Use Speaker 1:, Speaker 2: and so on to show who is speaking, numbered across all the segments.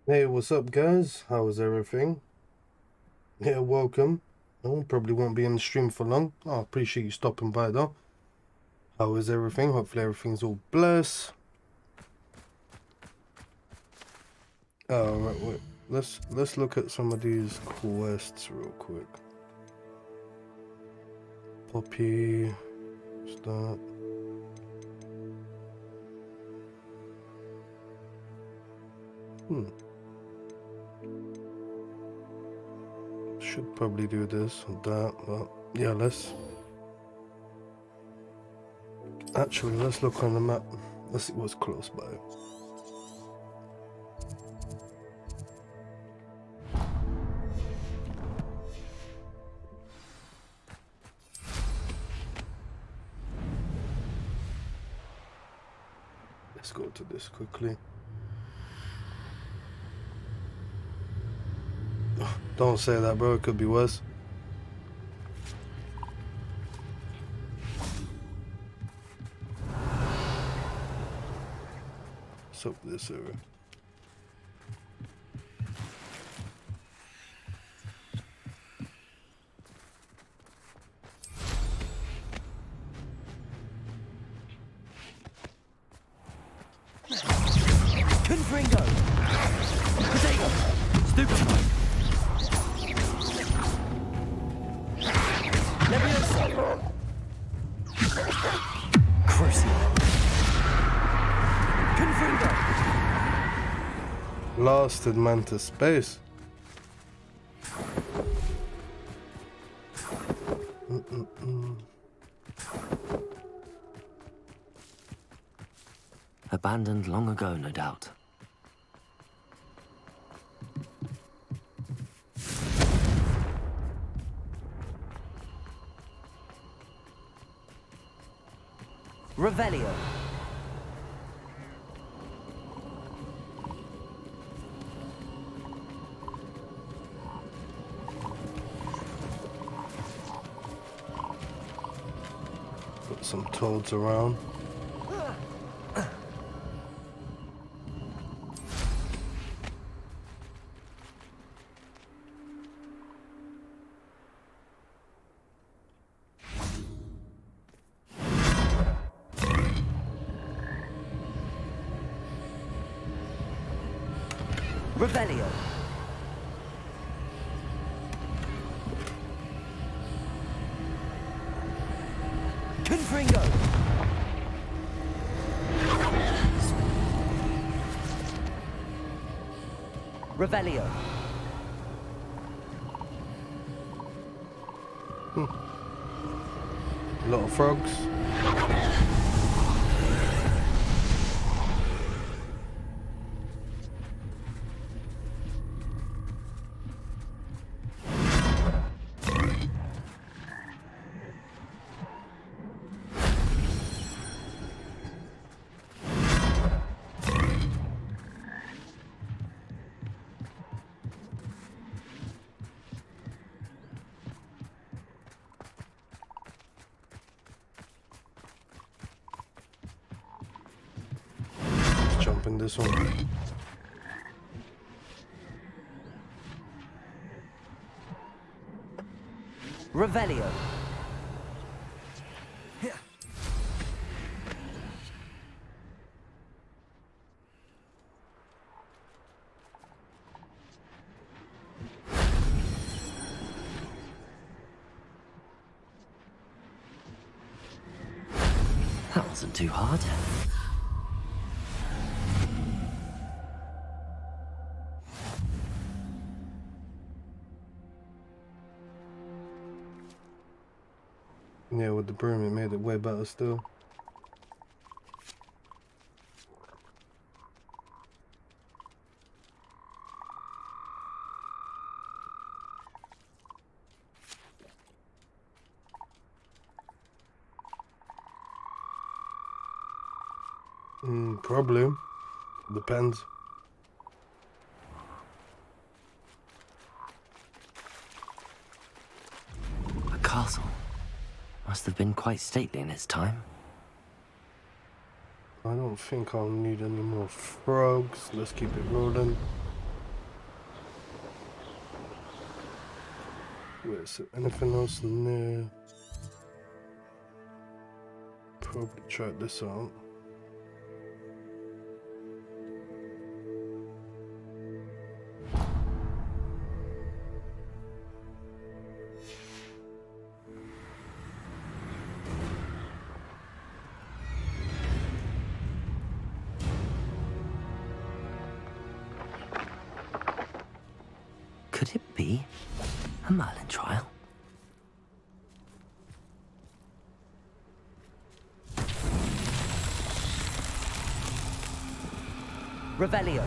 Speaker 1: Hey, what's up, guys? How is everything? Yeah, welcome. Oh, probably won't be in the stream for long. I appreciate you stopping by, though. How is everything? Hopefully everything's all blessed. Right, wait. Let's look at some of these quests real quick. Poppy, start. Should probably do this or that, but yeah, let's look on the map. Let's see what's close by. Let's go to this quickly. Don't say that, bro. It could be worse. What's up this area?
Speaker 2: Confringo! Potato! Stupefy! Leviosa! Crucio! Confringo!
Speaker 1: Blasted Mantis Space.
Speaker 2: Abandoned long ago, no doubt. Revelio.
Speaker 1: Got some toads around.
Speaker 2: Revelio. Confringo. Revelio.
Speaker 1: A lot of frogs. Let's jump in this one.
Speaker 2: Revelio. That wasn't too hard.
Speaker 1: Yeah, with the broom it made it way better still. Probably. Depends.
Speaker 2: A castle. Must have been quite stately in its time.
Speaker 1: I don't think I'll need any more frogs. Let's keep it rolling. Wait, is there anything else new? Probably try this out.
Speaker 2: Could it be a Merlin trial? Revelio.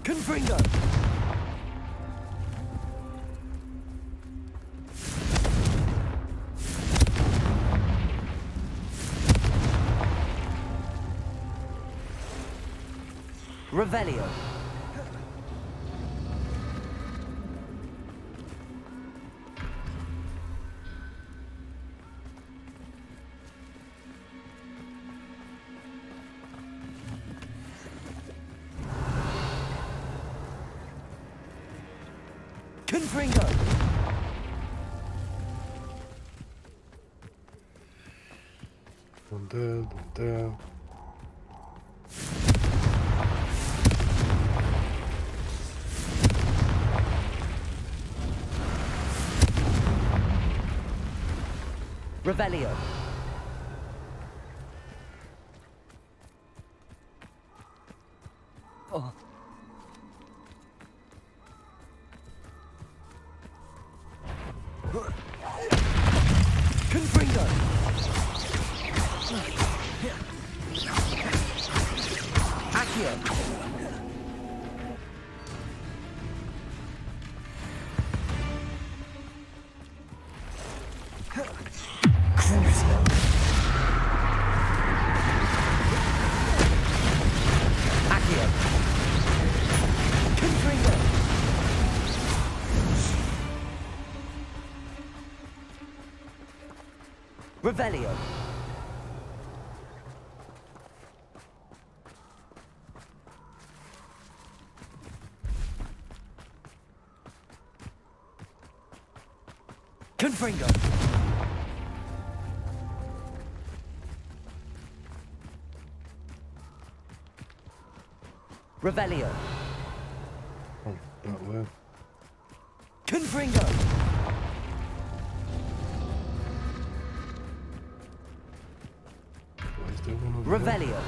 Speaker 2: Confringo. Revelio. Confringo.
Speaker 1: One there, one there.
Speaker 2: Revelio. Oh. Confringo. Accio. Revelio. Confringo. Revelio.
Speaker 1: Oh, that way.
Speaker 2: Confringo.
Speaker 1: What is there one over there?
Speaker 2: Revelio.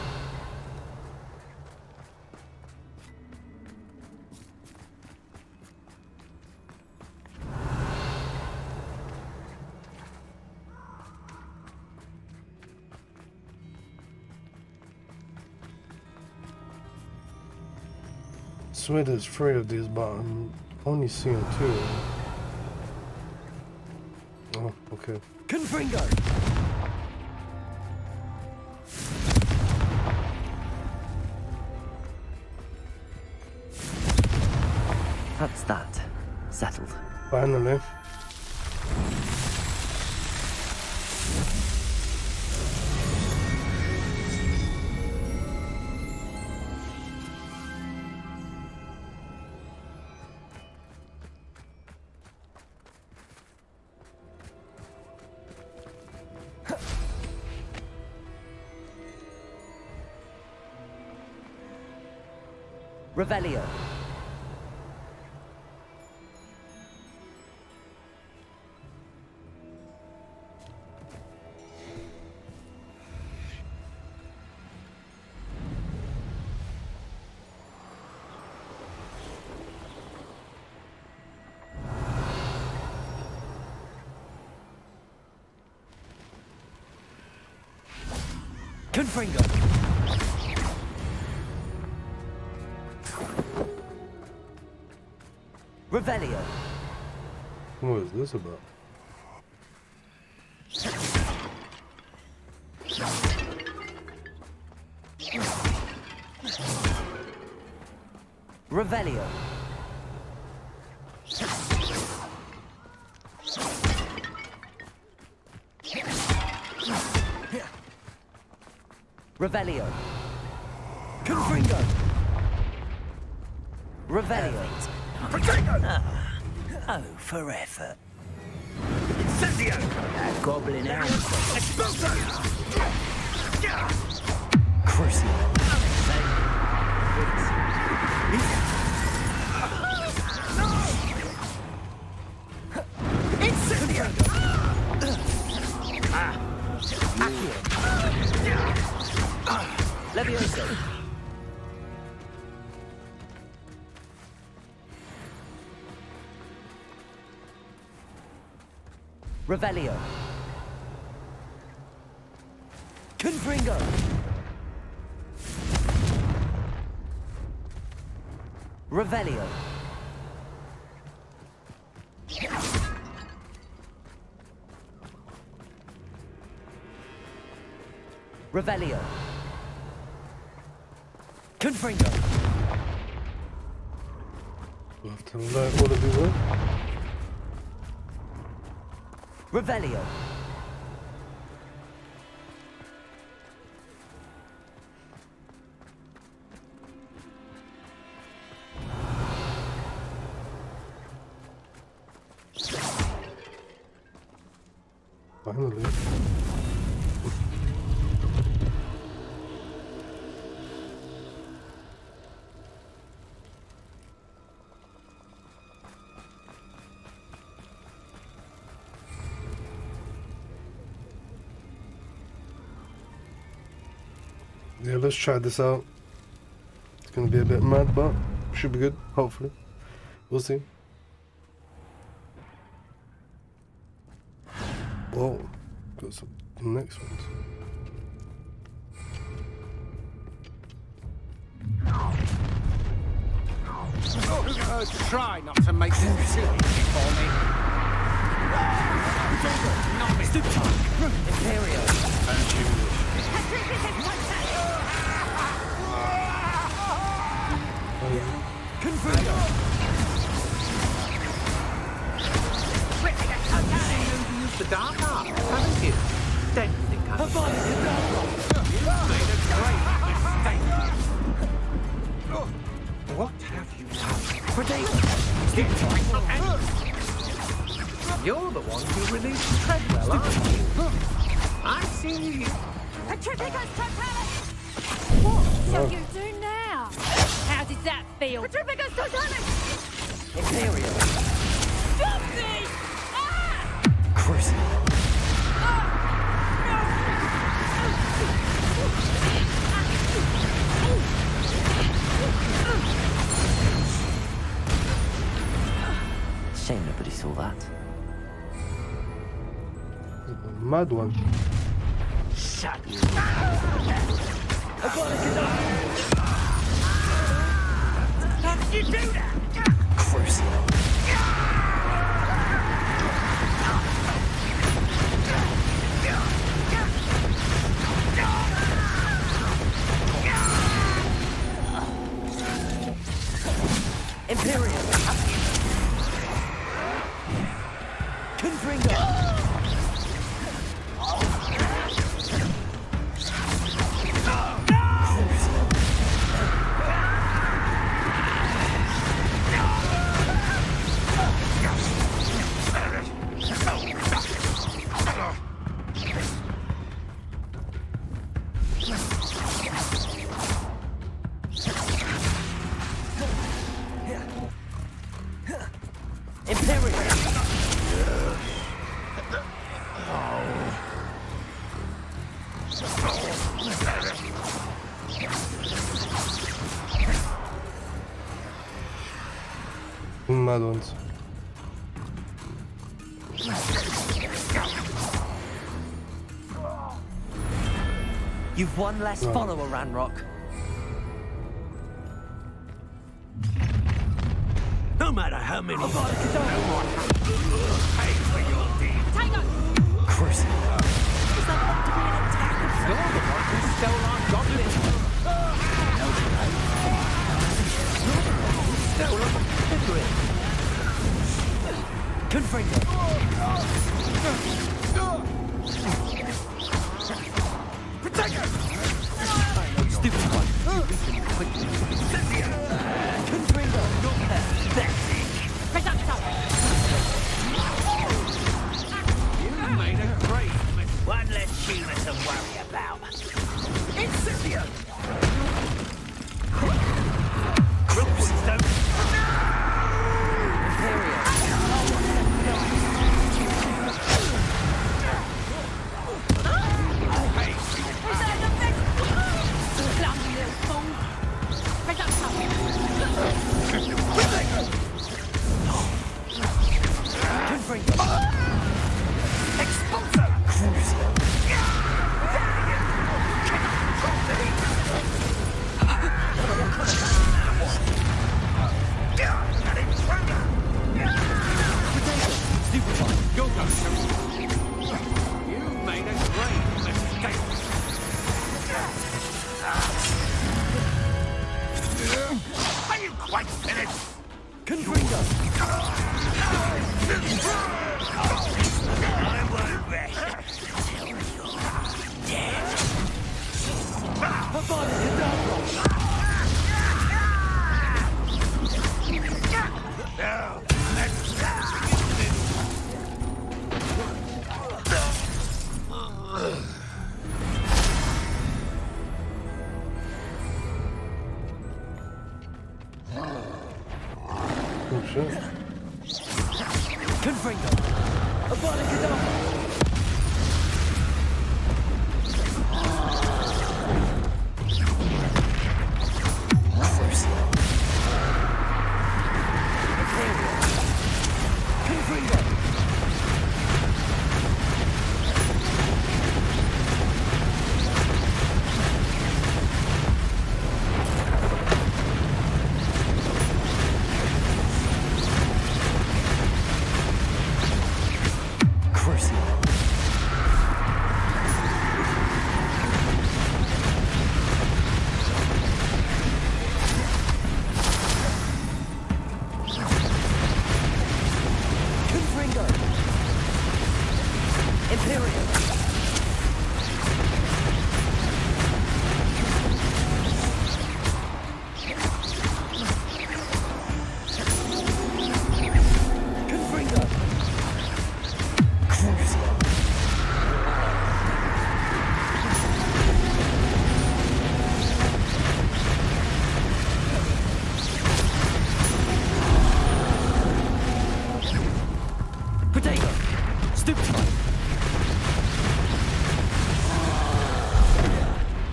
Speaker 1: I swear there's 3 of these, but I'm only seeing 2. Oh, okay.
Speaker 2: Confringo. That's that. Settled.
Speaker 1: Finally.
Speaker 2: Revelio. Confringo. Revelio.
Speaker 1: What is this about?
Speaker 2: Revelio. Revelio. Confringo. Revelio.
Speaker 3: Oh, for effort.
Speaker 4: Incendio!
Speaker 3: That goblin out.
Speaker 4: Expulso!
Speaker 3: Crucial.
Speaker 4: Incendio!
Speaker 3: Levioso. Revelio. Confringo. Revelio. Revelio. Confringo.
Speaker 1: We'll have to learn what to do.
Speaker 3: Revelio.
Speaker 1: Finally. Yeah, let's try this out. It's gonna be a bit mad, but should be good, hopefully. We'll see. Whoa, got some next ones.
Speaker 4: Try not to make this silly for me.
Speaker 3: Imperio. Confringo.
Speaker 4: Use the dark art, haven't you? Don't think I made a great mistake. What have you done? You're the one who released Treadwell, aren't you? I see you.
Speaker 5: Petrificus totalis! What shall you do now? How did that feel? Petrificus totalis!
Speaker 3: Imperio.
Speaker 5: Stop me! Ah!
Speaker 3: Crucial. Shame nobody saw that.
Speaker 1: Mad one.
Speaker 3: Shut you.
Speaker 4: How did you do that?
Speaker 3: Crucial. Imperial. Confringo.
Speaker 1: Mad ones.
Speaker 3: You've one less follower, Ranrock.
Speaker 4: No matter how many.
Speaker 5: Tango!
Speaker 3: Crucial.
Speaker 5: Is that going to be an attack of
Speaker 4: You're the one who stole our goblin. Stole our goblin.
Speaker 3: Confringo.
Speaker 4: Stupid one.
Speaker 3: Confringo. There. human to worry about.
Speaker 4: Incipient!
Speaker 3: Groups don't... Imperial.
Speaker 5: Is that the best? Clumsy little fool. Pick up something.
Speaker 3: Expulso!
Speaker 4: Go, go, you made a great mistake.
Speaker 3: Are you quite finished?
Speaker 2: Confringo!
Speaker 3: I won't rest until you're dead.
Speaker 2: Avada Kedavra!
Speaker 3: Now, let's
Speaker 1: Oh shit.
Speaker 2: Confringo! Avada Kedavra!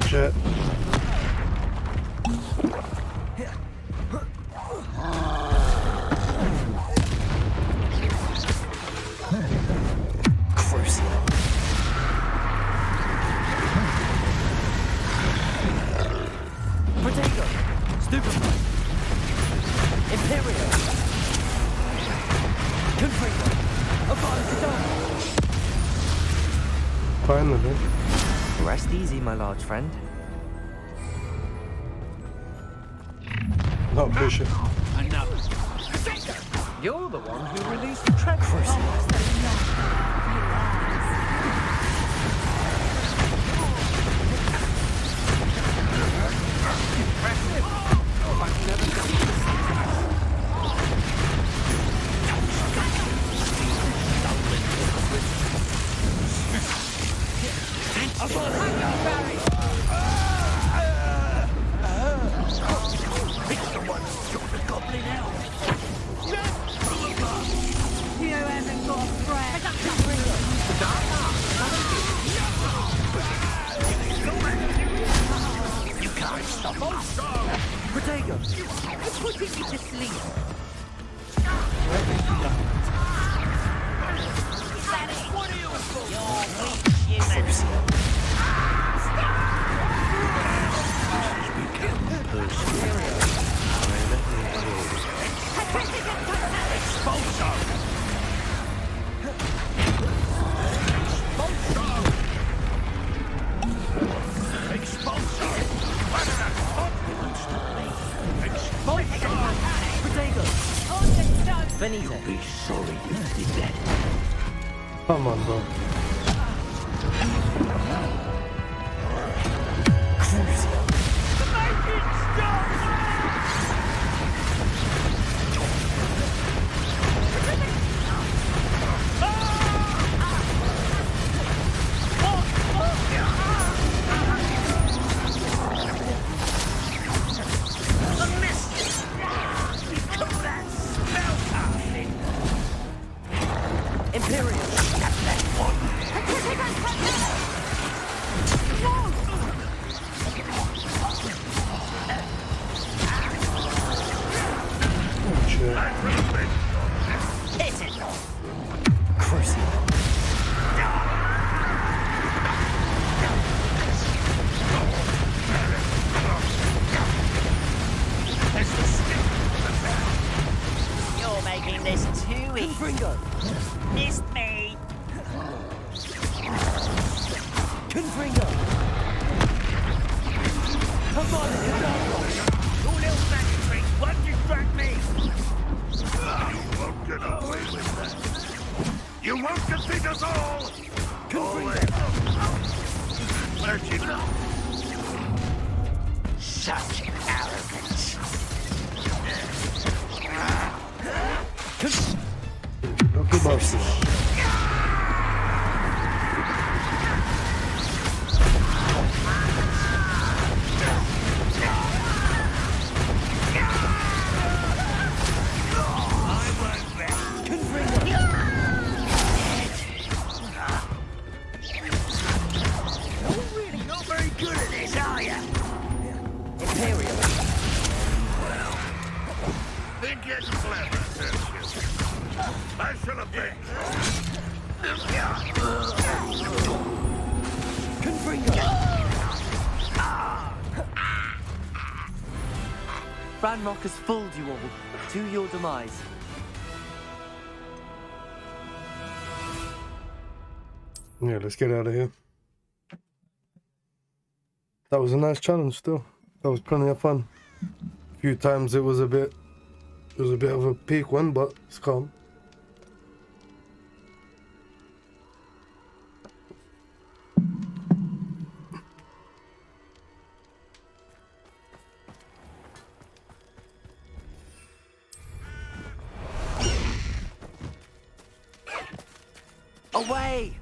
Speaker 1: Shit. Finally.
Speaker 2: Rest easy, my large friend.
Speaker 1: Not Bishop.
Speaker 4: You're the one who released the treasure.
Speaker 1: Come on, bro.
Speaker 3: Come on, Gaddafi!
Speaker 4: Two little magic tricks, one distract me.
Speaker 6: You won't get away with that. You won't defeat us all! Where'd you go?
Speaker 4: Such arrogance.
Speaker 1: Good boss.
Speaker 6: Think you're clever, don't you? I shall obey.
Speaker 3: Ranrock has fooled you all to your demise.
Speaker 1: Yeah, let's get out of here. That was a nice challenge still. That was plenty of fun. A few times it was a bit of a peak one, but it's calm.
Speaker 3: Away!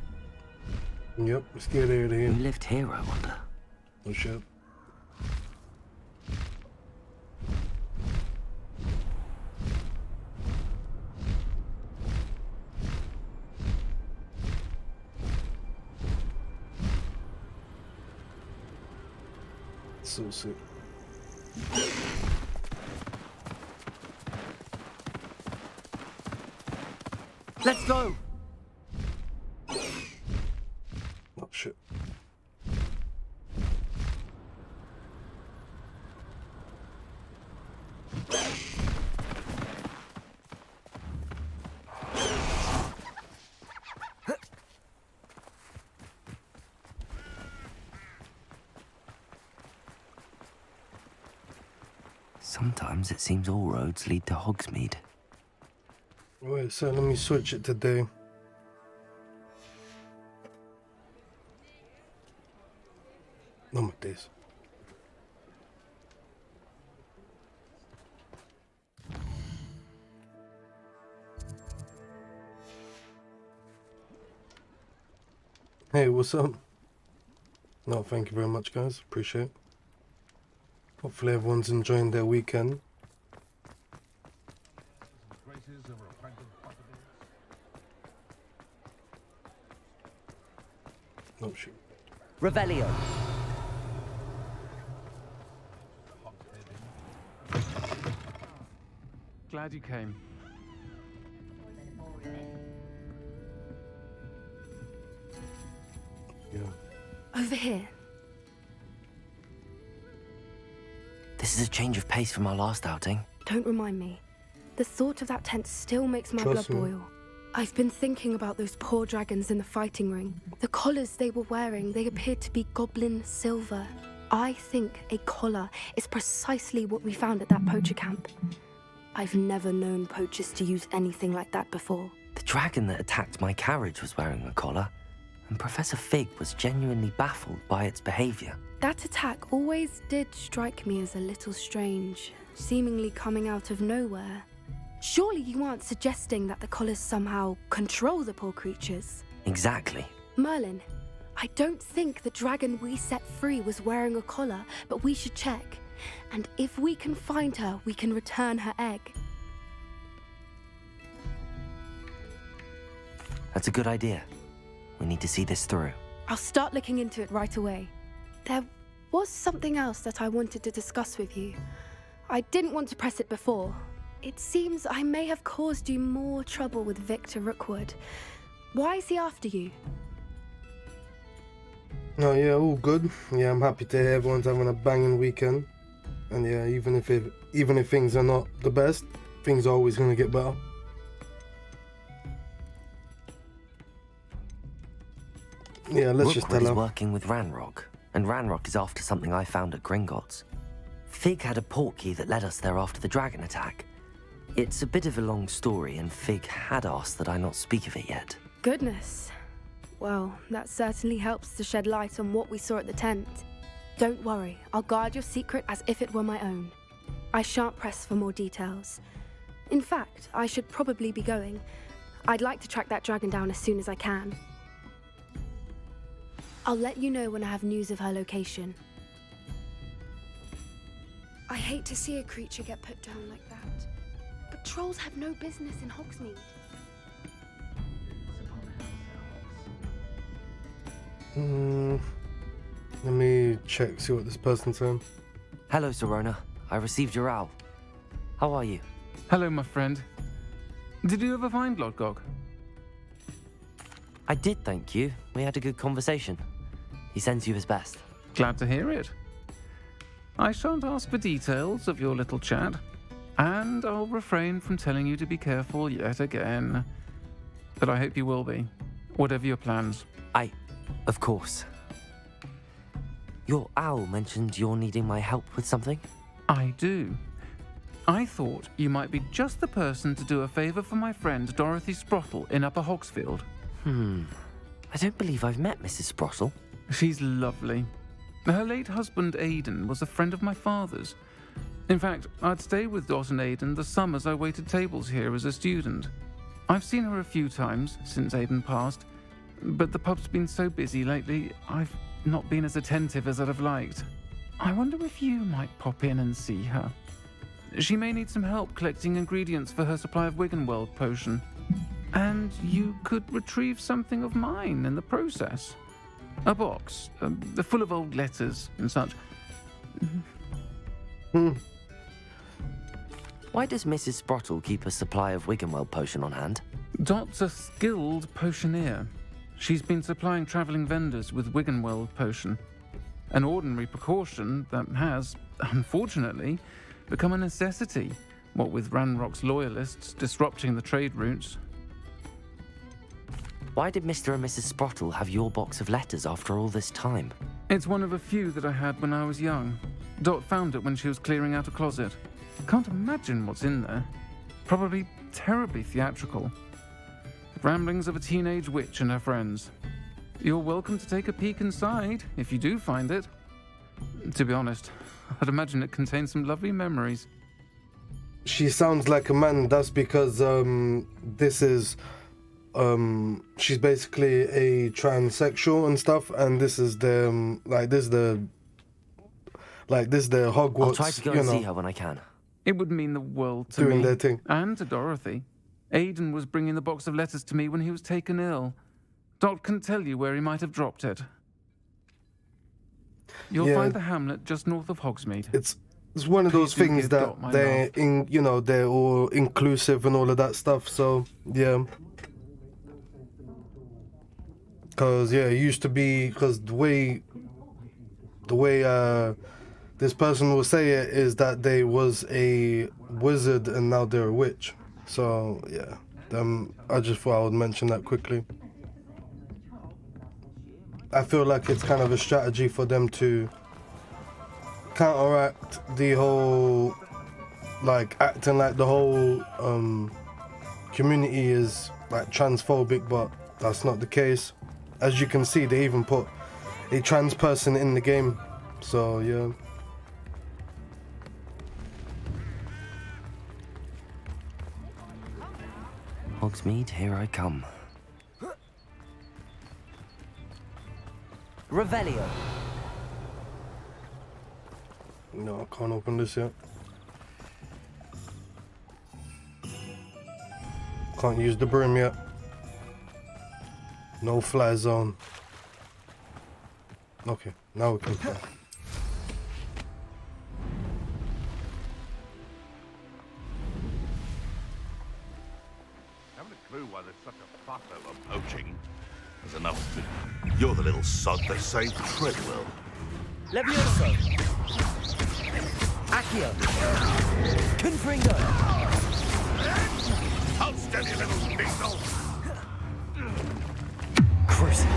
Speaker 1: Yep, let's get out of
Speaker 2: Who
Speaker 1: here.
Speaker 2: lived here, I wonder?
Speaker 1: Oh shit. So sick.
Speaker 3: Let's go!
Speaker 1: Oh shit.
Speaker 2: Sometimes it seems all roads lead to Hogsmeade.
Speaker 1: Wait, so let me switch it today. No my days. Hey, what's up? No, thank you very much, guys. Appreciate it. Hopefully everyone's enjoying their weekend. Oh shoot.
Speaker 3: Revelio.
Speaker 7: Glad you came.
Speaker 1: Yeah.
Speaker 5: Over here.
Speaker 2: This is a change of pace from our last outing.
Speaker 8: Don't remind me. The thought of that tent still makes my
Speaker 1: Trust
Speaker 8: blood
Speaker 1: me.
Speaker 8: boil. I've been thinking about those poor dragons in the fighting ring. The collars they were wearing, they appeared to be goblin silver. I think a collar is precisely what we found at that poacher camp. I've never known poachers to use anything like that before.
Speaker 2: The dragon that attacked my carriage was wearing a collar, and Professor Fig was genuinely baffled by its behavior.
Speaker 8: That attack always did strike me as a little strange, seemingly coming out of nowhere. Surely you aren't suggesting that the collars somehow control the poor creatures?
Speaker 2: Exactly.
Speaker 8: Merlin, I don't think the dragon we set free was wearing a collar, but we should check. And if we can find her, we can return her egg.
Speaker 2: That's a good idea. We need to see this through.
Speaker 8: I'll start looking into it right away. There was something else that I wanted to discuss with you. I didn't want to press it before. It seems I may have caused you more trouble with Victor Rookwood. Why is he after you?
Speaker 1: No, yeah, all good. Yeah, I'm happy to hear everyone's having a banging weekend. And yeah, even if things are not the best, things are always gonna get better. Yeah, let's just
Speaker 2: Rookwood
Speaker 1: tell
Speaker 2: is
Speaker 1: her.
Speaker 2: working with Ranrock. and Ranrock is after something I found at Gringotts. Fig had a portkey that led us there after the dragon attack. It's a bit of a long story, and Fig had asked that I not speak of it yet.
Speaker 8: Goodness. Well, that certainly helps to shed light on what we saw at the tent. Don't worry, I'll guard your secret as if it were my own. I shan't press for more details. In fact, I should probably be going. I'd like to track that dragon down as soon as I can. I'll let you know when I have news of her location. I hate to see a creature get put down like that. But trolls have no business in Hogsmeade.
Speaker 1: Let me check, see what this person's saying.
Speaker 2: Hello, Serona. I received your owl. How are you?
Speaker 7: Hello, my friend. Did you ever find Lodgok?
Speaker 2: I did, thank you. We had a good conversation. He sends you his best.
Speaker 7: Glad to hear it. I shan't ask for details of your little chat, and I'll refrain from telling you to be careful yet again. But I hope you will be, whatever your plans.
Speaker 2: Of course. Your owl mentioned you're needing my help with something?
Speaker 7: I do. I thought you might be just the person to do a favour for my friend Dorothy Sprottle in Upper Hogsfield.
Speaker 2: I don't believe I've met Mrs. Sprottle.
Speaker 7: She's lovely. Her late husband Aidan was a friend of my father's. In fact, I'd stay with Dot and Aidan the summers I waited tables here as a student. I've seen her a few times since Aidan passed, but the pub's been so busy lately, I've not been as attentive as I'd have liked. I wonder if you might pop in and see her. She may need some help collecting ingredients for her supply of Wiggenweld potion. And you could retrieve something of mine in the process. A box, full of old letters and such.
Speaker 2: Why does Mrs. Sprottle keep a supply of Wiggenweld potion on hand?
Speaker 7: Dot's a skilled potioneer. She's been supplying travelling vendors with Wiggenweld potion. An ordinary precaution that has, unfortunately, become a necessity, what with Ranrock's loyalists disrupting the trade routes.
Speaker 2: Why did Mr. and Mrs. Sprottle have your box of letters after all this time?
Speaker 7: It's one of a few that I had when I was young. Dot found it when she was clearing out a closet. Can't imagine what's in there. Probably terribly theatrical. The ramblings of a teenage witch and her friends. You're welcome to take a peek inside, if you do find it. To be honest, I'd imagine it contains some lovely memories.
Speaker 1: She sounds like a man. That's because this is she's basically a transsexual and stuff, and this is the this is the Hogwarts.
Speaker 2: I'll try to go and see her when I can.
Speaker 7: It would mean the world to
Speaker 1: doing
Speaker 7: me.
Speaker 1: their thing.
Speaker 7: And to Dorothy. Aidan was bringing the box of letters to me when he was taken ill. Dot can tell you where he might have dropped it. You'll find the hamlet just north of Hogsmeade.
Speaker 1: It's one of those
Speaker 7: Please do
Speaker 1: things
Speaker 7: give
Speaker 1: that
Speaker 7: Dot my
Speaker 1: they're
Speaker 7: love.
Speaker 1: they're all inclusive and all of that stuff. So yeah, because it used to be, because the way this person will say it is that they was a wizard and now they're a witch. So yeah, I just thought I would mention that quickly. I feel like it's kind of a strategy for them to counteract the whole, acting like the whole community is transphobic, but that's not the case. As you can see, they even put a trans person in the game. So yeah.
Speaker 2: Hogsmeade, here I come.
Speaker 3: Revelio.
Speaker 1: No, I can't open this yet. Can't use the broom yet. No fly zone. Okay, now we can fly.
Speaker 6: Haven't a clue why there's such a fuss over poaching. There's enough. You're the little sod that saved Treadwell.
Speaker 3: Levioso. Accio. Confringo.
Speaker 6: Hold steady, little diesel.
Speaker 2: Crucible.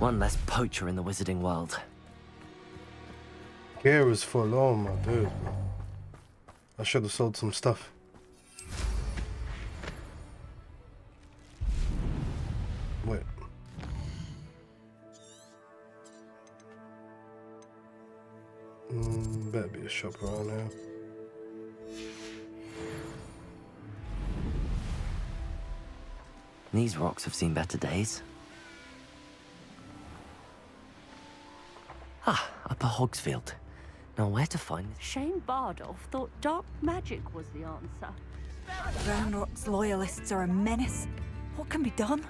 Speaker 2: One less poacher in the wizarding world.
Speaker 1: Gear is full on, my dude. I should have sold some stuff. Wait. Better be a shop around here.
Speaker 2: These rocks have seen better days. Ah, Upper Hogsfield. Now where to find...
Speaker 9: Shane Bardolph thought dark magic was the answer.
Speaker 10: Ranrock's loyalists are a menace. What can be done?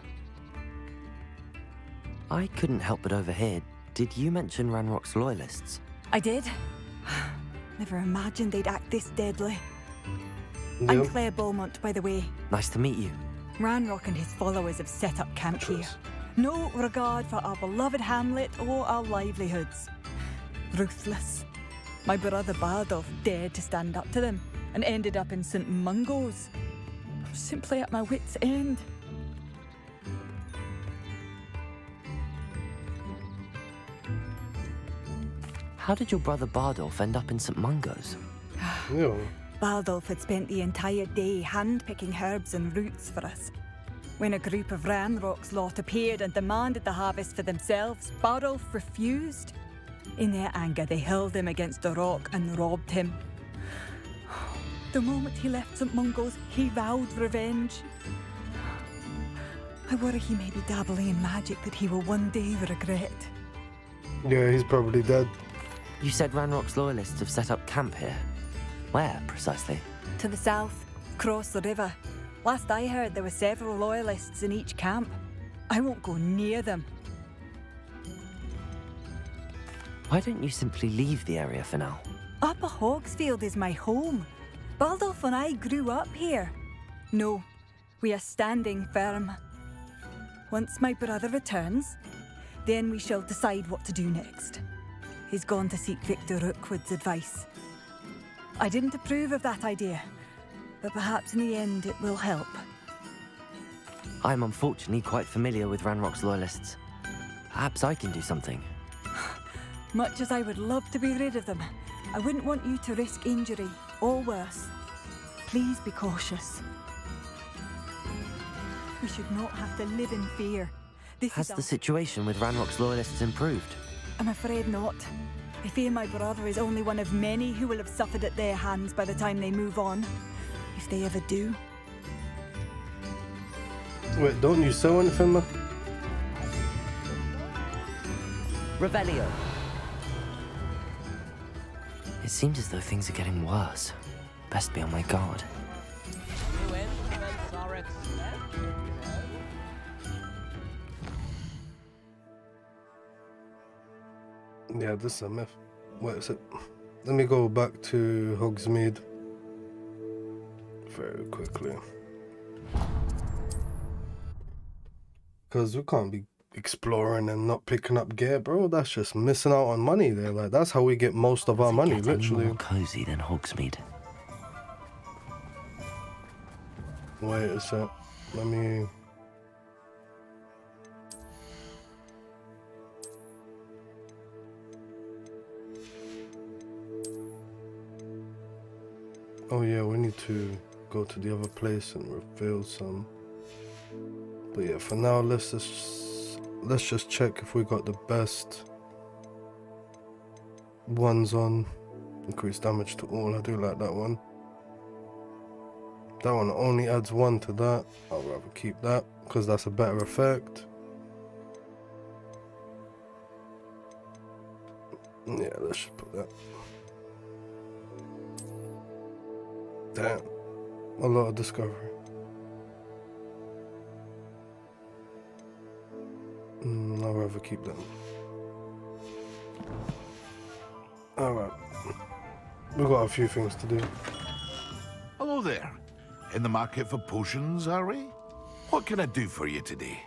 Speaker 2: I couldn't help but overhear. Did you mention Ranrock's loyalists?
Speaker 10: I did. Never imagined they'd act this deadly.
Speaker 1: Yep.
Speaker 10: I'm Claire Beaumont, by the way.
Speaker 2: Nice to meet you.
Speaker 10: Ranrock and his followers have set up camp here. No regard for our beloved hamlet or our livelihoods. Ruthless. My brother Bardolph dared to stand up to them and ended up in St. Mungo's. I'm simply at my wit's end.
Speaker 2: How did your brother Bardolph end up in St. Mungo's?
Speaker 1: Yeah.
Speaker 10: Bardolph had spent the entire day hand-picking herbs and roots for us. When a group of Ranrock's lot appeared and demanded the harvest for themselves, Bardolph refused. In their anger, they hurled him against a rock and robbed him. The moment he left St. Mungo's, he vowed revenge. I worry he may be dabbling in magic that he will one day regret.
Speaker 1: Yeah, he's probably dead.
Speaker 2: You said Ranrock's loyalists have set up camp here. Where, precisely?
Speaker 10: To the south, across the river. Last I heard, there were several loyalists in each camp. I won't go near them.
Speaker 2: Why don't you simply leave the area for now?
Speaker 10: Upper Hogsfield is my home. Bardolph and I grew up here. No, we are standing firm. Once my brother returns, then we shall decide what to do next. He's gone to seek Victor Rookwood's advice. I didn't approve of that idea, but perhaps in the end it will help.
Speaker 2: I'm unfortunately quite familiar with Ranrock's loyalists. Perhaps I can do something.
Speaker 10: Much as I would love to be rid of them, I wouldn't want you to risk injury, or worse. Please be cautious. We should not have to live in fear.
Speaker 2: Has the situation with Ranrock's loyalists improved?
Speaker 10: I'm afraid not. I fear my brother is only one of many who will have suffered at their hands by the time they move on. If they ever do.
Speaker 1: Wait, don't you sell anything, man?
Speaker 3: Revelio.
Speaker 2: It seems as though things are getting worse. Best be on my guard.
Speaker 1: Yeah, this is a myth. What is it? Let me go back to Hogsmeade very quickly. Because we can't be exploring and not picking up gear, bro. That's just missing out on money there. Like, that's how we get most of our money,
Speaker 2: Does it get any
Speaker 1: literally.
Speaker 2: more cozy than Hogsmeade?
Speaker 1: Wait a sec. Let me... Oh yeah, we need to go to the other place and reveal some. But yeah, for now, let's just check if we got the best ones on. Increase damage to all. I do like that one. That one only adds 1 to that. I'll rather keep that because that's a better effect. Yeah, let's just put that. Damn, a lot of discovery. I'll rather keep them. Alright. We've got a few things to do.
Speaker 6: Hello there. In the market for potions, are we? What can I do for you today?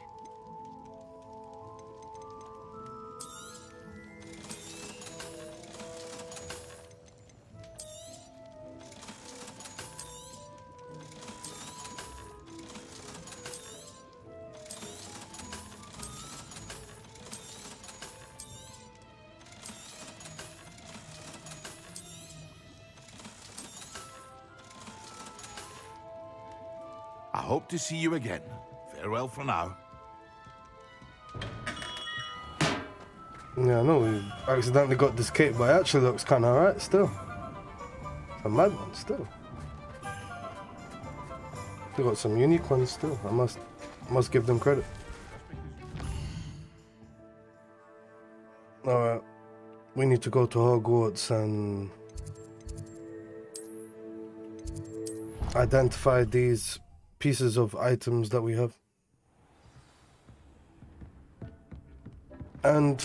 Speaker 6: hope to see you again. Farewell for now.
Speaker 1: Yeah, I know we accidentally got this cape, but it actually looks kind of alright still. It's a mad one still. They got some unique ones still. I must give them credit. Alright, we need to go to Hogwarts and identify these pieces of items that we have. And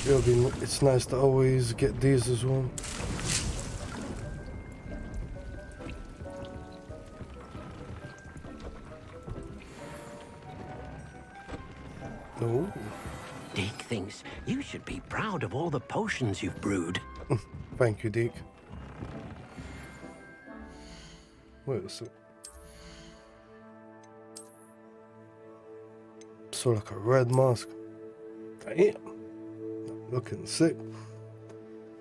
Speaker 1: it's nice to always get these as well. Oh.
Speaker 11: Deke thinks you should be proud of all the potions you've brewed.
Speaker 1: Thank you, Deke. Wait a sec. So like a red mask. Damn. Looking sick.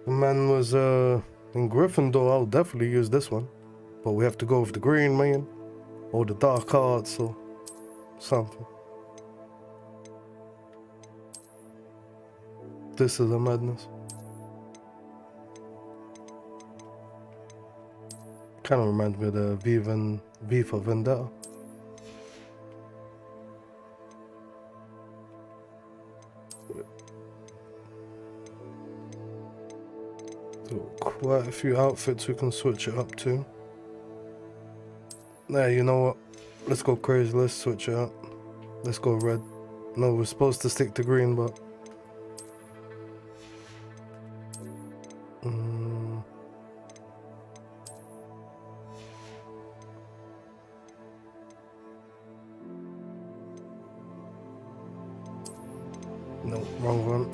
Speaker 1: The man was in Gryffindor. I'll definitely use this one. But we have to go with the green, man. Or the dark arts or something. This is a madness. Kind of reminds me of the V for Vendetta. So quite a few outfits we can switch it up to. Nah, you know what? Let's go crazy. Let's switch it up. Let's go red. No, we're supposed to stick to green, but no, wrong one.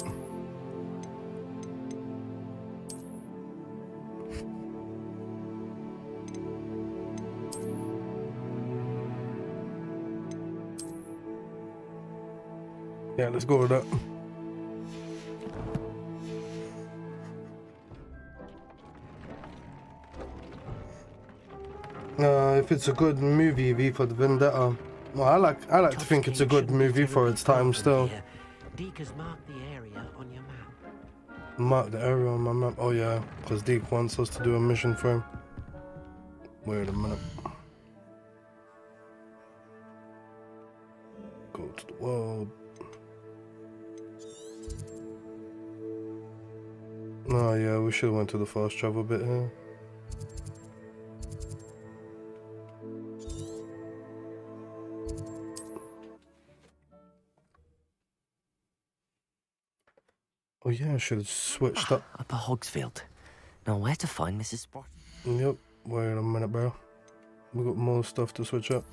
Speaker 1: Yeah, let's go with that. If it's a good movie, V for the Vendetta. Well, I like to think it's a good movie for its time still.
Speaker 11: Deke has marked the area on your map.
Speaker 1: Mark the area on my map. Oh yeah, because Deke wants us to do a mission for him. Wait a minute. Go to the world. Oh yeah, we should have went to the fast travel bit here. Oh yeah, I should have switched up.
Speaker 2: Up at Hogsfield. Now where to find Mrs. Sprott?
Speaker 1: Yep, wait a minute, bro. We got more stuff to switch up.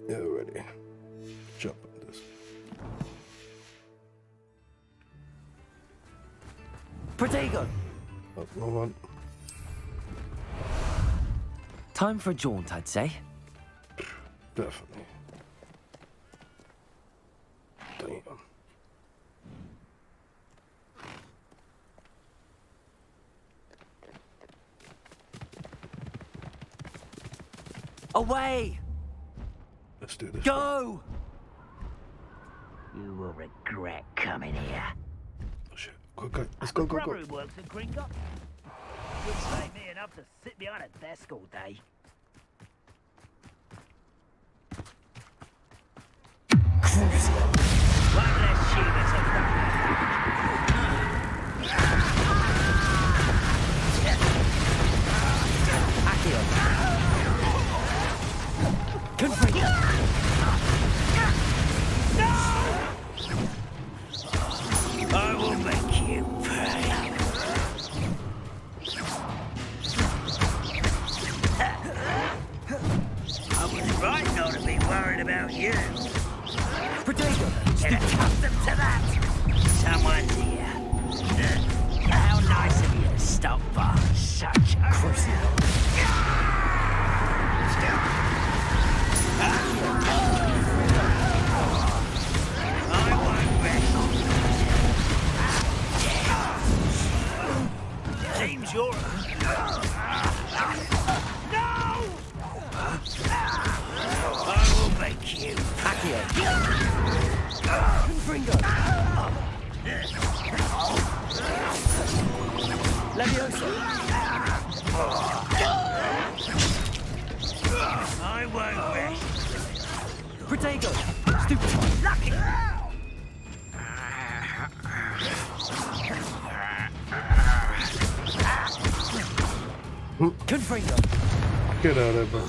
Speaker 1: Yeah, ready. Jump on this.
Speaker 2: Protego!
Speaker 1: Oh, wrong one.
Speaker 2: Time for a jaunt, I'd say.
Speaker 1: Definitely. Damn.
Speaker 2: Away!
Speaker 1: Let's do this.
Speaker 2: Go!
Speaker 11: You will regret coming here.
Speaker 1: Oh shit. Go. Let's go.
Speaker 11: Rubbery works at Gringotts. Would save me enough to sit behind a desk all day. One less shivers of I will make you pay. I was right not to be worried about you.
Speaker 2: Protego!
Speaker 11: Get accustomed to that. Someone's here. How nice of you to stop by such a I won't rest. Seems you're I will make you.
Speaker 2: Accio. Confringo. Levioso.
Speaker 11: I won't rest.
Speaker 2: Protego. Stupefy.
Speaker 11: Lucky.
Speaker 2: Confringo.
Speaker 1: Get out of there, bro.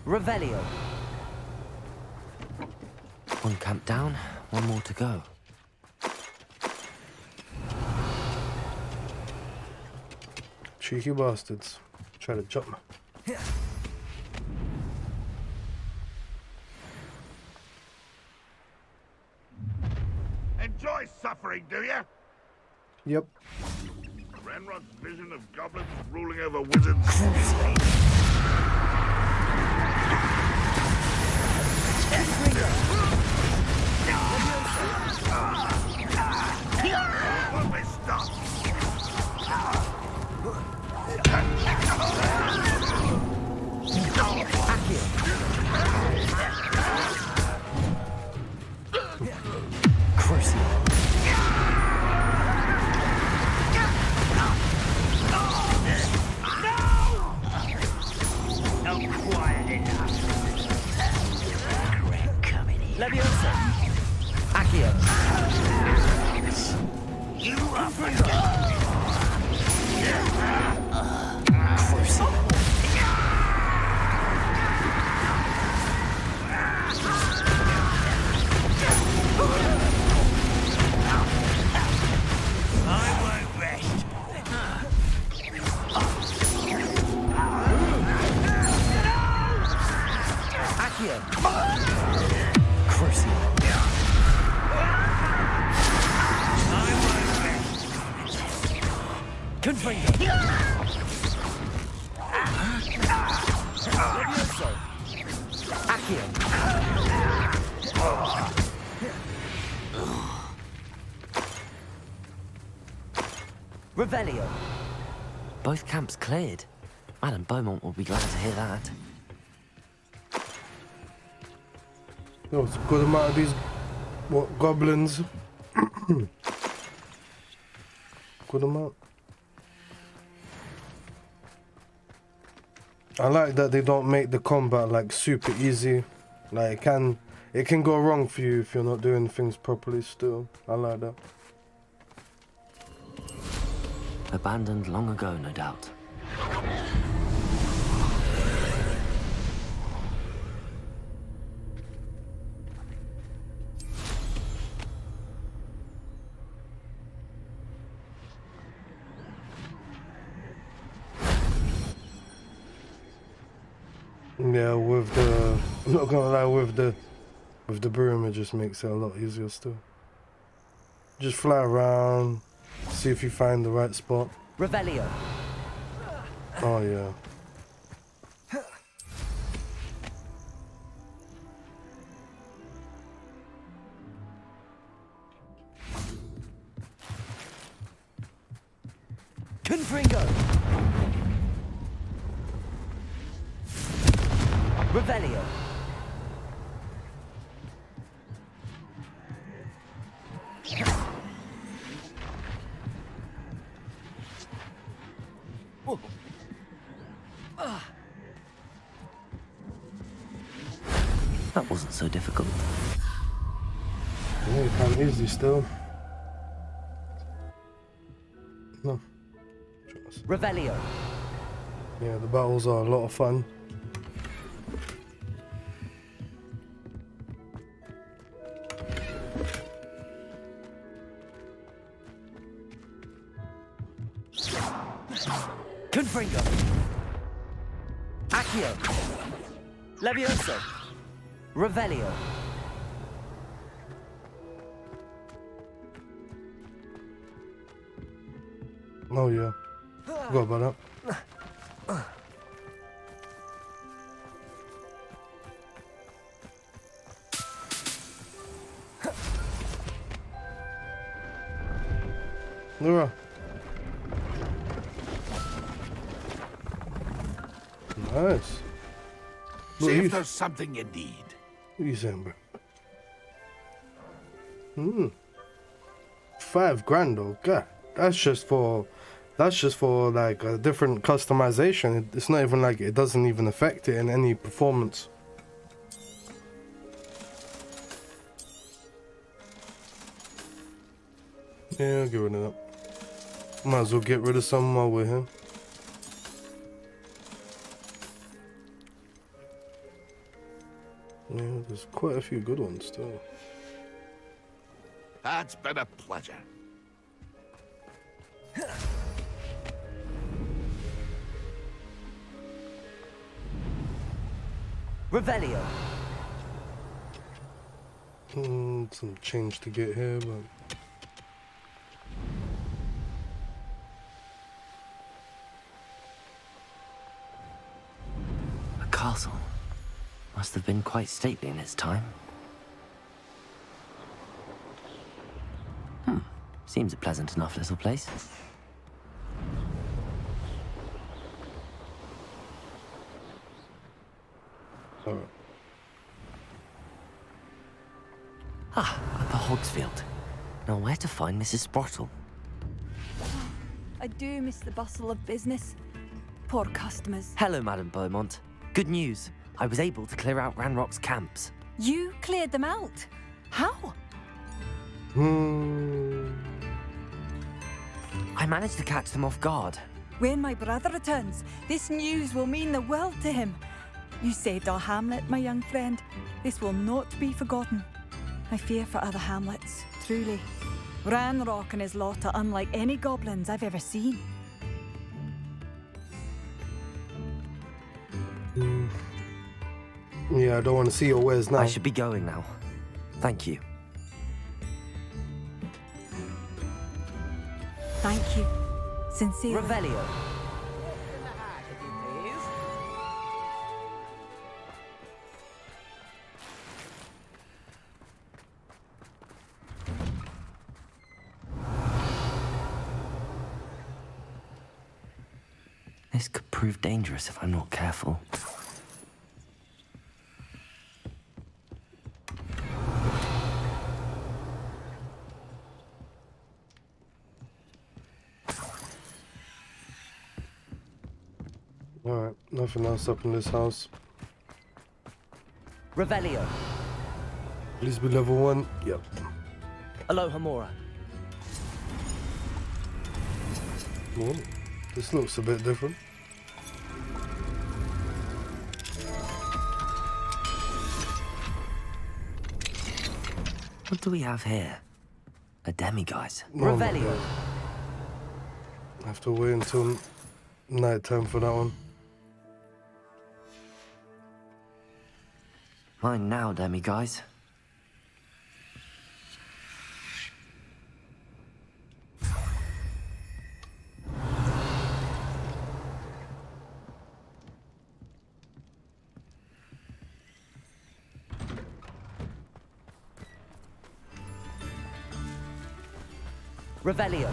Speaker 2: Revelio. One camp down, one more to go.
Speaker 1: Cheeky bastards. Try to jump me.
Speaker 6: Enjoy suffering, do you?
Speaker 1: Yep.
Speaker 6: Ranrock's vision of goblins ruling over wizards. Won't be stopped.
Speaker 11: Not quiet enough. Regret coming here.
Speaker 2: Levioso. Accio.
Speaker 11: You up? I won't rest.
Speaker 2: Accio. Crucio.
Speaker 11: I won't rest.
Speaker 2: Confringo. Levioso. Accio. Revelio. Both camps cleared. Madame Beaumont will be glad to hear that.
Speaker 1: There was a good amount of these goblins. Good amount. I like that they don't make the combat like super easy. Like it can go wrong for you if you're not doing things properly still. I like that.
Speaker 2: Abandoned long ago, no doubt.
Speaker 1: Yeah, with the I'm not gonna lie, with the broom it just makes it a lot easier still. Just fly around, see if you find the right spot.
Speaker 2: Revelio.
Speaker 1: Oh yeah.
Speaker 2: Confringo. Revelio. That wasn't so difficult.
Speaker 1: Yeah, you can't easy still. No.
Speaker 2: Revelio.
Speaker 1: Yeah, the battles are a lot of fun.
Speaker 2: Confringo. Accio. Levioso. Revelio.
Speaker 1: Oh yeah. Forgot about that. Alright. Nice.
Speaker 6: See
Speaker 1: What are
Speaker 6: if
Speaker 1: you,
Speaker 6: there's something you need.
Speaker 1: what are you saying, bro? $5,000 though. God, that's just for like a different customization. It's not even like it doesn't even affect it in any performance. Yeah, I'll get rid of that. Might as well get rid of some while we're here. Yeah, there's quite a few good ones still.
Speaker 6: That's been a pleasure.
Speaker 2: Revelio.
Speaker 1: Some change to get here, but
Speaker 2: A castle. Must have been quite stately in its time. Seems a pleasant enough little place.
Speaker 1: alright.
Speaker 2: Upper Hogsfield. Now where to find Mrs. Sprottle?
Speaker 10: I do miss the bustle of business. Poor customers.
Speaker 2: Hello, Madame Beaumont. Good news. I was able to clear out Ranrock's camps.
Speaker 10: You cleared them out? How?
Speaker 2: I managed to catch them off guard.
Speaker 10: When my brother returns, this news will mean the world to him. You saved our hamlet, my young friend. This will not be forgotten. I fear for other hamlets, truly. Ranrock and his lot are unlike any goblins I've ever seen.
Speaker 1: Yeah, I don't want to see your wares now.
Speaker 2: I should be going now. Thank you.
Speaker 10: Thank you. Sincerely.
Speaker 2: Revelio. This could prove dangerous if I'm not careful.
Speaker 1: Alright, nothing else up in this house.
Speaker 2: Revelio.
Speaker 1: Please be level 1. Yep.
Speaker 2: Aloha Mora.
Speaker 1: Oh, this looks a bit different.
Speaker 2: What do we have here? A demiguise.
Speaker 1: Oh,
Speaker 2: Revelio.
Speaker 1: I have to wait until night time for that one.
Speaker 2: Mine now, demiguise. Revelio.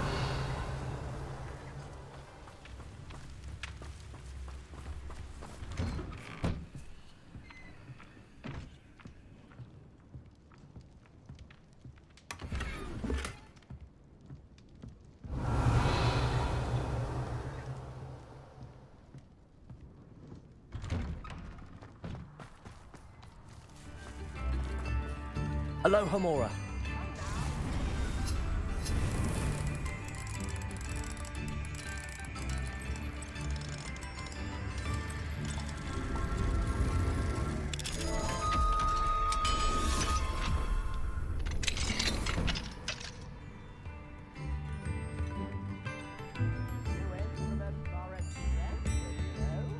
Speaker 2: Aloha Mora.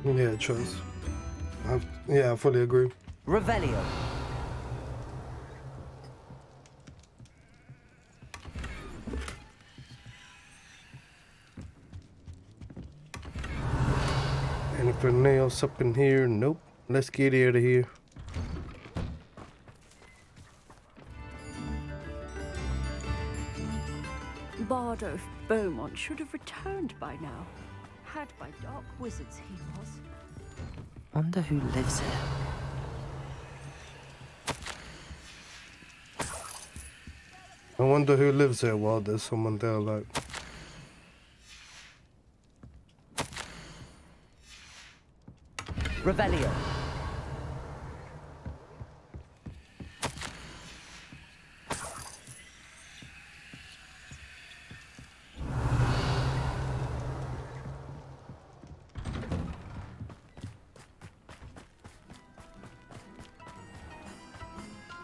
Speaker 1: Yeah, choice. Yeah, I fully agree.
Speaker 2: Revelio.
Speaker 1: Anything else up in here? Nope. Let's get out of here.
Speaker 9: Bardo Beaumont should have returned by now. Had by dark wizards he was.
Speaker 2: Wonder who lives here.
Speaker 1: I wonder who lives here while there's someone there, like...
Speaker 3: Revelio.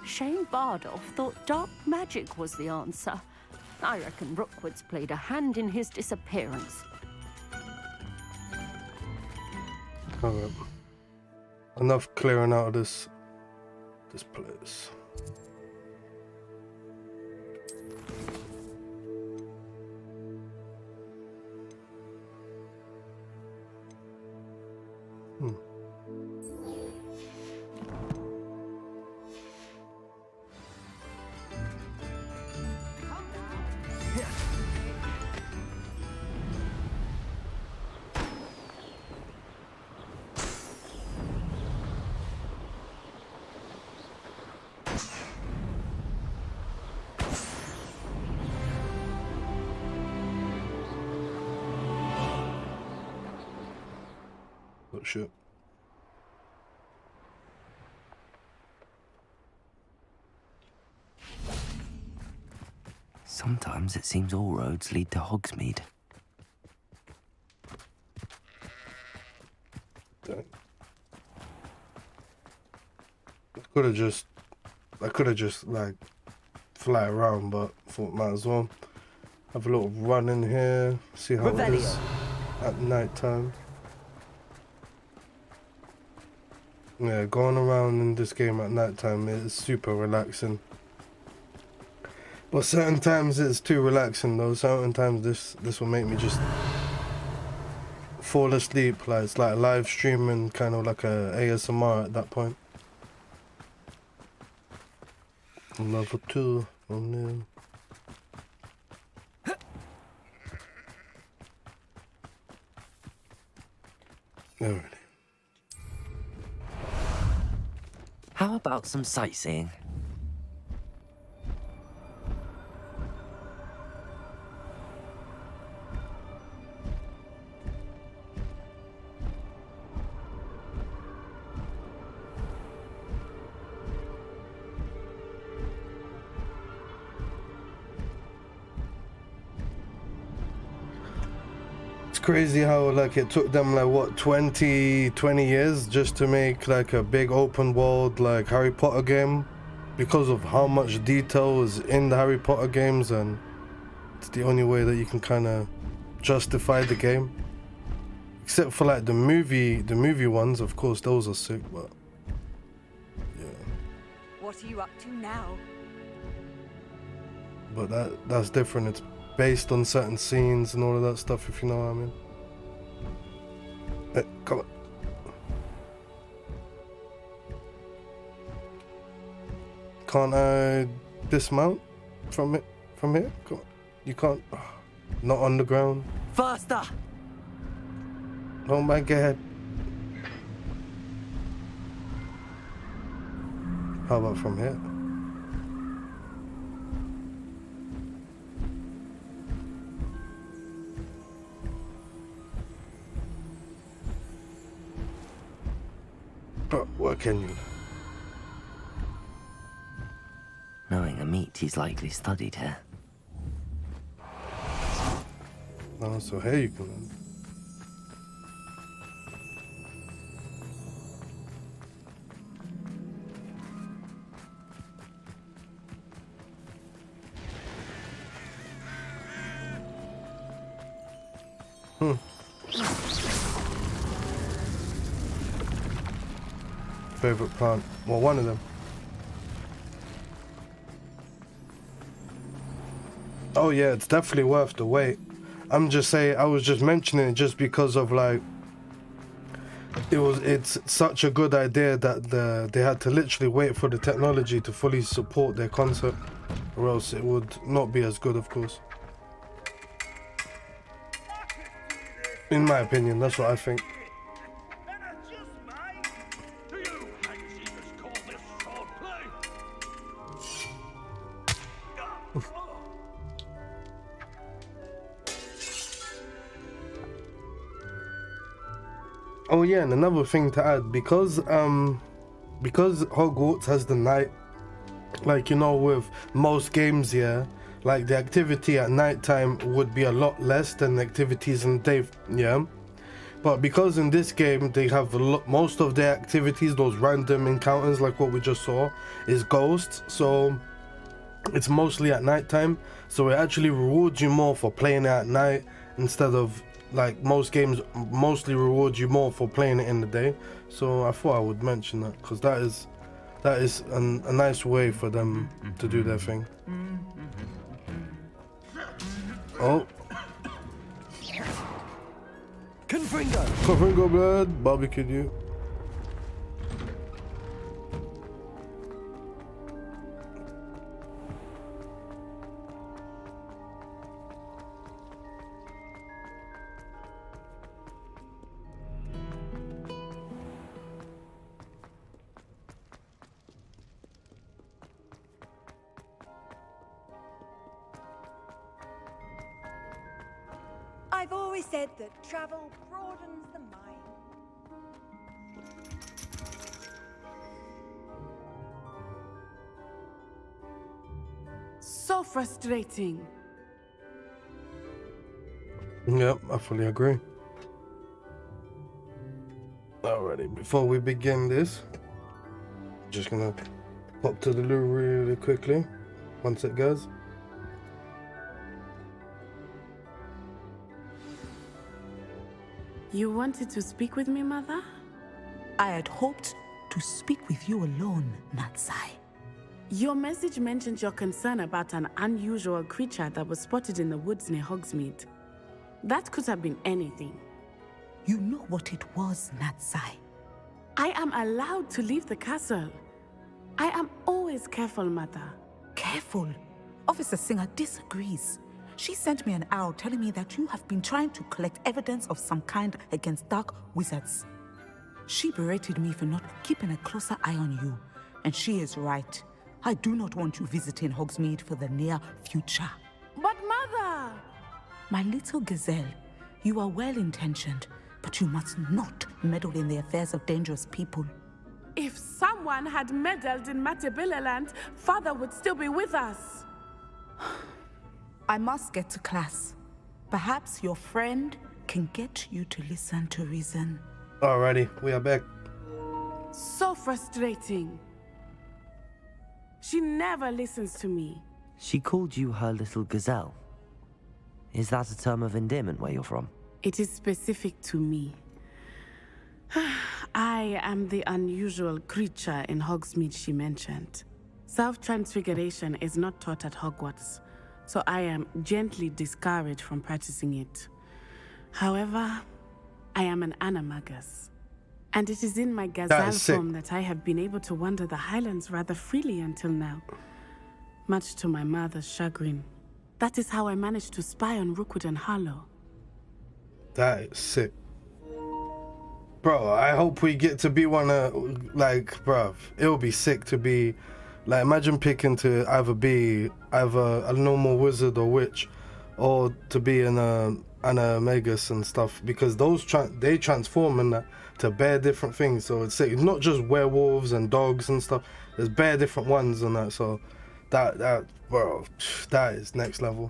Speaker 9: Shane Bardolph thought dark magic was the answer. I reckon Rookwood's played a hand in his disappearance.
Speaker 1: Alright. Enough clearing out of this place. Oh shit.
Speaker 2: Sometimes it seems all roads lead to Hogsmeade.
Speaker 1: Dang. I could have just like fly around, but thought might as well have a little run in here, see how it is at night time. Yeah, going around in this game at night time is super relaxing. But certain times it's too relaxing though. Certain times this will make me just fall asleep. Like it's like live streaming, kind of like a ASMR at that point. Level 2 on there. Alrighty.
Speaker 2: How about some sightseeing?
Speaker 1: Crazy how like it took them like what 20 years just to make like a big open world like Harry Potter game, because of how much detail is in the Harry Potter games, and it's the only way that you can kind of justify the game, except for like the movie ones. Of course those are sick, but yeah.
Speaker 10: What are you up to now?
Speaker 1: But that's different. It's based on certain scenes and all of that stuff, if you know what I mean. Come on. Can't I dismount from here? Come on. You can't. Not on the ground.
Speaker 3: Faster!
Speaker 1: Oh my god. How about from here? But what can you?
Speaker 2: Knowing a meat, he's likely studied here.
Speaker 1: Oh, so here you can. Favorite plant? Well, one of them. Oh yeah, it's definitely worth the wait. I'm just saying, I was just mentioning it just because of like, it's such a good idea that they had to literally wait for the technology to fully support their concept, or else it would not be as good, of course. In my opinion, that's what I think.
Speaker 11: And I just might
Speaker 1: Oh yeah, and another thing to add, because Hogwarts has the night, like, you know, with most games, yeah, like the activity at nighttime would be a lot less than the activities in the day, yeah. But because in this game they have most of their activities, those random encounters like what we just saw, is ghosts, so it's mostly at nighttime, so it actually rewards you more for playing it at night instead of, like, most games mostly reward you more for playing it in the day. So I thought I would mention that, because that is a nice way for them to do their thing. Oh, Confringo blood, barbecued you.
Speaker 10: I've always said that travel broadens the mind.
Speaker 12: So frustrating.
Speaker 1: Yep, I fully agree. Alrighty, before we begin this, just gonna pop to the loo really quickly. One sec, guys.
Speaker 12: You wanted to speak with me, Mother?
Speaker 13: I had hoped to speak with you alone, Natsai.
Speaker 12: Your message mentioned your concern about an unusual creature that was spotted in the woods near Hogsmeade. That could have been anything.
Speaker 13: You know what it was, Natsai.
Speaker 12: I am allowed to leave the castle. I am always careful, Mother.
Speaker 13: Careful. Officer Singer disagrees. She sent me an owl telling me that you have been trying to collect evidence of some kind against dark wizards. She berated me for not keeping a closer eye on you, and she is right. I do not want you visiting Hogsmeade for the near future.
Speaker 12: But Mother!
Speaker 13: My little gazelle, you are well-intentioned, but you must not meddle in the affairs of dangerous people.
Speaker 12: If someone had meddled in Matabeleland, Father would still be with us.
Speaker 13: I must get to class. Perhaps your friend can get you to listen to reason.
Speaker 1: Alrighty, we are back.
Speaker 12: So frustrating. She never listens to me.
Speaker 2: She called you her little gazelle. Is that a term of endearment where you're from?
Speaker 12: It is specific to me. I am the unusual creature in Hogsmeade she mentioned. Self-transfiguration is not taught at Hogwarts, so I am gently discouraged from practicing it. However, I am an animagus, and it is in my gazelle form that I have been able to wander the Highlands rather freely until now, much to my mother's chagrin. That is how I managed to spy on Rookwood and Harlow.
Speaker 1: That is sick. Bro, I hope we get to be one of, like, bruv, it would be sick to be, like, imagine picking to either be a normal wizard or witch, or to be an animagus and stuff, because those they transform in that to bare different things, so it's sick. It's not just werewolves and dogs and stuff, there's bare different ones and that, so that bro, that is next level.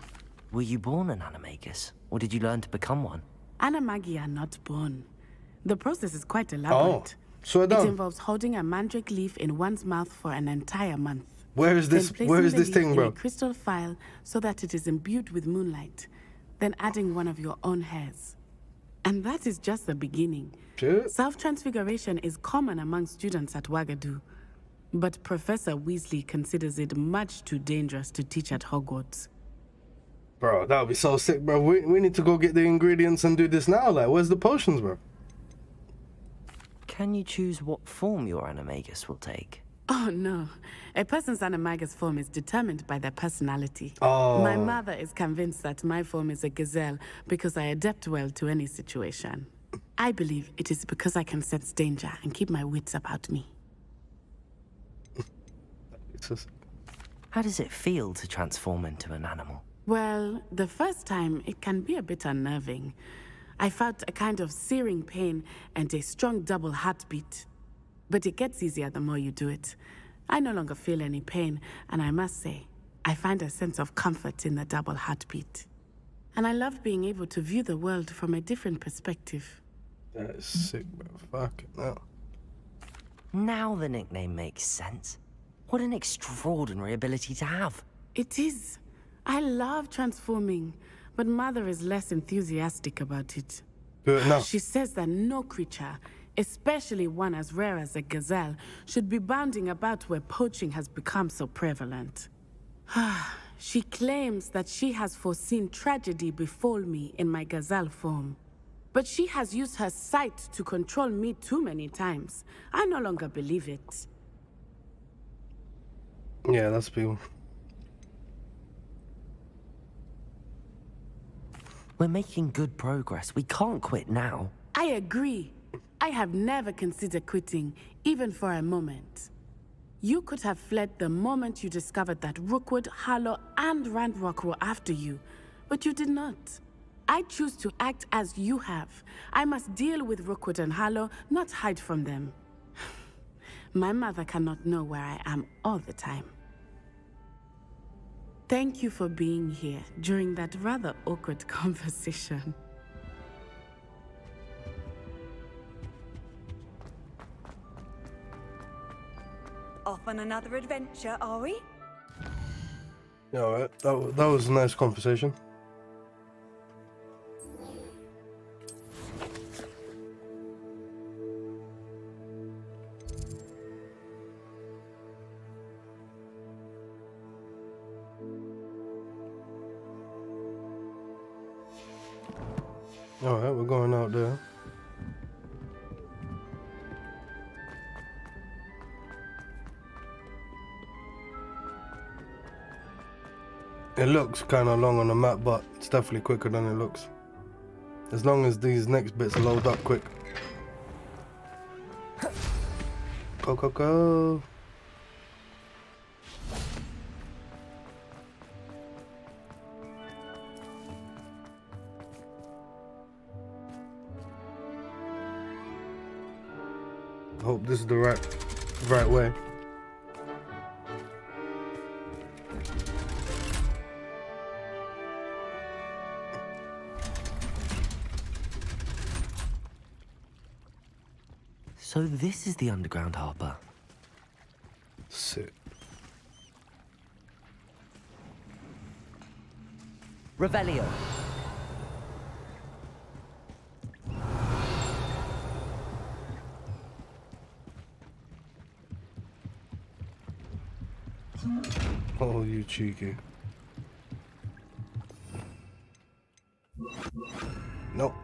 Speaker 2: Were you born an animagus, or did you learn to become one?
Speaker 12: Animagi are not born. The process is quite elaborate.
Speaker 1: Oh, so
Speaker 12: it involves holding a mandrake leaf in one's mouth for an entire month.
Speaker 1: Where is this thing, bro?
Speaker 12: In a crystal phial so that it is imbued with moonlight, then adding one of your own hairs. And that is just the beginning. Self-transfiguration is common among students at Wagadu, but Professor Weasley considers it much too dangerous to teach at Hogwarts.
Speaker 1: Bro, that would be so sick, bro. We need to go get the ingredients and do this now. Like, where's the potions, bro?
Speaker 2: Can you choose what form your animagus will take?
Speaker 12: Oh, no. A person's animagus form is determined by their personality.
Speaker 1: Oh.
Speaker 12: My mother is convinced that my form is a gazelle because I adapt well to any situation. I believe it is because I can sense danger and keep my wits about me.
Speaker 2: How does it feel to transform into an animal?
Speaker 12: Well, the first time, it can be a bit unnerving. I felt a kind of searing pain and a strong double heartbeat. But it gets easier the more you do it. I no longer feel any pain, and I must say, I find a sense of comfort in the double heartbeat. And I love being able to view the world from a different perspective.
Speaker 1: That is sick, bro. Fuck it now.
Speaker 2: Now the nickname makes sense. What an extraordinary ability to have.
Speaker 12: It is. I love transforming, but Mother is less enthusiastic about it.
Speaker 1: Do it now.
Speaker 12: She says that no creature, especially one as rare as a gazelle, should be bounding about where poaching has become so prevalent. She claims that she has foreseen tragedy befall me in my gazelle form. But she has used her sight to control me too many times. I no longer believe it.
Speaker 1: Yeah, that's people.
Speaker 2: We're making good progress. We can't quit now.
Speaker 12: I agree. I have never considered quitting, even for a moment. You could have fled the moment you discovered that Rookwood, Harlow, and Randrock were after you, but you did not. I choose to act as you have. I must deal with Rookwood and Harlow, not hide from them. My mother cannot know where I am all the time. Thank you for being here during that rather awkward conversation.
Speaker 10: Off on another adventure, are we?
Speaker 1: Yeah, alright. That was a nice conversation. Alright, we're going out there. It looks kind of long on the map, but it's definitely quicker than it looks. As long as these next bits load up quick. Go, go, go. I hope this is the right way.
Speaker 2: So this is the underground harbor.
Speaker 1: Sick.
Speaker 2: Revelio.
Speaker 1: Oh, you cheeky. Nope.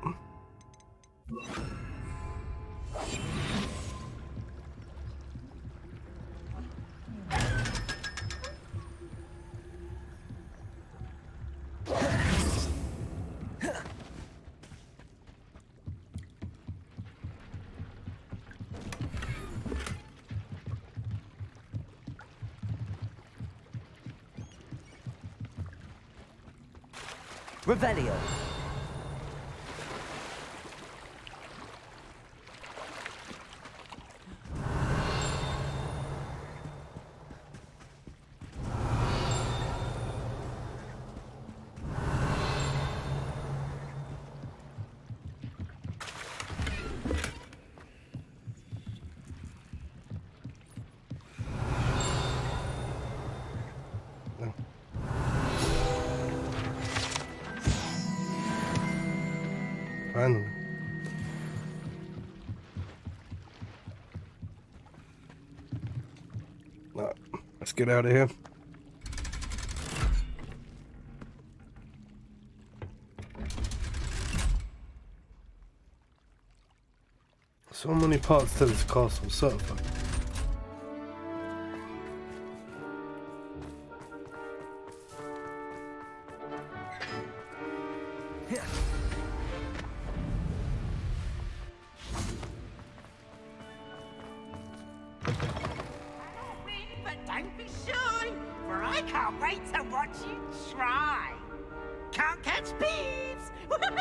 Speaker 2: Revelio. Finally. Alright, let's get out of here. So many parts to this castle, certified.
Speaker 11: But don't be shy, for I can't wait to watch you try. Can't catch beeves! Woohoo!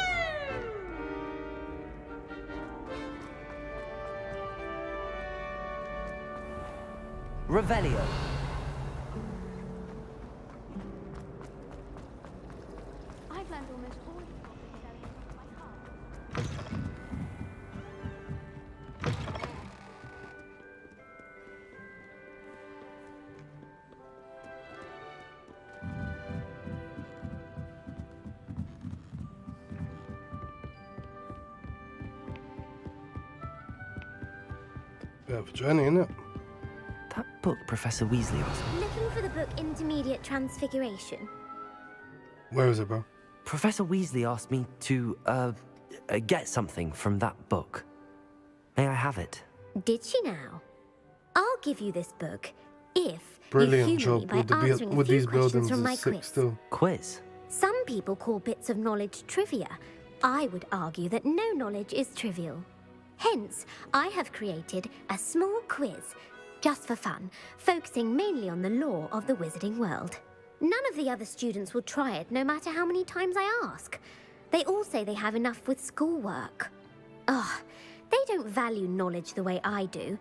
Speaker 2: Revelio.
Speaker 8: I've learned almost all of the goblin spelling from my heart.
Speaker 1: Bit of a journey, innit?
Speaker 2: That book Professor Weasley asked me.
Speaker 14: Looking for the book Intermediate Transfiguration.
Speaker 1: Where is it, bro?
Speaker 2: Professor Weasley asked me to, get something from that book. May I have it?
Speaker 14: Did she now? I'll give you this book if
Speaker 1: Brilliant
Speaker 14: you humor me
Speaker 1: job
Speaker 14: by answering
Speaker 1: with
Speaker 14: a few
Speaker 1: these
Speaker 14: questions
Speaker 1: buildings
Speaker 14: from my
Speaker 1: is sick
Speaker 14: quiz.
Speaker 1: still.
Speaker 2: Quiz?
Speaker 14: Some people call bits of knowledge trivia. I would argue that no knowledge is trivial. Hence, I have created a small quiz, just for fun, focusing mainly on the lore of the wizarding world. None of the other students will try it, no matter how many times I ask. They all say they have enough with schoolwork. Ugh, they don't value knowledge the way I do.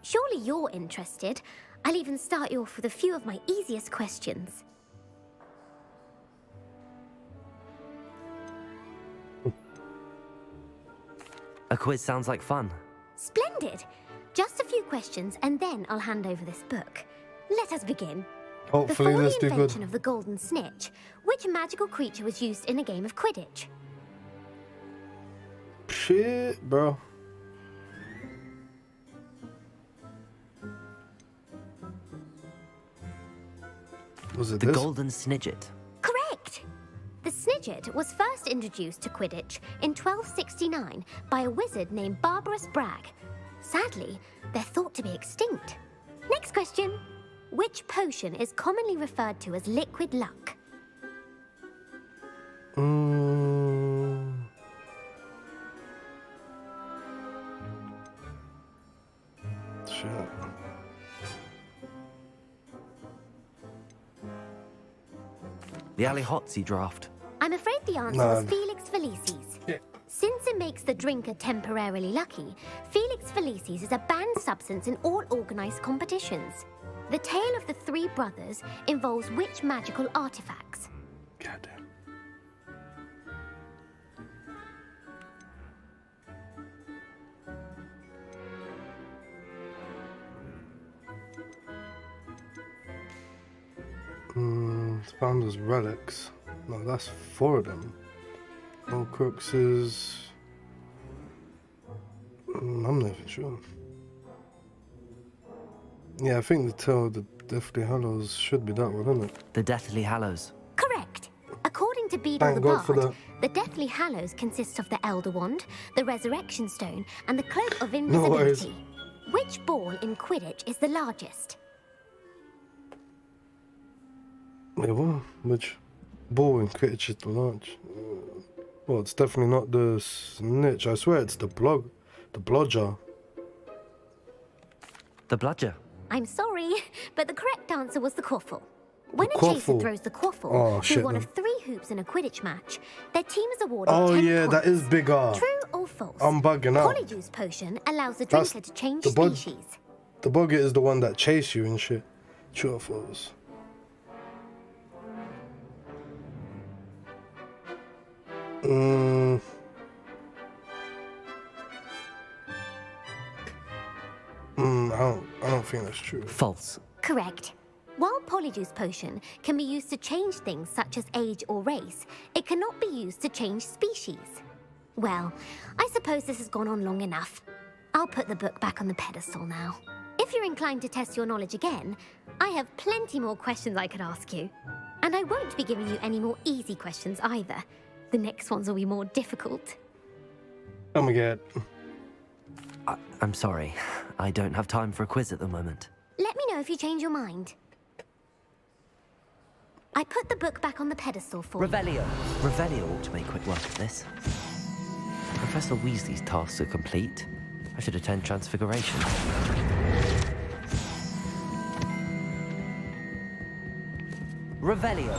Speaker 14: Surely you're interested. I'll even start you off with a few of my easiest questions.
Speaker 2: A quiz sounds like fun.
Speaker 14: Splendid! Just a few questions, and then I'll hand over this book. Let us begin.
Speaker 1: Hopefully
Speaker 14: Before
Speaker 1: let's
Speaker 14: the
Speaker 1: do
Speaker 14: invention
Speaker 1: good.
Speaker 14: of the golden snitch, which magical creature was used in a game of Quidditch?
Speaker 1: Shit, bro. Was it
Speaker 2: The
Speaker 1: this?
Speaker 2: Golden Snidget.
Speaker 14: Correct! The Snidget was first introduced to Quidditch in 1269 by a wizard named Barbarous Bragg. Sadly, they're thought to be extinct. Next question. Which potion is commonly referred to as liquid luck?
Speaker 1: Shit.
Speaker 2: The Alihotsy draft.
Speaker 14: I'm afraid the answer was Felix Felicis.
Speaker 1: Yeah.
Speaker 14: Since it makes the drinker temporarily lucky, Felix Felicis is a banned substance in all organized competitions. The tale of the three brothers involves which magical artifacts?
Speaker 1: Goddamn. It's found as relics. No, that's 4 of them. Horcruxes. I'm not even sure. Yeah, I think the tale of the Deathly Hallows should be that one, isn't it?
Speaker 2: The Deathly Hallows.
Speaker 14: Correct. According to Beedle
Speaker 1: Thank
Speaker 14: the
Speaker 1: God for
Speaker 14: Bard,
Speaker 1: that.
Speaker 14: the Deathly Hallows consists of the Elder Wand, the Resurrection Stone, and the Cloak of
Speaker 1: No worries.
Speaker 14: Invisibility. Which ball in Quidditch is the largest?
Speaker 1: Wait, what? Which ball in Quidditch is the large? Well, it's definitely not the snitch. I swear it's the blodger.
Speaker 2: The Bludger.
Speaker 14: I'm sorry, but the correct answer was the quaffle. When
Speaker 1: The
Speaker 14: a chaser
Speaker 1: quaffle.
Speaker 14: throws the quaffle
Speaker 1: Oh,
Speaker 14: through
Speaker 1: shit,
Speaker 14: one
Speaker 1: then.
Speaker 14: of 3 hoops in a Quidditch match, their team is awarded
Speaker 1: Oh
Speaker 14: 10
Speaker 1: yeah, that
Speaker 14: points.
Speaker 1: is bigger.
Speaker 14: True or false?
Speaker 1: I'm bugging out.
Speaker 14: Polyjuice potion allows the
Speaker 1: That's
Speaker 14: drinker to change
Speaker 1: the bud-
Speaker 14: species.
Speaker 1: The bugger is the one that chase you and shit. True or false? I don't think that's true.
Speaker 2: False.
Speaker 14: Correct. While Polyjuice potion can be used to change things such as age or race, it cannot be used to change species. Well, I suppose this has gone on long enough. I'll put the book back on the pedestal now. If you're inclined to test your knowledge again, I have plenty more questions I could ask you. And I won't be giving you any more easy questions either. The next ones will be more difficult.
Speaker 1: Oh my god.
Speaker 2: I'm sorry. I don't have time for a quiz at the moment.
Speaker 14: Let me know if you change your mind. I put the book back on the pedestal for you.
Speaker 2: Revelio. Revelio ought to make quick work of this. Professor Weasley's tasks are complete. I should attend Transfiguration. Revelio.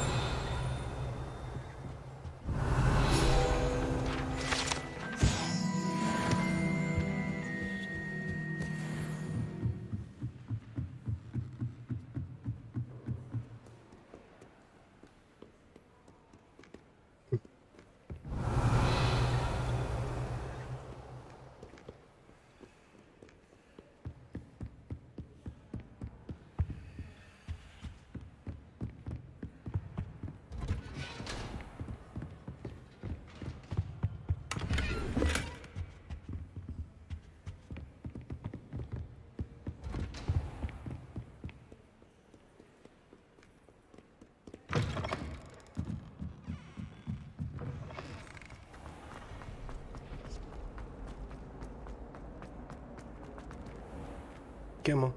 Speaker 1: Come on.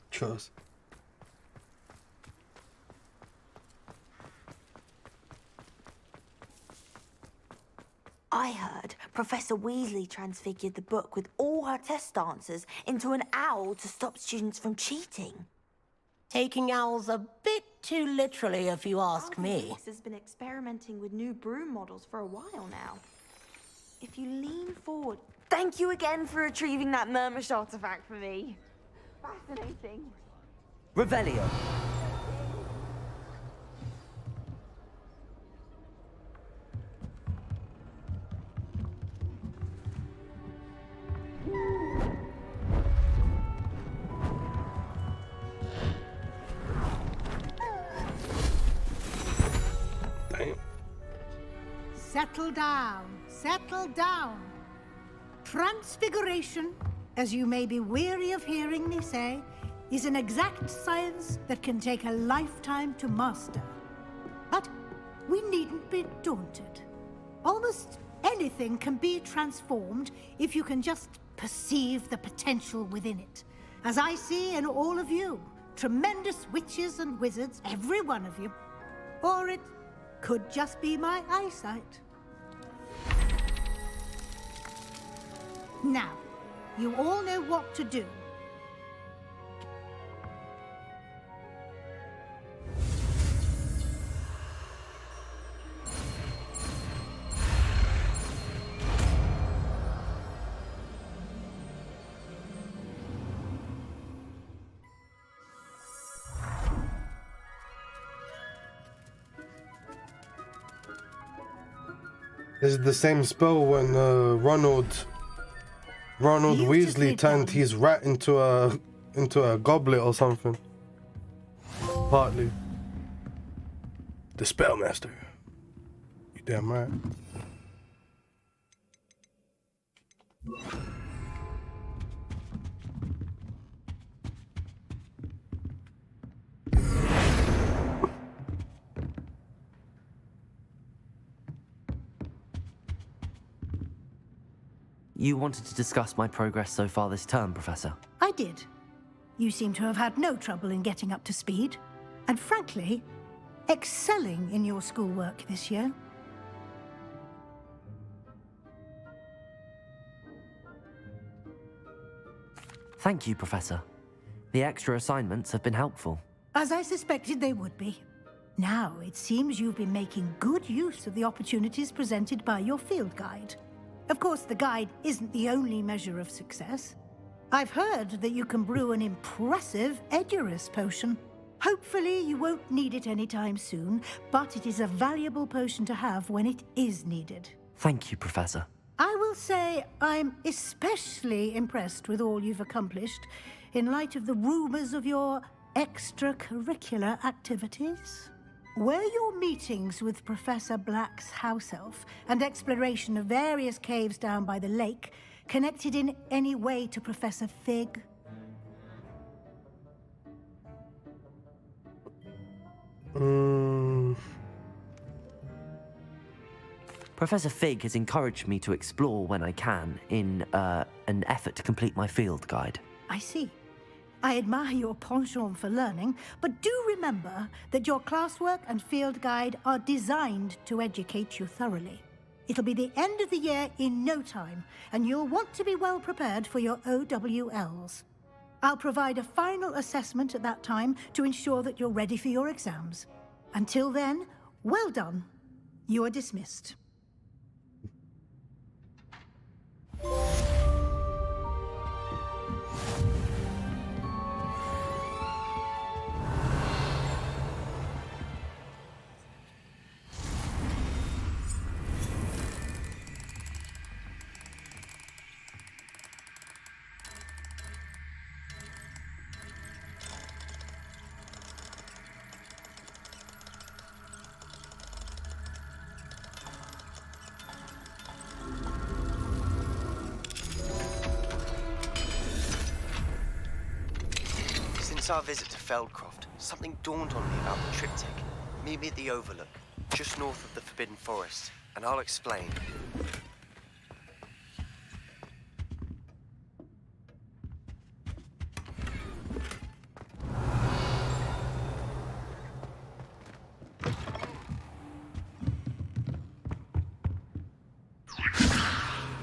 Speaker 1: Trust.
Speaker 15: I heard Professor Weasley transfigured the book with all her test answers into an owl to stop students from cheating.
Speaker 11: Taking owls a bit too literally, if you ask me.
Speaker 15: Hogwarts has been experimenting with new broom models for a while now. If you lean forward... Thank you again for retrieving that Murmush artifact for me. Fascinating.
Speaker 2: Revelio.
Speaker 16: Settle down, settle down. Transfiguration, as you may be weary of hearing me say, is an exact science that can take a lifetime to master. But we needn't be daunted. Almost anything can be transformed if you can just perceive the potential within it. As I see in all of you, tremendous witches and wizards, every one of you. Or it could just be my eyesight. Now, you all know what to do.
Speaker 1: This is the same spell when Ronald Weasley turned his rat into a goblet or something. Partly. The Spellmaster. You damn right.
Speaker 2: You wanted to discuss my progress so far this term, Professor?
Speaker 16: I did. You seem to have had no trouble in getting up to speed. And frankly, excelling in your schoolwork this year.
Speaker 2: Thank you, Professor. The extra assignments have been helpful.
Speaker 16: As I suspected they would be. Now, it seems you've been making good use of the opportunities presented by your field guide. Of course, the guide isn't the only measure of success. I've heard that you can brew an impressive Edurus potion. Hopefully, you won't need it anytime soon, but it is a valuable potion to have when it is needed.
Speaker 2: Thank you, Professor.
Speaker 16: I will say I'm especially impressed with all you've accomplished in light of the rumors of your extracurricular activities. Were your meetings with Professor Black's house elf and exploration of various caves down by the lake connected in any way to Professor Fig?
Speaker 2: Professor Fig has encouraged me to explore when I can in an effort to complete my field guide.
Speaker 16: I see. I admire your penchant for learning, but do remember that your classwork and field guide are designed to educate you thoroughly. It'll be the end of the year in no time, and you'll want to be well prepared for your OWLs. I'll provide a final assessment at that time to ensure that you're ready for your exams. Until then, well done. You are dismissed.
Speaker 17: Since our visit to Feldcroft, something dawned on me about the triptych. Meet me at the Overlook, just north of the Forbidden Forest, and I'll explain.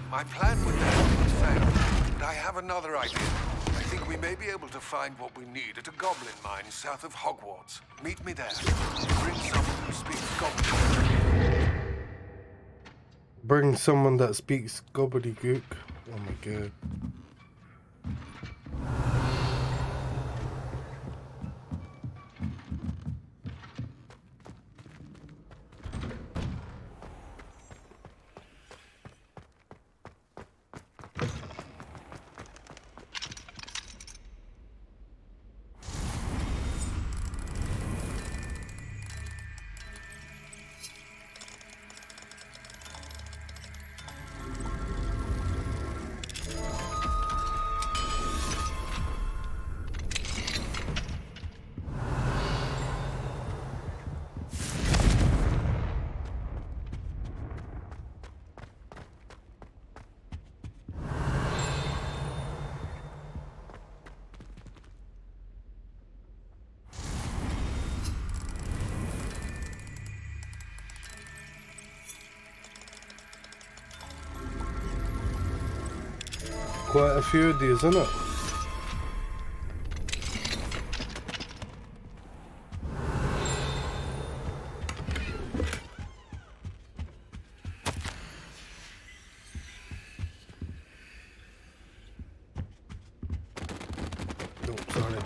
Speaker 18: My plan with the helmet failed, but I have another idea. I think we may be able to find what we need at a goblin mine south of Hogwarts. Meet me there. Bring someone who speaks goblin.
Speaker 1: Bring someone that speaks gobbledygook. Oh my god. Quite a few of these, isn't it? Oh, sorry.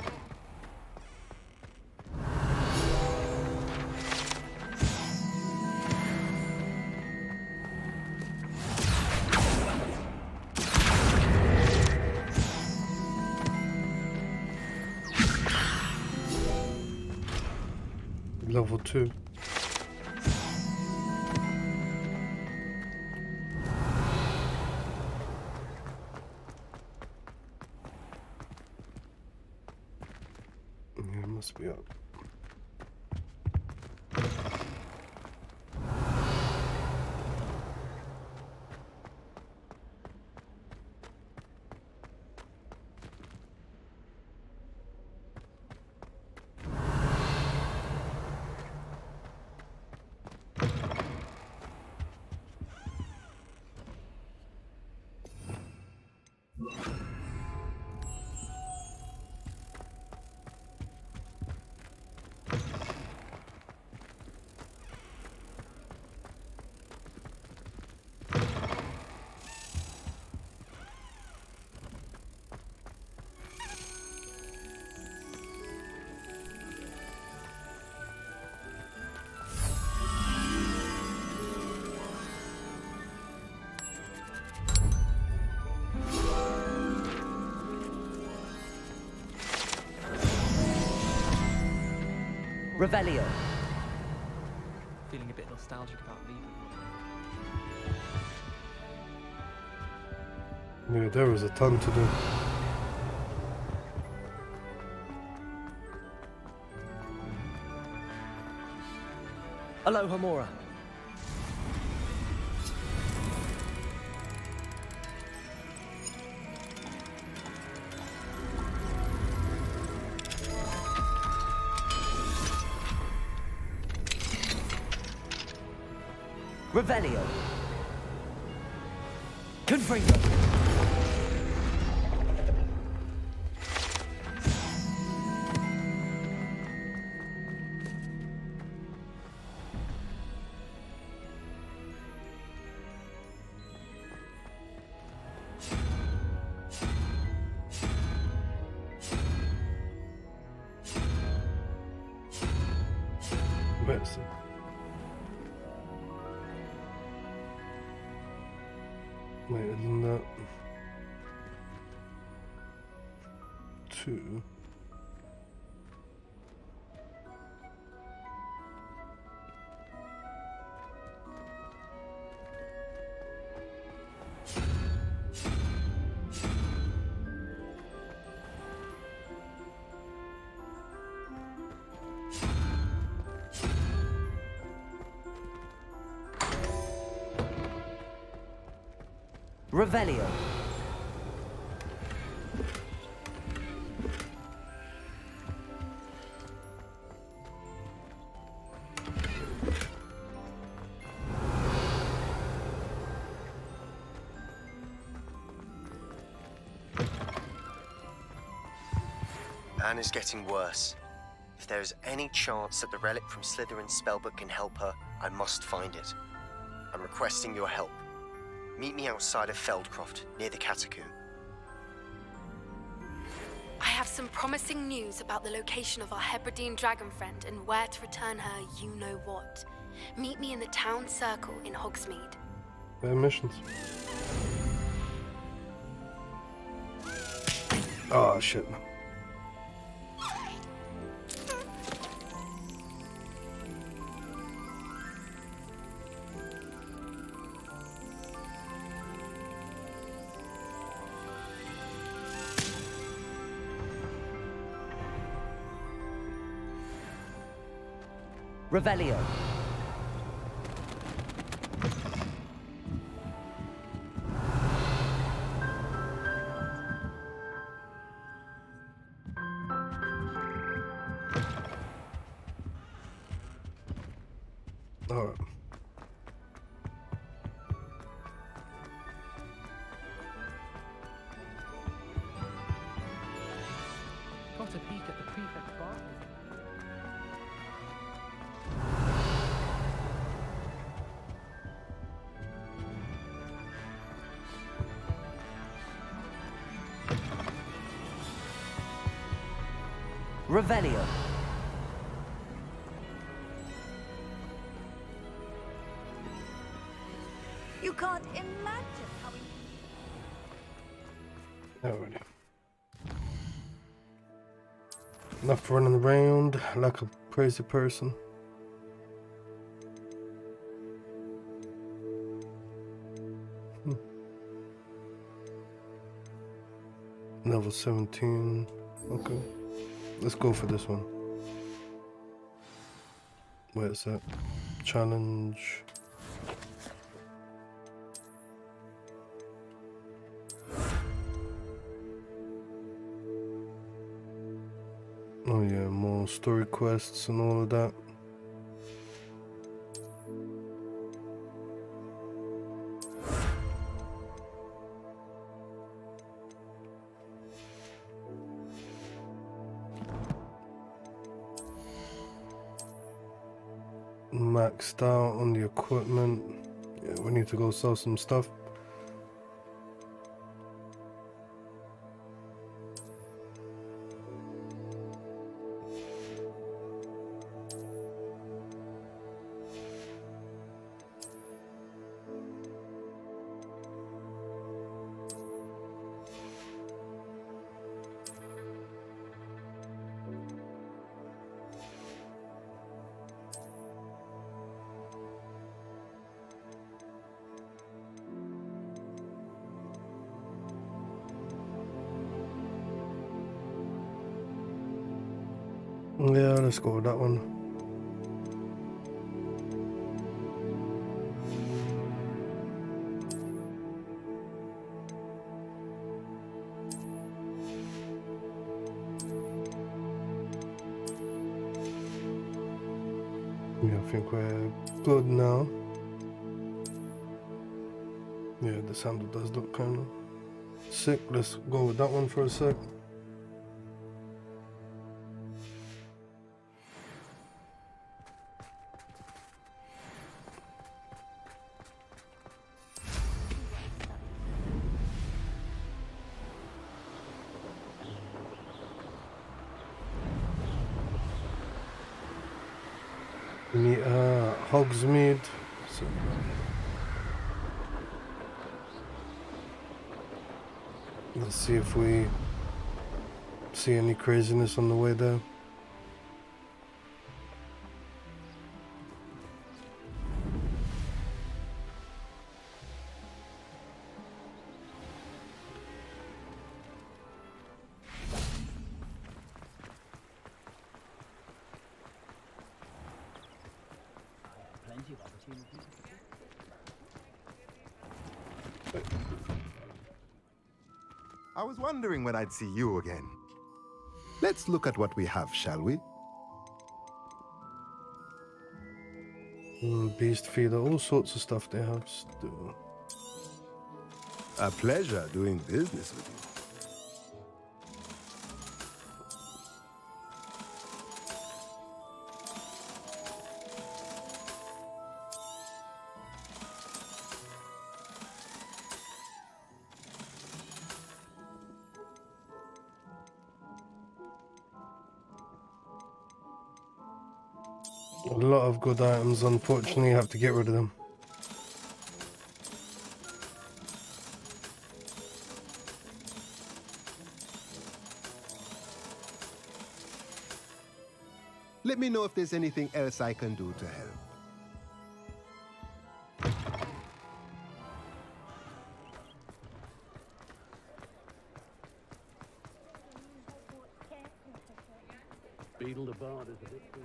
Speaker 1: Level 2. Yeah, it must be up.
Speaker 3: Revelio.
Speaker 19: Feeling a bit nostalgic about leaving.
Speaker 1: Yeah, there was a ton to do.
Speaker 3: Aloha Mora. Revelio. Confringo.
Speaker 1: Medicine. Later than that. 2.
Speaker 2: Revelio.
Speaker 17: Anne is getting worse. If there is any chance that the relic from Slytherin's spellbook can help her, I must find it. I'm requesting your help. Meet me outside of Feldcroft, near the Catacomb.
Speaker 8: I have some promising news about the location of our Hebridean dragon friend and where to return her you-know-what. Meet me in the town circle in Hogsmeade.
Speaker 1: Better missions. Oh shit.
Speaker 2: Revelio.
Speaker 1: All right.
Speaker 4: Got a peek at the prefect's bar.
Speaker 2: Revelio.
Speaker 10: You can't imagine how
Speaker 1: Alrighty. Enough running around like a crazy person. Level 17. Okay. Let's go for this one. Where's that? Challenge. Oh yeah, more story quests and all of that. Maxed out on the equipment. Yeah, we need to go sell some stuff. Yeah, let's go with that one. Yeah, I think we're good now. Yeah, the sandal does look kind of sick. Let's go with that one for a sec. Hogsmeade. So, let's see if we see any craziness on the way there.
Speaker 19: I was wondering when I'd see you again. Let's look at what we have, shall we?
Speaker 1: Beast feeder, all sorts of stuff they have still.
Speaker 19: A pleasure doing business with you.
Speaker 1: A lot of good items, unfortunately, you have to get rid of them.
Speaker 19: Let me know if there's anything else I can do to help.
Speaker 20: Beetle the Bard is a bit too...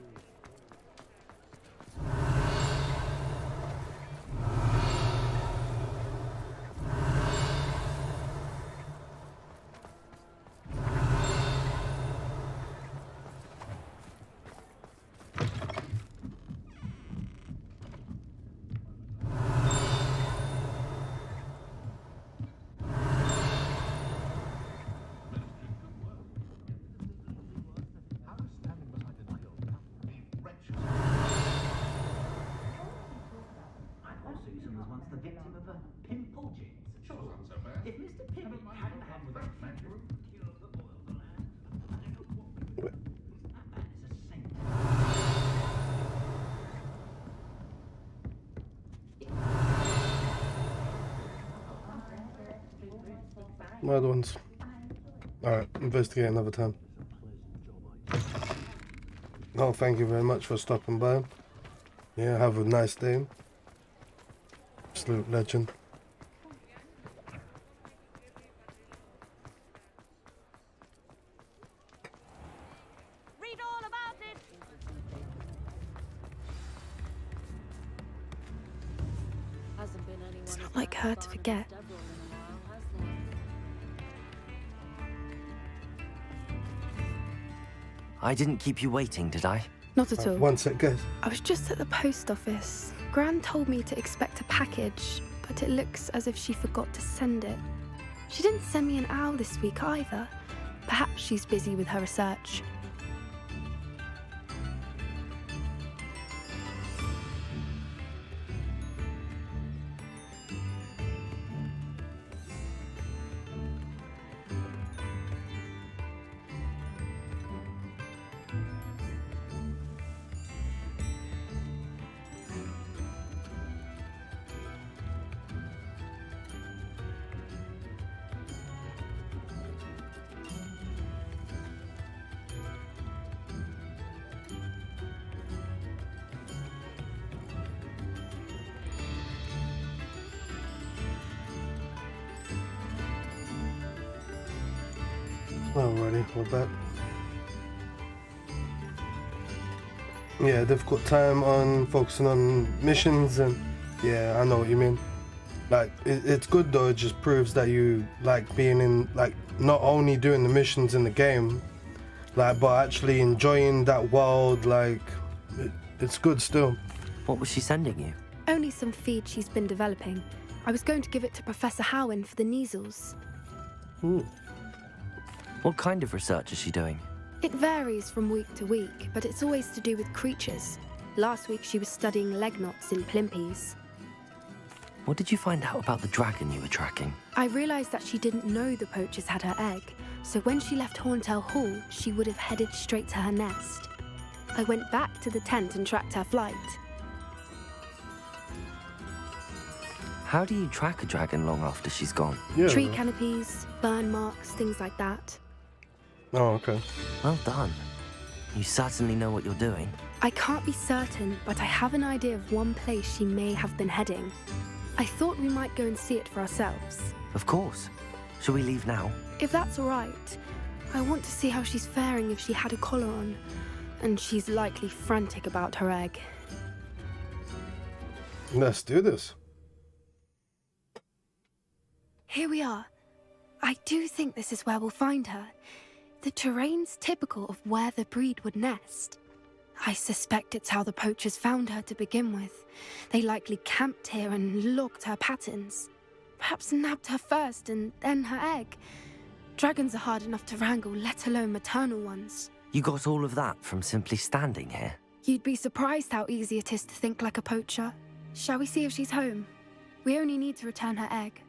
Speaker 11: Susan was once the victim of a pimple jinx. Sure wasn't so bad. If Mr. Pivot hadn't had with that magic cure of the boil of the land, I don't know what. That man is a saint.
Speaker 1: My other ones. Alright, investigate another time. Oh, thank you very much for stopping by. Yeah, have a nice day. Absolute legend.
Speaker 9: Read all about it. Hasn't been anyone.
Speaker 8: It's not like her to forget.
Speaker 2: I didn't keep you waiting, did I?
Speaker 8: Not at all.
Speaker 1: One sec, guys.
Speaker 8: I was just at the post office. Gran told me to expect a package, but it looks as if she forgot to send it. She didn't send me an owl this week either. Perhaps she's busy with her research.
Speaker 1: Alrighty, we're back. Yeah, they've got time on focusing on missions, and yeah, I know what you mean. Like, it's good though, it just proves that you like being in, like, not only doing the missions in the game, like, but actually enjoying that world, like, it's good still.
Speaker 2: What was she sending you?
Speaker 8: Only some feed she's been developing. I was going to give it to Professor Howen for the measles.
Speaker 2: What kind of research is she doing?
Speaker 8: It varies from week to week, but it's always to do with creatures. Last week she was studying leg knots in plimpies.
Speaker 2: What did you find out about the dragon you were tracking?
Speaker 8: I realised that she didn't know the poachers had her egg, so when she left Horntail Hall, she would have headed straight to her nest. I went back to the tent and tracked her flight.
Speaker 2: How do you track a dragon long after she's gone?
Speaker 8: Tree canopies, burn marks, things like that.
Speaker 1: Oh, okay.
Speaker 2: Well done. You certainly know what you're doing.
Speaker 8: I can't be certain, but I have an idea of one place she may have been heading. I thought we might go and see it for ourselves.
Speaker 2: Of course. Shall we leave now?
Speaker 8: If that's all right. I want to see how she's faring if she had a collar on. And she's likely frantic about her egg.
Speaker 1: Let's do this.
Speaker 8: Here we are. I do think this is where we'll find her. The terrain's typical of where the breed would nest. I suspect it's how the poachers found her to begin with. They likely camped here and logged her patterns. Perhaps nabbed her first and then her egg. Dragons are hard enough to wrangle, let alone maternal ones.
Speaker 2: You got all of that from simply standing here?
Speaker 8: You'd be surprised how easy it is to think like a poacher. Shall we see if she's home? We only need to return her egg.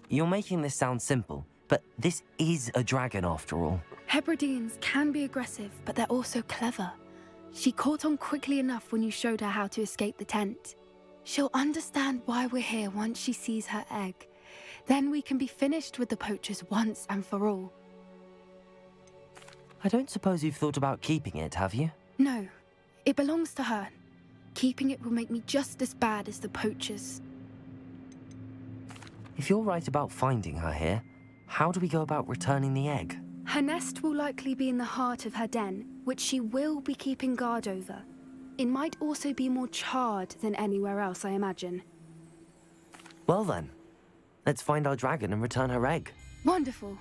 Speaker 2: You're making this sound simple, but this is a dragon after all.
Speaker 8: Hebrideans can be aggressive, but they're also clever. She caught on quickly enough when you showed her how to escape the tent. She'll understand why we're here once she sees her egg. Then we can be finished with the poachers once and for all.
Speaker 2: I don't suppose you've thought about keeping it, have you?
Speaker 8: No, it belongs to her. Keeping it will make me just as bad as the poachers.
Speaker 2: If you're right about finding her here, how do we go about returning the egg?
Speaker 8: Her nest will likely be in the heart of her den, which she will be keeping guard over. It might also be more charred than anywhere else, I imagine.
Speaker 2: Well then, let's find our dragon and return her egg.
Speaker 8: Wonderful.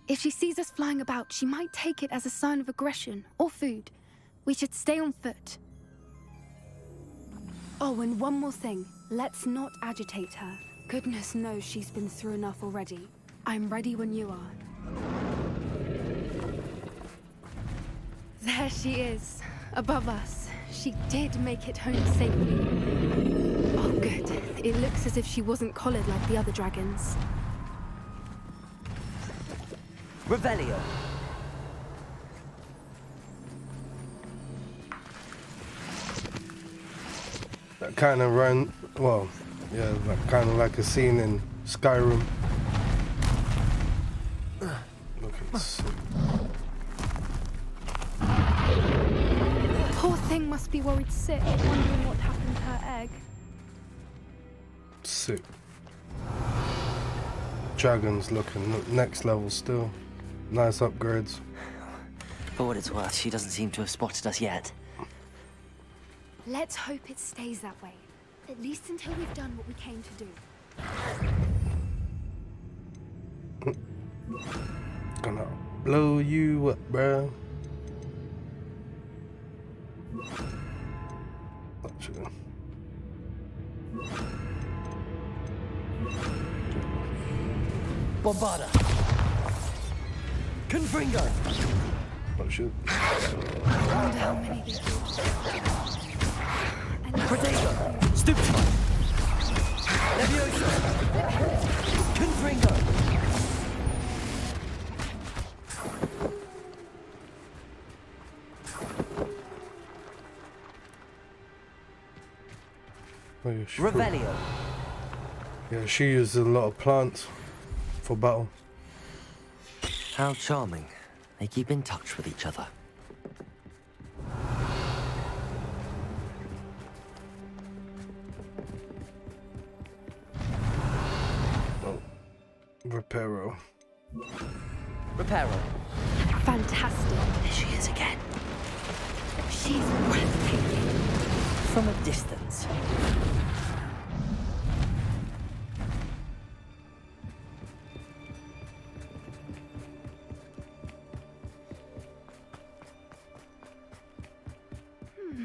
Speaker 8: If she sees us flying about, she might take it as a sign of aggression or food. We should stay on foot. Oh, and one more thing. Let's not agitate her. Goodness knows she's been through enough already. I'm ready when you are. There she is, above us. She did make it home safely. Oh, good. It looks as if she wasn't collared like the other dragons.
Speaker 2: Revelio.
Speaker 1: That kind of run, well, yeah, kind of like a scene in Skyrim. Look at this.
Speaker 8: Poor thing must be worried sick, wondering what happened to her egg.
Speaker 1: Sick. Dragons looking next level still. Nice upgrades.
Speaker 2: For what it's worth, she doesn't seem to have spotted us yet.
Speaker 8: Let's hope it stays that way. At least until we've done what we came to do.
Speaker 1: Gonna blow you up, bruh. Actually.
Speaker 3: Bombarda. Confringo.
Speaker 1: Oh shit.
Speaker 8: Wonder how many they do.
Speaker 3: Protego. Stupefy. Levioso. Confringo.
Speaker 1: Oh, yeah,
Speaker 2: Revelio.
Speaker 1: Yeah, she uses a lot of plants for battle.
Speaker 2: How charming. They keep in touch with each other.
Speaker 1: Oh. Reparo.
Speaker 2: Reparo.
Speaker 8: Fantastic.
Speaker 2: There she is again.
Speaker 8: She's breathtaking.
Speaker 2: From a distance.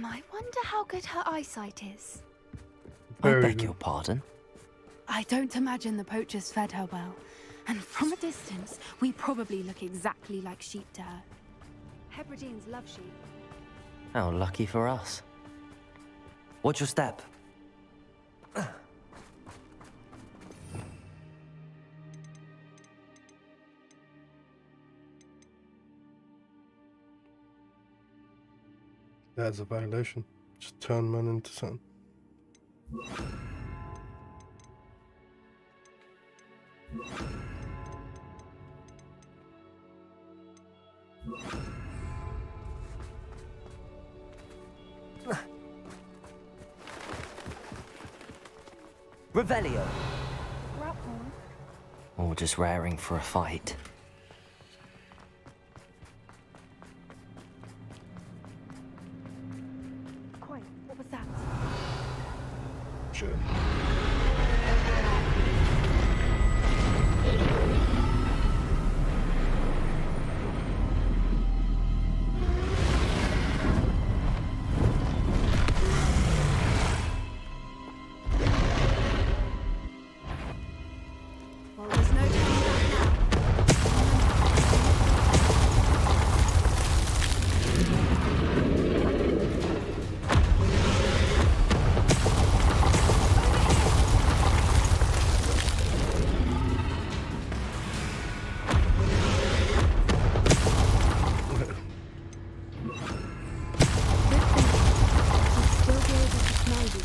Speaker 8: I wonder how good her eyesight is.
Speaker 2: I beg your pardon?
Speaker 8: I don't imagine the poachers fed her well. And from a distance, we probably look exactly like sheep to her. Hebrideans love sheep.
Speaker 2: How lucky for us. Watch your step.
Speaker 1: That's a violation. Just turn man into something.
Speaker 2: Revelio. Or just raring for a fight.
Speaker 1: shit.
Speaker 8: Well, there's no turning back now. Still be able to smell you.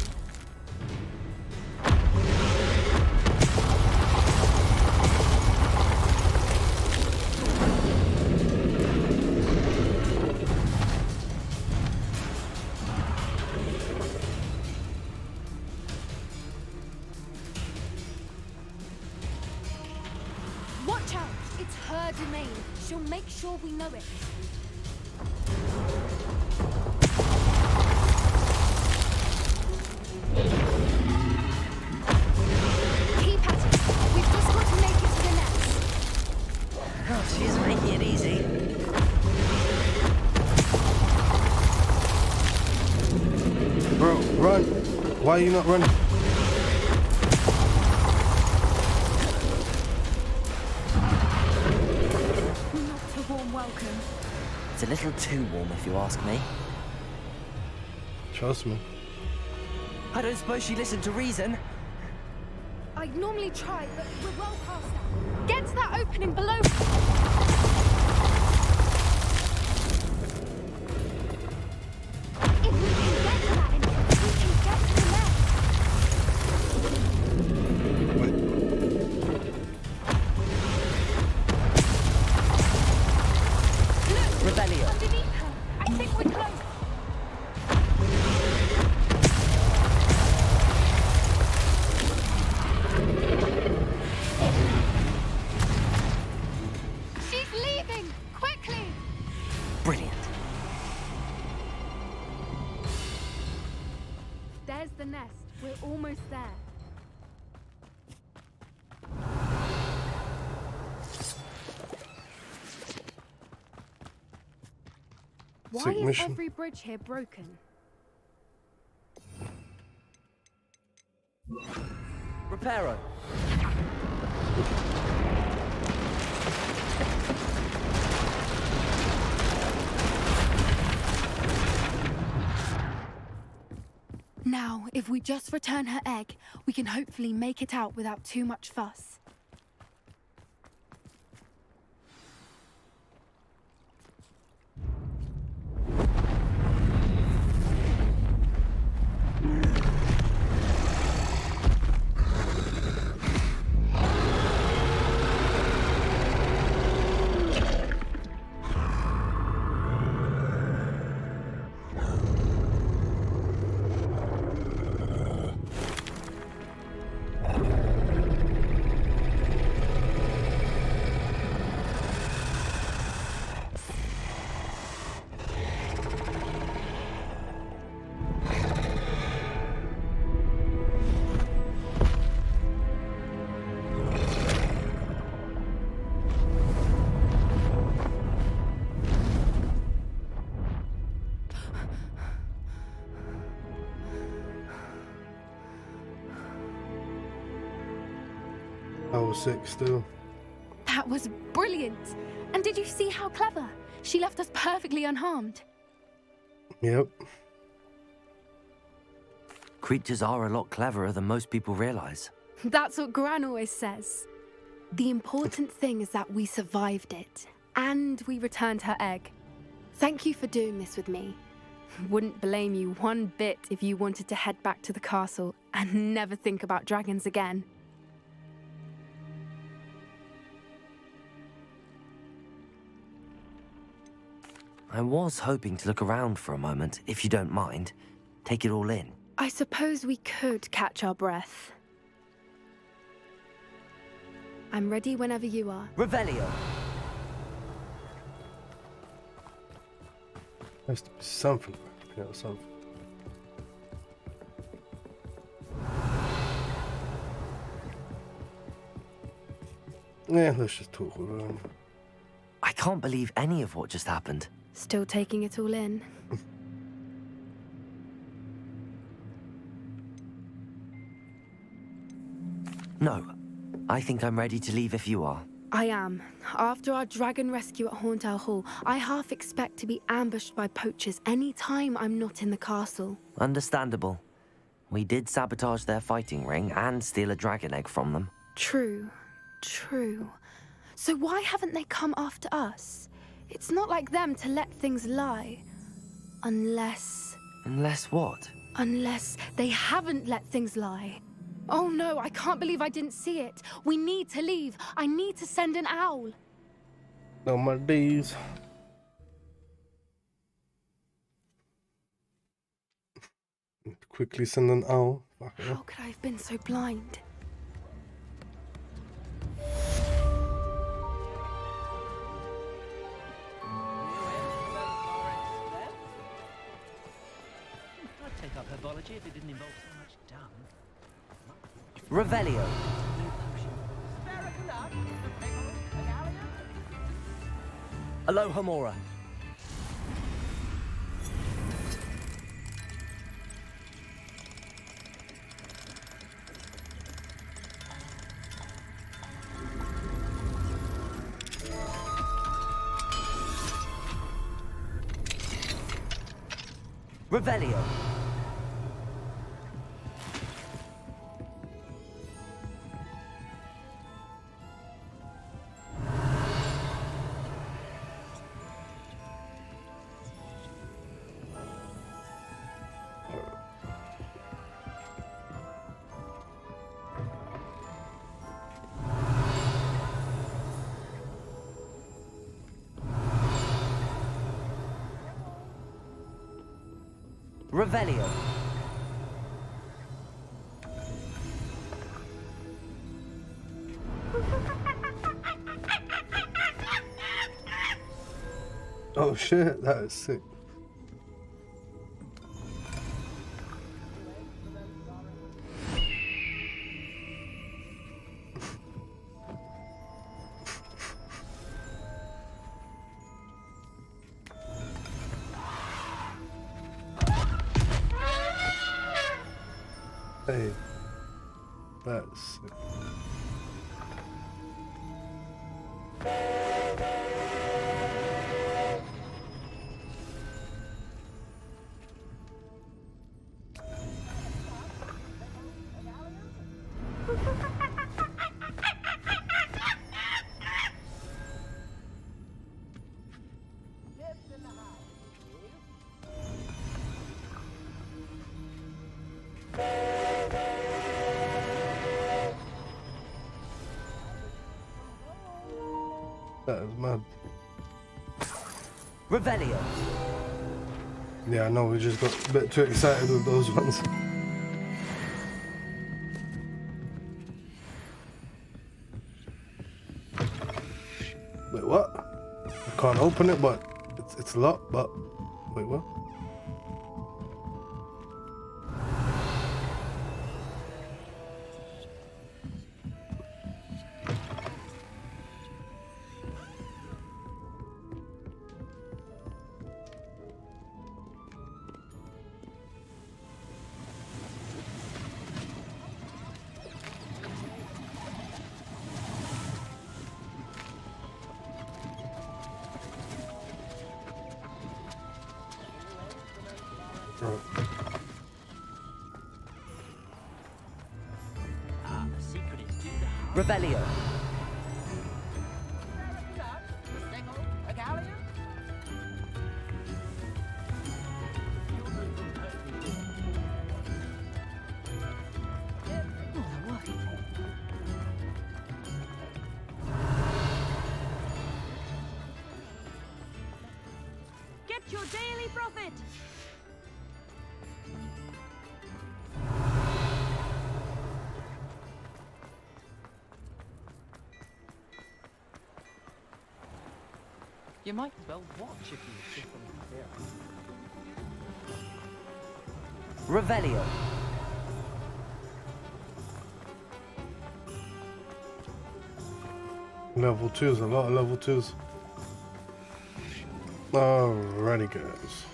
Speaker 5: Watch out! It's her domain. She'll make sure we know it. Keep at it. We've just got to make it to the nest.
Speaker 2: Oh, she's making it easy.
Speaker 1: Bro, run! Why are you not running?
Speaker 8: Not a warm welcome.
Speaker 2: It's a little too warm, if you ask me.
Speaker 1: Trust me.
Speaker 2: I don't suppose she listened to reason.
Speaker 8: I'd normally try, but we're well past that. Get to that opening below.
Speaker 5: If we can get to that entrance, we can get to the nest. Look!
Speaker 2: Rebellion.
Speaker 5: Underneath her. I think we're close. She's leaving! Quickly!
Speaker 2: Brilliant.
Speaker 8: There's the nest. We're almost there. Why
Speaker 1: Sick
Speaker 8: is
Speaker 1: mission.
Speaker 8: every bridge here broken?
Speaker 2: Reparo.
Speaker 8: Now, if we just return her egg, we can hopefully make it out without too much fuss.
Speaker 1: I was sick still.
Speaker 8: That was brilliant! And did you see how clever? She left us perfectly unharmed.
Speaker 1: Yep.
Speaker 2: Creatures are a lot cleverer than most people realize.
Speaker 8: That's what Gran always says. The important thing is that we survived it, and we returned her egg. Thank you for doing this with me. Wouldn't blame you one bit if you wanted to head back to the castle and never think about dragons again.
Speaker 2: I was hoping to look around for a moment, if you don't mind. Take it all in.
Speaker 8: I suppose we could catch our breath. I'm ready whenever you are.
Speaker 2: Revelio.
Speaker 1: Has to be something. Yeah, something. Yeah, let's just talk with her.
Speaker 2: I can't believe any of what just happened.
Speaker 8: Still taking it all in.
Speaker 2: No, I think I'm ready to leave if you are.
Speaker 8: I am. After our dragon rescue at Hauntow Hall, I half expect to be ambushed by poachers any time I'm not in the castle.
Speaker 2: Understandable. We did sabotage their fighting ring and steal a dragon egg from them.
Speaker 8: True. True. So why haven't they come after us? It's not like them to let things lie. Unless...
Speaker 2: Unless what?
Speaker 8: Unless they haven't let things lie. Oh no, I can't believe I didn't see it. We need to leave. I need to send an owl.
Speaker 1: No, my days. Quickly send an owl.
Speaker 8: How could I have been so blind?
Speaker 11: I'd take up herbology if it didn't involve so much dung.
Speaker 2: Revelio. Aloha Mora. Revelio. Revelio.
Speaker 1: Oh shit, that is sick. Hey, that's sick. That is mad.
Speaker 2: Revelio.
Speaker 1: Yeah, I know, we just got a bit too excited with those ones. Wait, what? I can't open it, but it's locked, but... Wait, what?
Speaker 2: Revelio.
Speaker 9: Get your daily profit!
Speaker 11: You might as well watch if you insist on it.
Speaker 2: Revelio.
Speaker 1: Level 2s, a lot of level 2s. Alrighty, guys.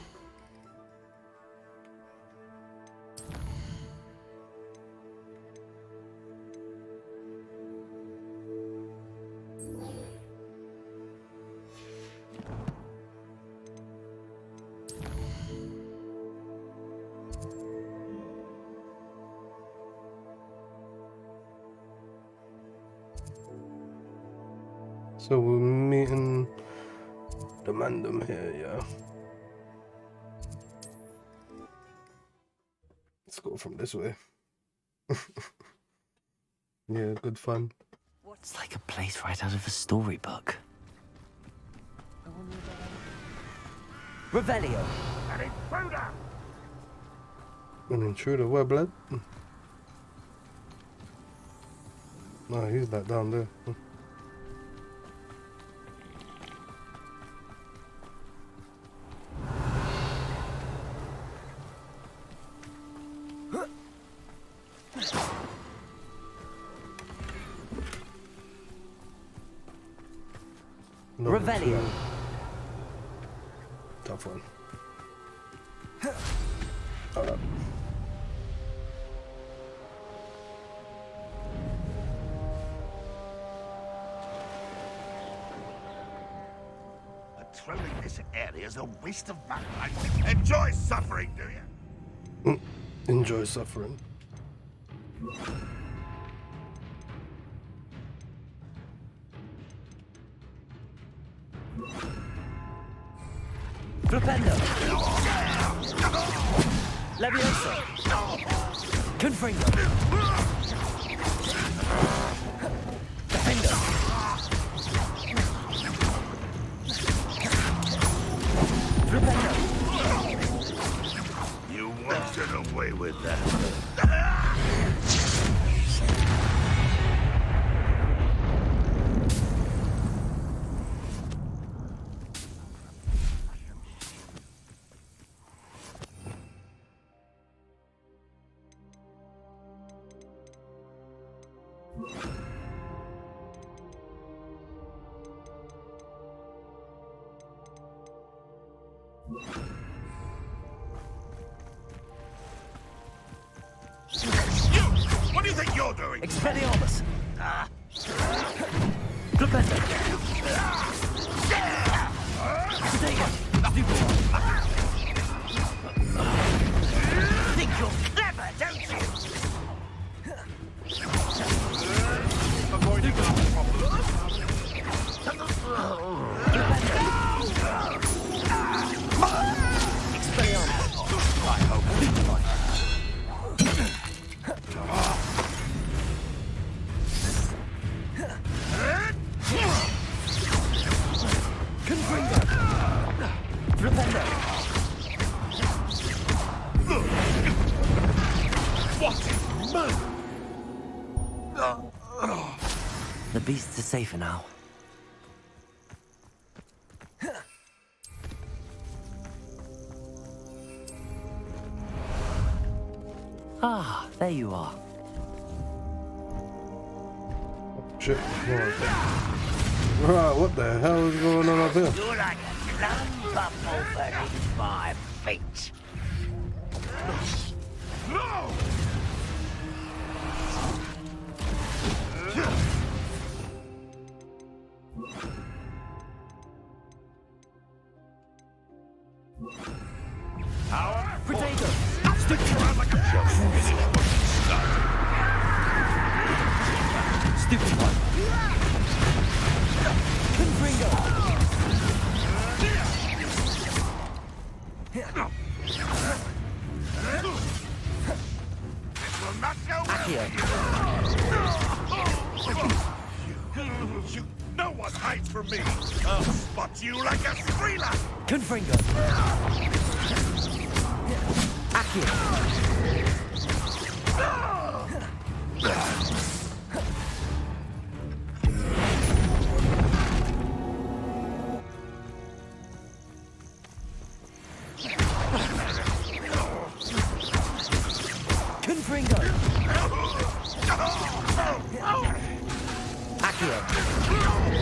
Speaker 1: So we're meeting the Mandem here, yeah. Let's go from this way. Yeah, good fun.
Speaker 2: It's like a place right out of a storybook.
Speaker 3: Revelio.
Speaker 6: An intruder!
Speaker 1: An intruder, where, blood? No, he's back down there.
Speaker 3: Revelio.
Speaker 1: Tough one.
Speaker 6: Patrolling this area is a waste of my life. Enjoy suffering, do you?
Speaker 1: Enjoy suffering.
Speaker 3: Flipendo. Levioso. Confringo. Defendo. Flipendo.
Speaker 6: You won't get away with that. What do you think you're doing?
Speaker 3: Expelliarmus. Flipendo. Stego. Stupid one. Think you're clever, don't you?
Speaker 6: Avoiding our problems.
Speaker 3: Expelliarmus.
Speaker 6: I hope.
Speaker 3: Confringo. Flipendo.
Speaker 6: What?
Speaker 2: The beasts are safer now. Ah, there you are.
Speaker 1: Shit. Right, what the hell is going on up here?
Speaker 11: You're like a lump up over my feet.
Speaker 6: No!
Speaker 3: Power. Potato.
Speaker 6: Stick around like a joke.
Speaker 3: Stupid one. Confringo.
Speaker 6: This will not go well.
Speaker 3: Accio.
Speaker 6: You, no one hides from me. I'll spot you like a strealer.
Speaker 3: Confringo. Accio. Confringo. Accio.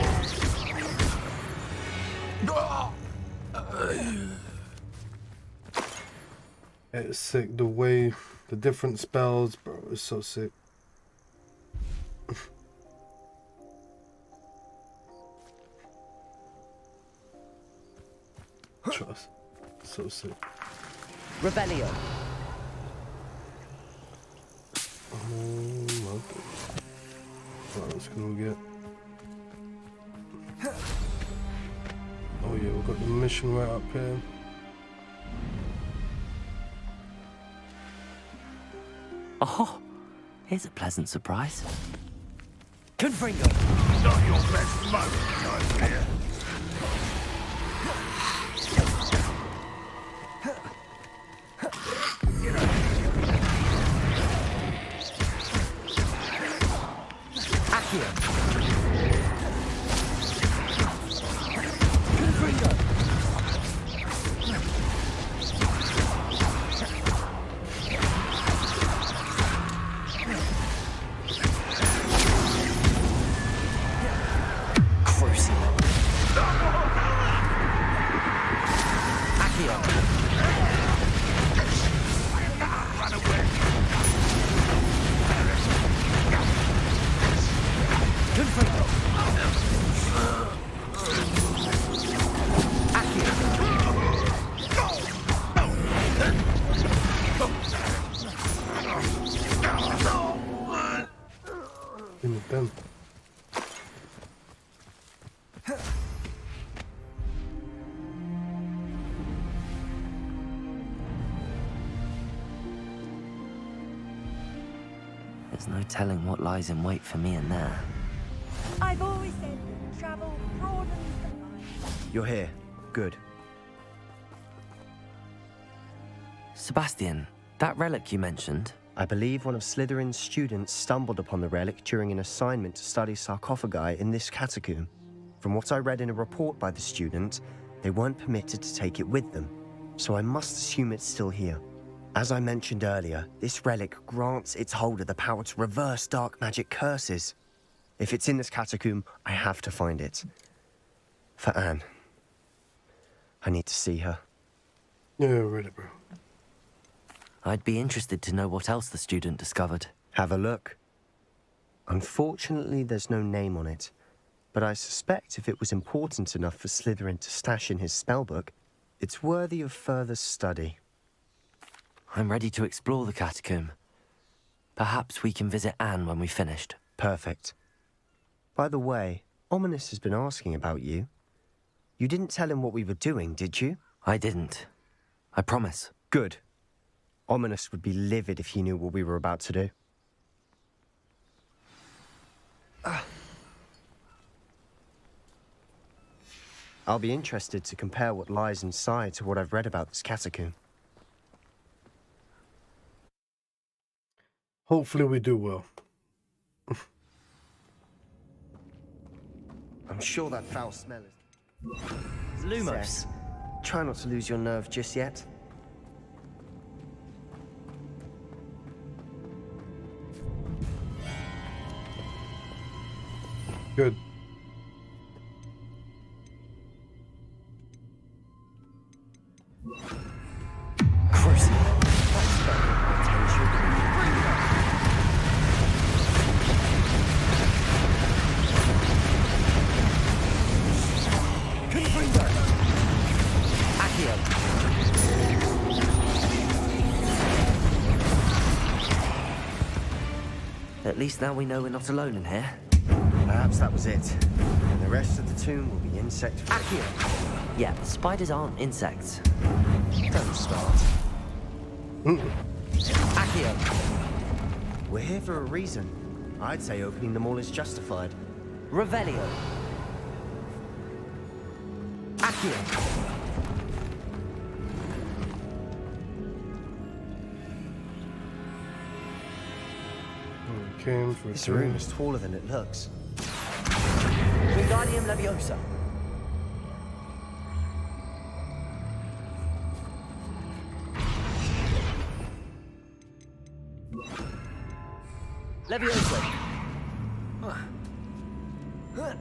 Speaker 1: It's sick. The way, the different spells, bro. It's so sick. Trust. So sick.
Speaker 3: Revelio.
Speaker 1: Oh my god. Right, let's go get. Oh yeah, we've got the mission right up here.
Speaker 2: Oh, here's a pleasant surprise.
Speaker 3: Confringo.
Speaker 6: Not your best moment, I fear.
Speaker 3: Accio. Confringo.
Speaker 1: Give me them.
Speaker 2: There's no telling what lies in wait for me in there.
Speaker 15: I've always said that travel broadens the mind.
Speaker 17: You're here. Good.
Speaker 2: Sebastian, that relic you mentioned.
Speaker 17: I believe one of Slytherin's students stumbled upon the relic during an assignment to study sarcophagi in this catacomb. From what I read in a report by the student, they weren't permitted to take it with them, so I must assume it's still here. As I mentioned earlier, this relic grants its holder the power to reverse dark magic curses. If it's in this catacomb, I have to find it. For Anne. I need to see her.
Speaker 1: Yeah, really, bro.
Speaker 2: I'd be interested to know what else the student discovered.
Speaker 17: Have a look. Unfortunately, there's no name on it, but I suspect if it was important enough for Slytherin to stash in his spellbook, it's worthy of further study.
Speaker 2: I'm ready to explore the catacomb. Perhaps we can visit Anne when we've finished.
Speaker 17: Perfect. By the way, Ominous has been asking about you. You didn't tell him what we were doing, did you?
Speaker 2: I didn't. I promise.
Speaker 17: Good. Ominous would be livid if he knew what we were about to do. I'll be interested to compare what lies inside to what I've read about this catacomb.
Speaker 1: Hopefully we do well.
Speaker 17: I'm sure that foul smell is...
Speaker 3: Lumos.
Speaker 17: Seth, try not to lose your nerve just yet.
Speaker 1: Good.
Speaker 2: At least now we know we're not alone in here.
Speaker 17: Perhaps that was it. And the rest of the tomb will be insect-free.
Speaker 2: Yeah, spiders aren't insects.
Speaker 17: Don't start.
Speaker 2: Accio.
Speaker 17: We're here for a reason. I'd say opening them all is justified.
Speaker 3: Revelio.
Speaker 2: Accio.
Speaker 17: This room is taller than it looks.
Speaker 3: Wingardium Leviosa. Leviosa.
Speaker 17: Iron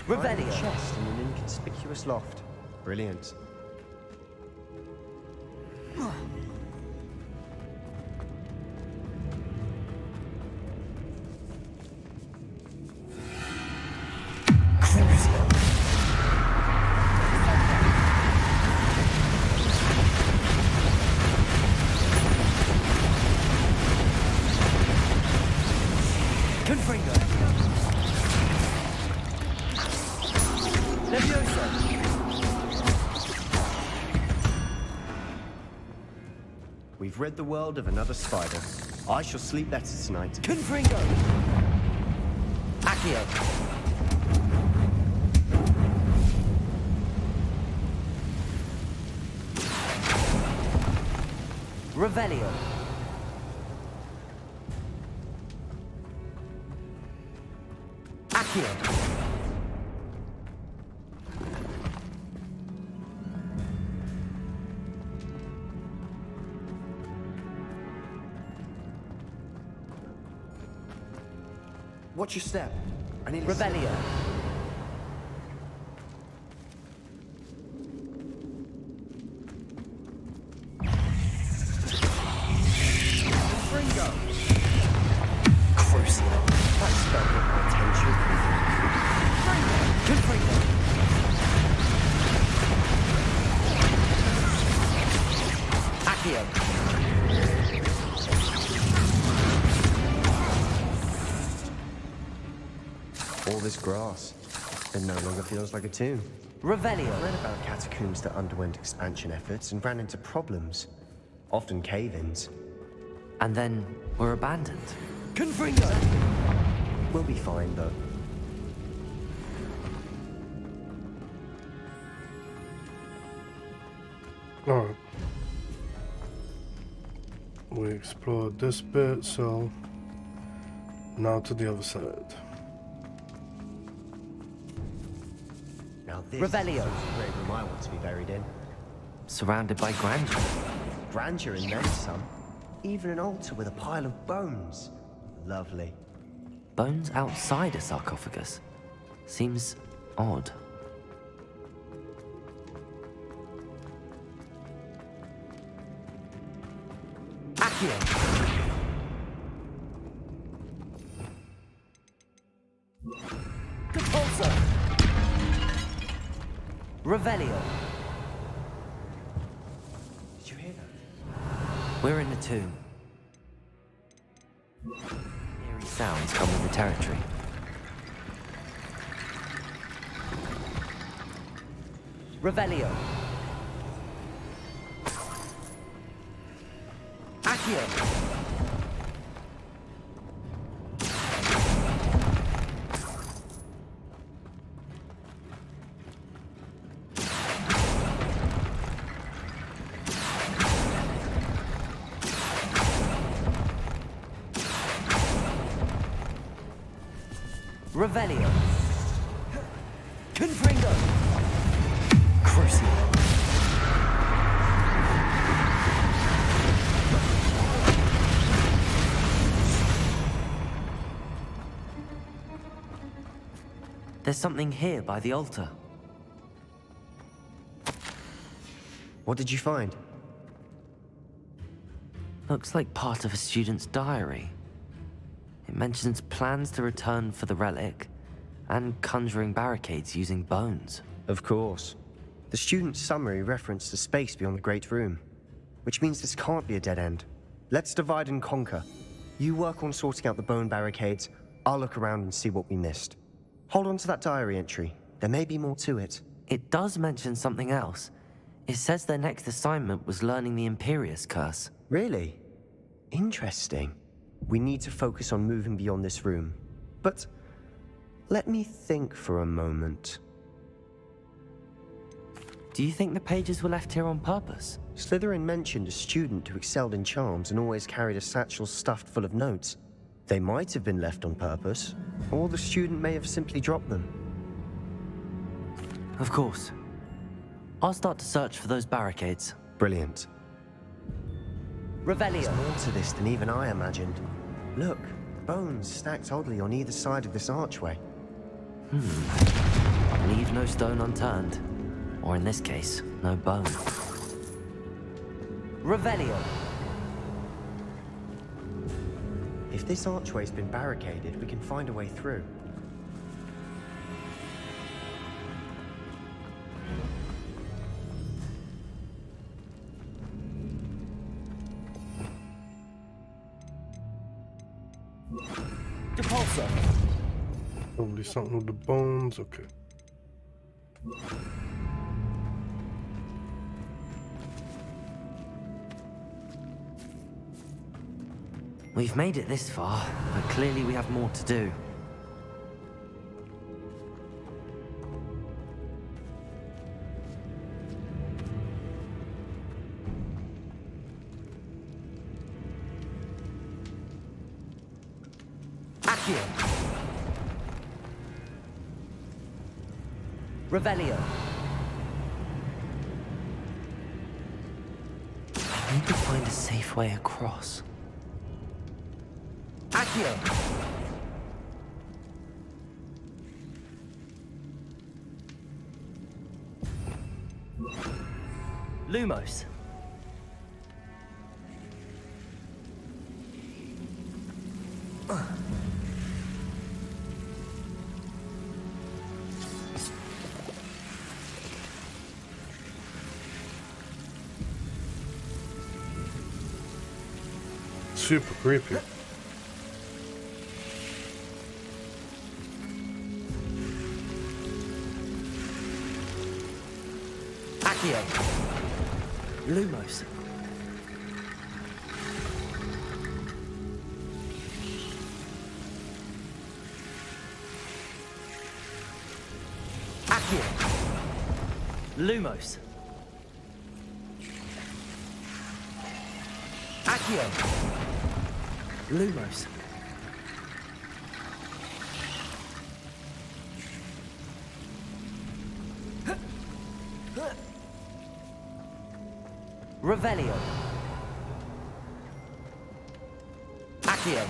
Speaker 3: Revelio.
Speaker 17: chest in an inconspicuous loft. Brilliant.
Speaker 3: Confringo. Levioso.
Speaker 17: We've rid the world of another spider. I shall sleep better tonight.
Speaker 3: Confringo. Accio. Revelio. Accio.
Speaker 17: Watch your step. I need
Speaker 3: Revelio.
Speaker 17: Confringo. Crucio. That spell got my attention.
Speaker 3: Confringo. Accio.
Speaker 17: All this grass. It no longer feels like a tomb.
Speaker 3: Revelio.
Speaker 17: I read about catacombs that underwent expansion efforts and ran into problems. Often cave-ins.
Speaker 2: And then were abandoned.
Speaker 3: Confringo.
Speaker 17: We'll be fine, though.
Speaker 1: Alright. We explored this bit, so now to the other side.
Speaker 17: Now this
Speaker 3: Revelio.
Speaker 17: is the great room I want to be buried in.
Speaker 2: Surrounded by grandeur.
Speaker 17: Grandeur and then some. Even an altar with a pile of bones. Lovely.
Speaker 2: Bones outside a sarcophagus. Seems odd.
Speaker 3: Accio. Capulso. Revelio.
Speaker 17: Did you hear that?
Speaker 2: We're in the tomb. Eerie sounds come with the territory.
Speaker 3: Revelio. Accio. Revelio. Confringo.
Speaker 2: Crucio. There's something here by the altar.
Speaker 17: What did you find?
Speaker 2: Looks like part of a student's diary. It mentions plans to return for the relic and conjuring barricades using bones.
Speaker 17: Of course. The student's summary referenced the space beyond the Great Room, which means this can't be a dead end. Let's divide and conquer. You work on sorting out the bone barricades, I'll look around and see what we missed. Hold on to that diary entry. There may be more to it.
Speaker 2: It does mention something else. It says their next assignment was learning the Imperius Curse.
Speaker 17: Really? Interesting. We need to focus on moving beyond this room. But let me think for a moment.
Speaker 2: Do you think the pages were left here on purpose?
Speaker 17: Slytherin mentioned a student who excelled in charms and always carried a satchel stuffed full of notes. They might have been left on purpose, or the student may have simply dropped them.
Speaker 2: Of course. I'll start to search for those barricades.
Speaker 17: Brilliant.
Speaker 3: Revelio.
Speaker 17: There's more to this than even I imagined. Look, bones stacked oddly on either side of this archway.
Speaker 2: Leave no stone unturned. Or in this case, no bone.
Speaker 3: Revelio.
Speaker 17: If this archway's been barricaded, we can find a way through.
Speaker 3: Depulso.
Speaker 1: Probably something with the bones. Okay.
Speaker 2: We've made it this far, but clearly we have more to do.
Speaker 3: Accio. Revelio.
Speaker 2: I need to find a safe way across.
Speaker 3: Accio. Lumos.
Speaker 1: Super creepy.
Speaker 3: Accio. Lumos. Accio. Lumos. Accio. Lumos. Revelio. Accio.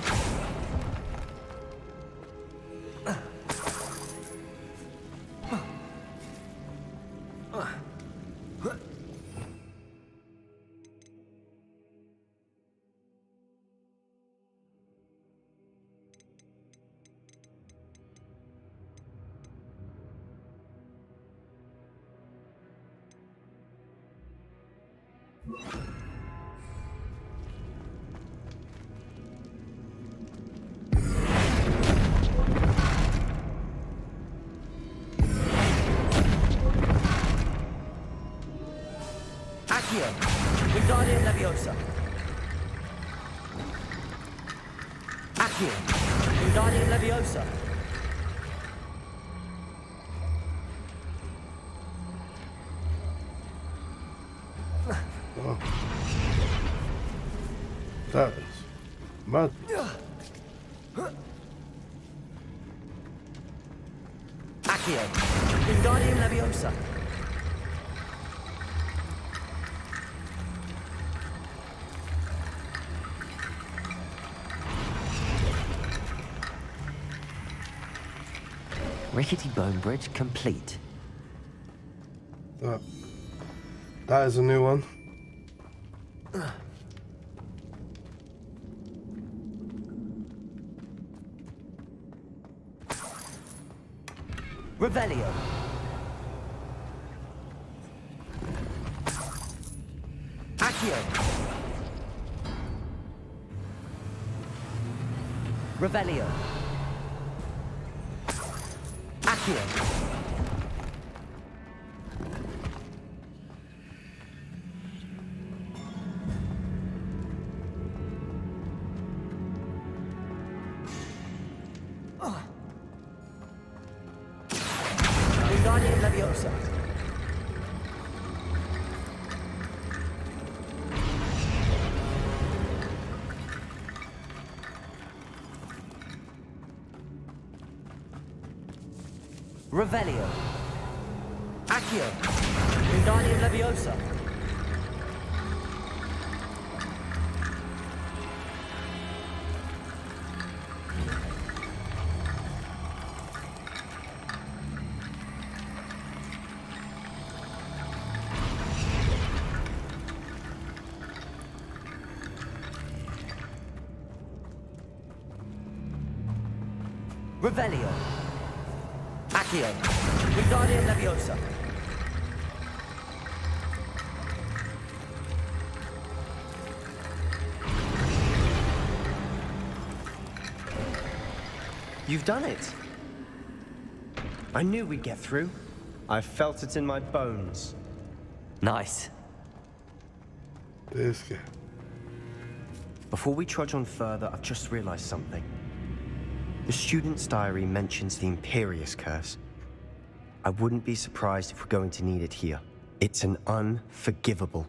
Speaker 3: Accio. Wingardium Leviosa. Accio. Wingardium Leviosa.
Speaker 1: Oh. That is mad.
Speaker 3: Accio. Wingardium Leviosa.
Speaker 2: Rickety bone bridge complete.
Speaker 1: That is a new one.
Speaker 3: Revelio. Accio. Revelio. Accio. Wingardium Leviosa. Revelio. Accio. Wingardium Leviosa.
Speaker 2: Revelio. Accio. Wingardium Leviosa.
Speaker 17: You've done it. I knew we'd get through. I felt it in my bones.
Speaker 2: Nice.
Speaker 1: This guy.
Speaker 17: Before we trudge on further, I've just realized something. The student's diary mentions the Imperius Curse. I wouldn't be surprised if we're going to need it here. It's an unforgivable,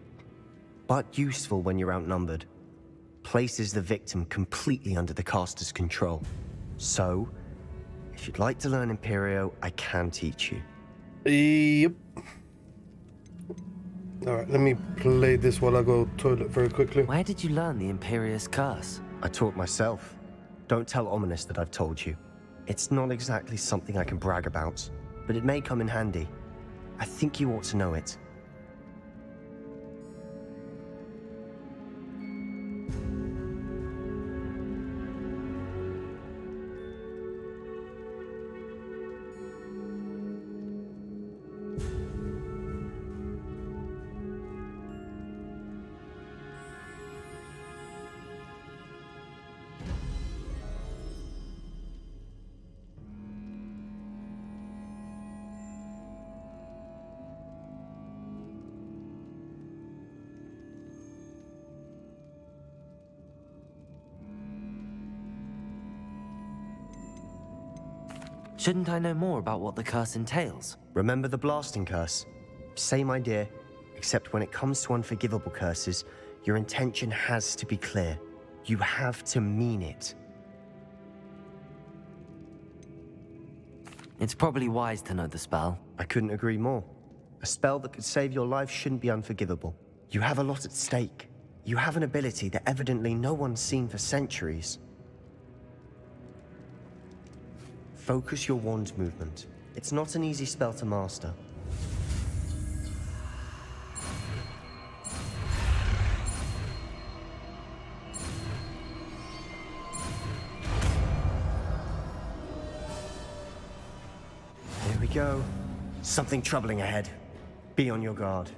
Speaker 17: but useful when you're outnumbered. Places the victim completely under the caster's control. So, if you'd like to learn Imperio, I can teach you.
Speaker 1: Yep. Alright, let me play this while I go toilet very quickly.
Speaker 2: Where did you learn the Imperius Curse?
Speaker 17: I taught myself. Don't tell Ominous that I've told you. It's not exactly something I can brag about, but it may come in handy. I think you ought to know it.
Speaker 2: Shouldn't I know more about what the curse entails?
Speaker 17: Remember the blasting curse? Same idea, except when it comes to unforgivable curses, your intention has to be clear. You have to mean it.
Speaker 2: It's probably wise to know the spell.
Speaker 17: I couldn't agree more. A spell that could save your life shouldn't be unforgivable. You have a lot at stake. You have an ability that evidently no one's seen for centuries. Focus your wand movement. It's not an easy spell to master. Here we go. Something troubling ahead. Be on your guard.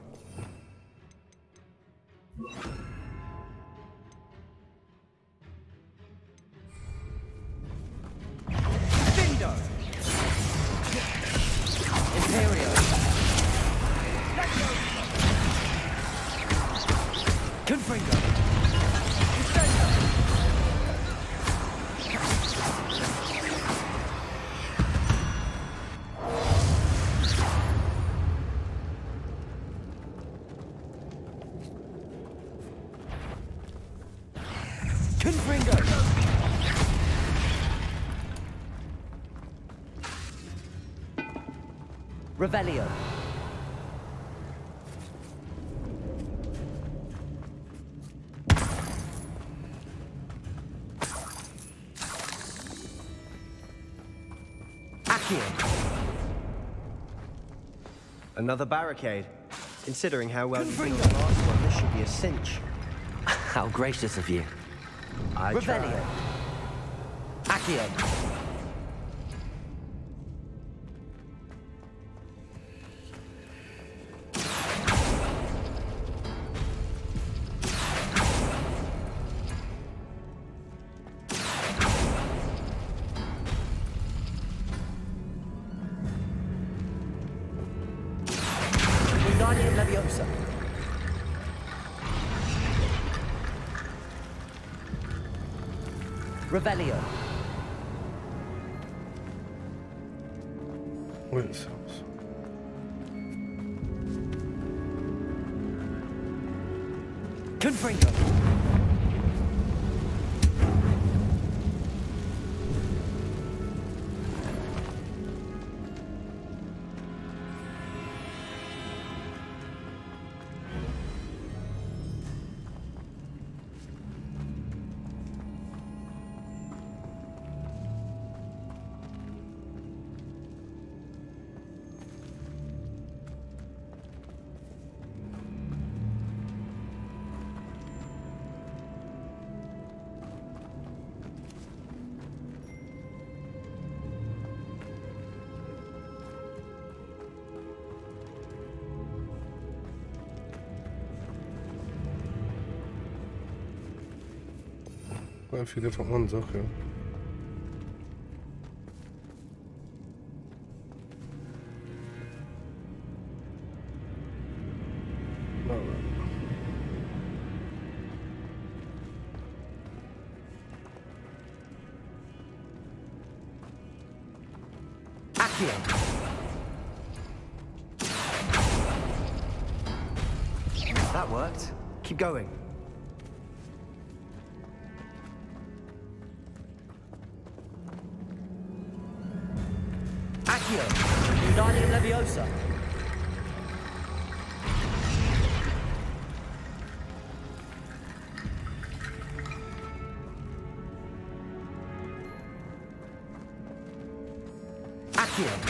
Speaker 2: Revelio.
Speaker 17: Accio. Another barricade. Considering how well you did on the last one, this should be a cinch.
Speaker 2: How gracious of you.
Speaker 17: I
Speaker 2: Revelio. Accio.
Speaker 3: Wingardium Leviosa. Revelio.
Speaker 1: Wait, this house.
Speaker 3: Confringo.
Speaker 1: Quite a few different ones, okay.
Speaker 17: That worked. Keep going.
Speaker 3: Accio! Wingardium Leviosa! Accio!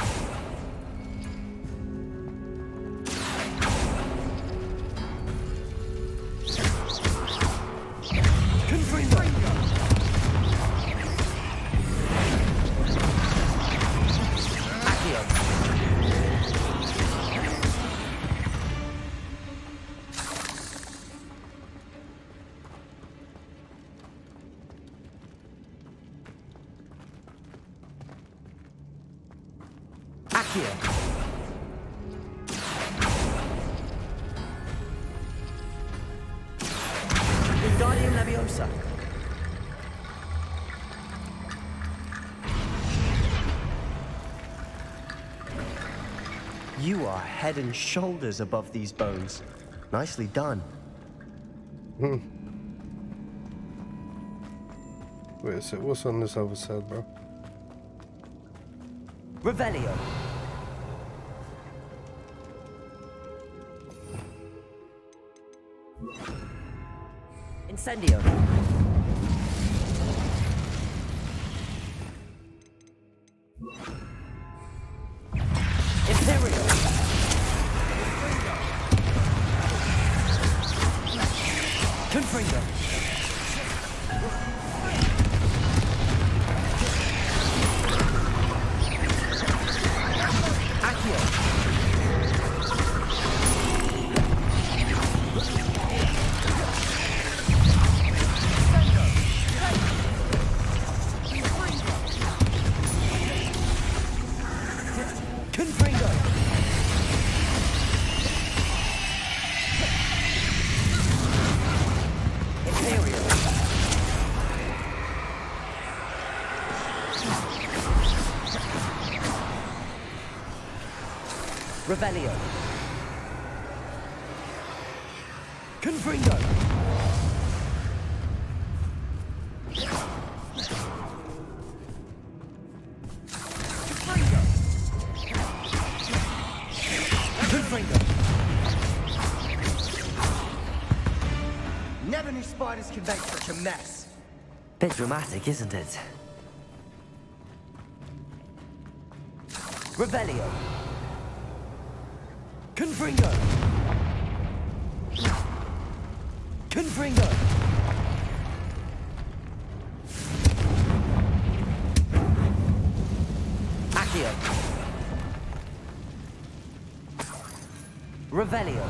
Speaker 3: Wingardium Leviosa.
Speaker 17: You are head and shoulders above these bones. Nicely done.
Speaker 1: Wait a sec, what's on this other side, bro?
Speaker 3: Revelio. Incendio. Imperial. Confringo. Revelio. Confringo. Confringo.
Speaker 17: Never knew spiders could make such a mess.
Speaker 2: Bit dramatic, isn't it?
Speaker 3: Revelio. Confringo. Confringo. Accio. Revelio.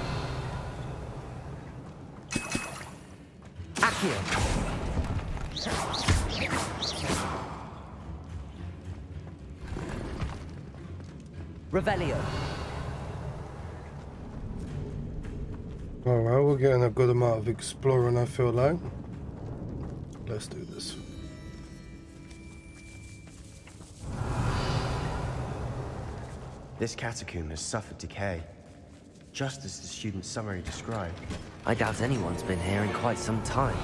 Speaker 3: Accio. Revelio.
Speaker 1: Alright, we're getting a good amount of exploring, I feel like. Let's do this.
Speaker 17: This catacomb has suffered decay, just as the student's summary described.
Speaker 2: I doubt anyone's been here in quite some time.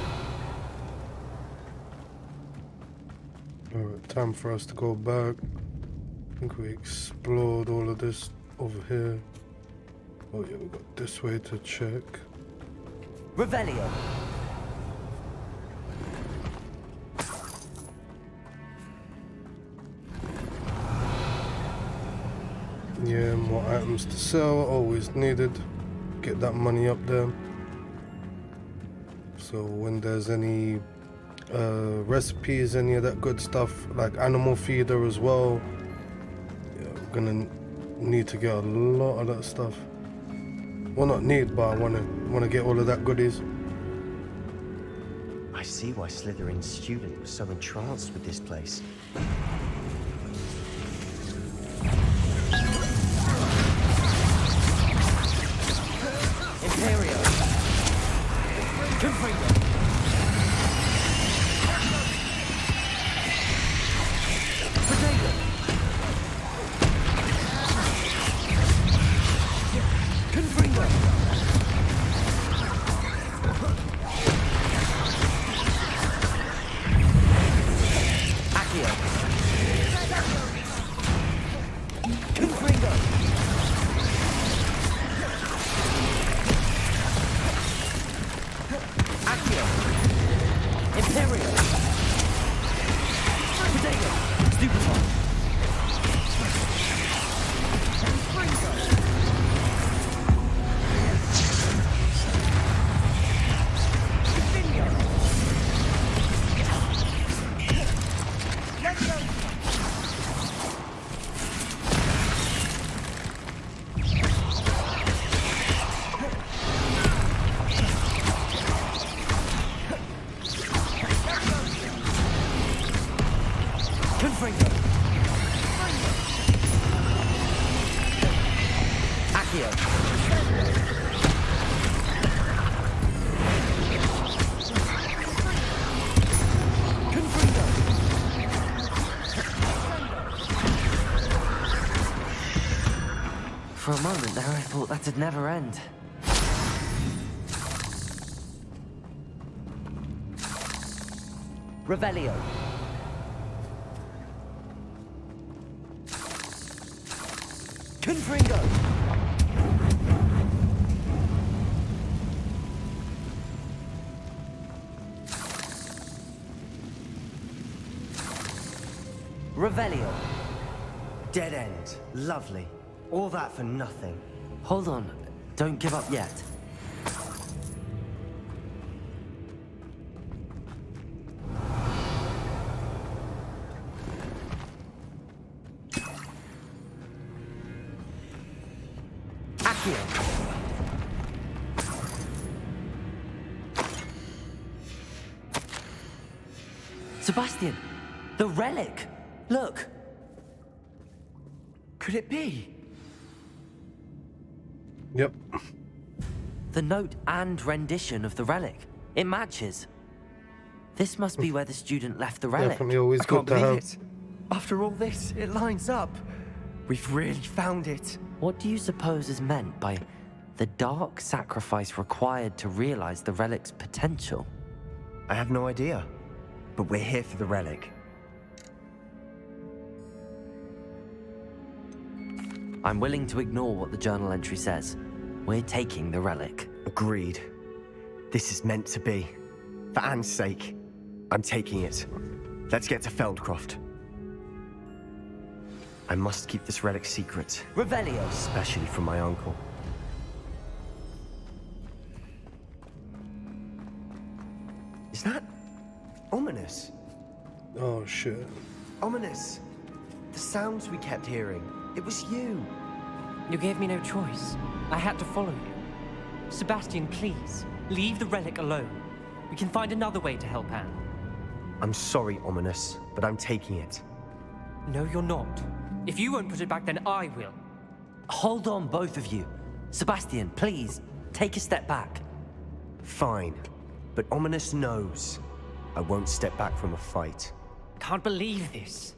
Speaker 1: Alright, time for us to go back. I think we explored all of this over here. Oh yeah, we got this way to check.
Speaker 3: Revelio.
Speaker 1: Yeah, more items to sell, always needed. Get that money up there. So when there's any recipes, any of that good stuff, like animal feeder as well, yeah, we're gonna need to get a lot of that stuff. Well, not need, but I wanna get all of that goodies.
Speaker 17: I I see why Slytherin's student was so entranced with this place.
Speaker 3: Imperio. Confringo. Potato. Confringo. Accio. Confringo. Accio. Imperio. Potato. Stupefy. Confringo. Accio. Confringo.
Speaker 2: For a moment there, I thought that'd never end.
Speaker 3: Revelio. Confringo. Revelio.
Speaker 17: Dead end. Lovely. All that for nothing.
Speaker 2: Hold on. Don't give up yet.
Speaker 3: Accio. Sebastian, the relic. Look. Could it be?
Speaker 1: Yep.
Speaker 2: The note and rendition of the relic. It matches. This must be where the student left the relic.
Speaker 1: Definitely always
Speaker 17: I can't
Speaker 1: good to
Speaker 17: believe
Speaker 1: have.
Speaker 17: it. After all this, it lines up. We've really found it.
Speaker 2: What do you suppose is meant by the dark sacrifice required to realize the relic's potential?
Speaker 17: I have no idea. But we're here for the relic.
Speaker 2: I'm willing to ignore what the journal entry says. We're taking the relic.
Speaker 17: Agreed. This is meant to be. For Anne's sake, I'm taking it. Let's get to Feldcroft. I must keep this relic secret.
Speaker 3: Revelio.
Speaker 17: Especially from my uncle. Is that ominous?
Speaker 1: Oh shit.
Speaker 17: Ominous. The sounds we kept hearing. It was you.
Speaker 3: You gave me no choice. I had to follow you. Sebastian, please, leave the relic alone. We can find another way to help Anne.
Speaker 17: I'm sorry, Ominous, but I'm taking it.
Speaker 3: No, you're not. If you won't put it back, then I will.
Speaker 2: Hold on, both of you. Sebastian, please, take a step back.
Speaker 17: Fine, but Ominous knows. I won't step back from a fight.
Speaker 3: Can't believe this.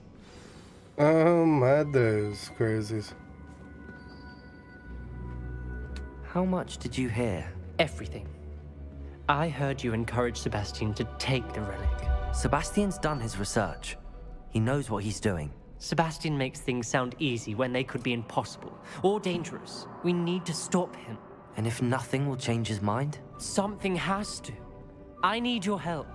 Speaker 1: Oh my days, crazies.
Speaker 2: How much did you hear?
Speaker 3: Everything. I heard you encourage Sebastian to take the relic.
Speaker 2: Sebastian's done his research. He knows what he's doing.
Speaker 3: Sebastian makes things sound easy when they could be impossible or dangerous. We need to stop him.
Speaker 2: And if nothing will change his mind?
Speaker 3: Something has to. I need your help.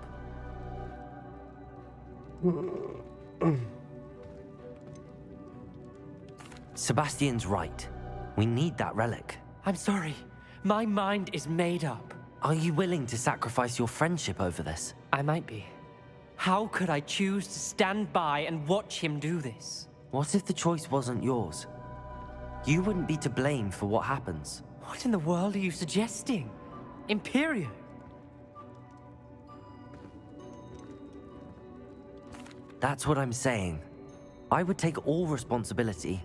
Speaker 2: Sebastian's right. We need that relic.
Speaker 3: I'm sorry. My mind is made up.
Speaker 2: Are you willing to sacrifice your friendship over this?
Speaker 3: I might be. How could I choose to stand by and watch him do this?
Speaker 2: What if the choice wasn't yours? You wouldn't be to blame for what happens.
Speaker 3: What in the world are you suggesting? Imperio?
Speaker 2: That's what I'm saying. I would take all responsibility.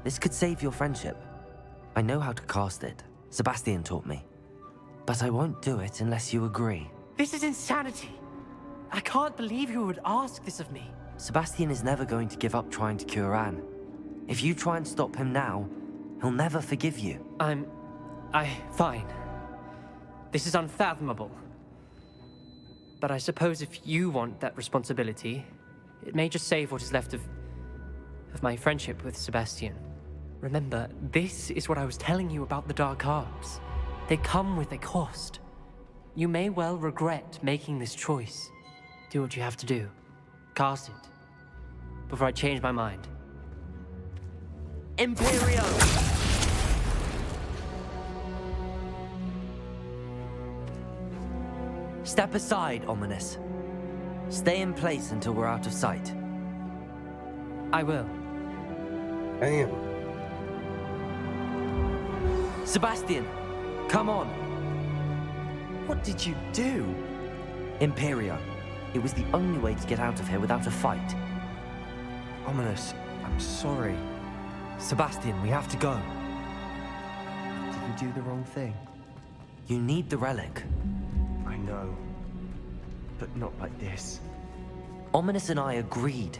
Speaker 2: This could save your friendship. I know how to cast it. Sebastian taught me. But I won't do it unless you agree.
Speaker 3: This is insanity. I can't believe you would ask this of me.
Speaker 2: Sebastian is never going to give up trying to cure Anne. If you try and stop him now, he'll never forgive you.
Speaker 3: Fine. This is unfathomable. But I suppose if you want that responsibility, it may just save what is left of my friendship with Sebastian. Remember, this is what I was telling you about the dark arts. They come with a cost. You may well regret making this choice. Do what you have to do. Cast it. Before I change my mind.
Speaker 2: Imperio! Step aside, Ominous. Stay in place until we're out of sight.
Speaker 3: I will.
Speaker 1: Damn.
Speaker 2: Sebastian, come on.
Speaker 17: What did you do?
Speaker 2: Imperio. It was the only way to get out of here without a fight.
Speaker 17: Ominous, I'm sorry.
Speaker 2: Sebastian, we have to go.
Speaker 17: Did we do the wrong thing?
Speaker 2: You need the relic.
Speaker 17: I know. But not like this.
Speaker 2: Ominous and I agreed.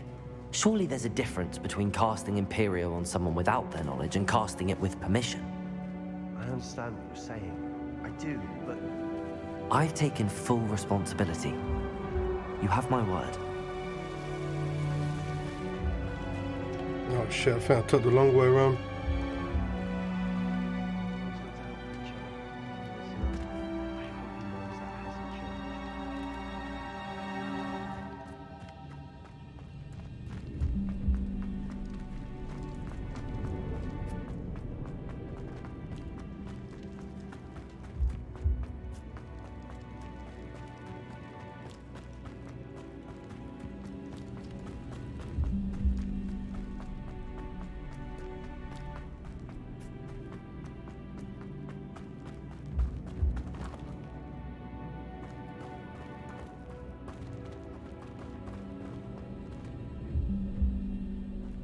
Speaker 2: Surely there's a difference between casting Imperio on someone without their knowledge and casting it with permission.
Speaker 17: I understand what you're saying. I do, but...
Speaker 2: I've taken full responsibility. You have my word.
Speaker 1: Oh shit, I think I took the long way around.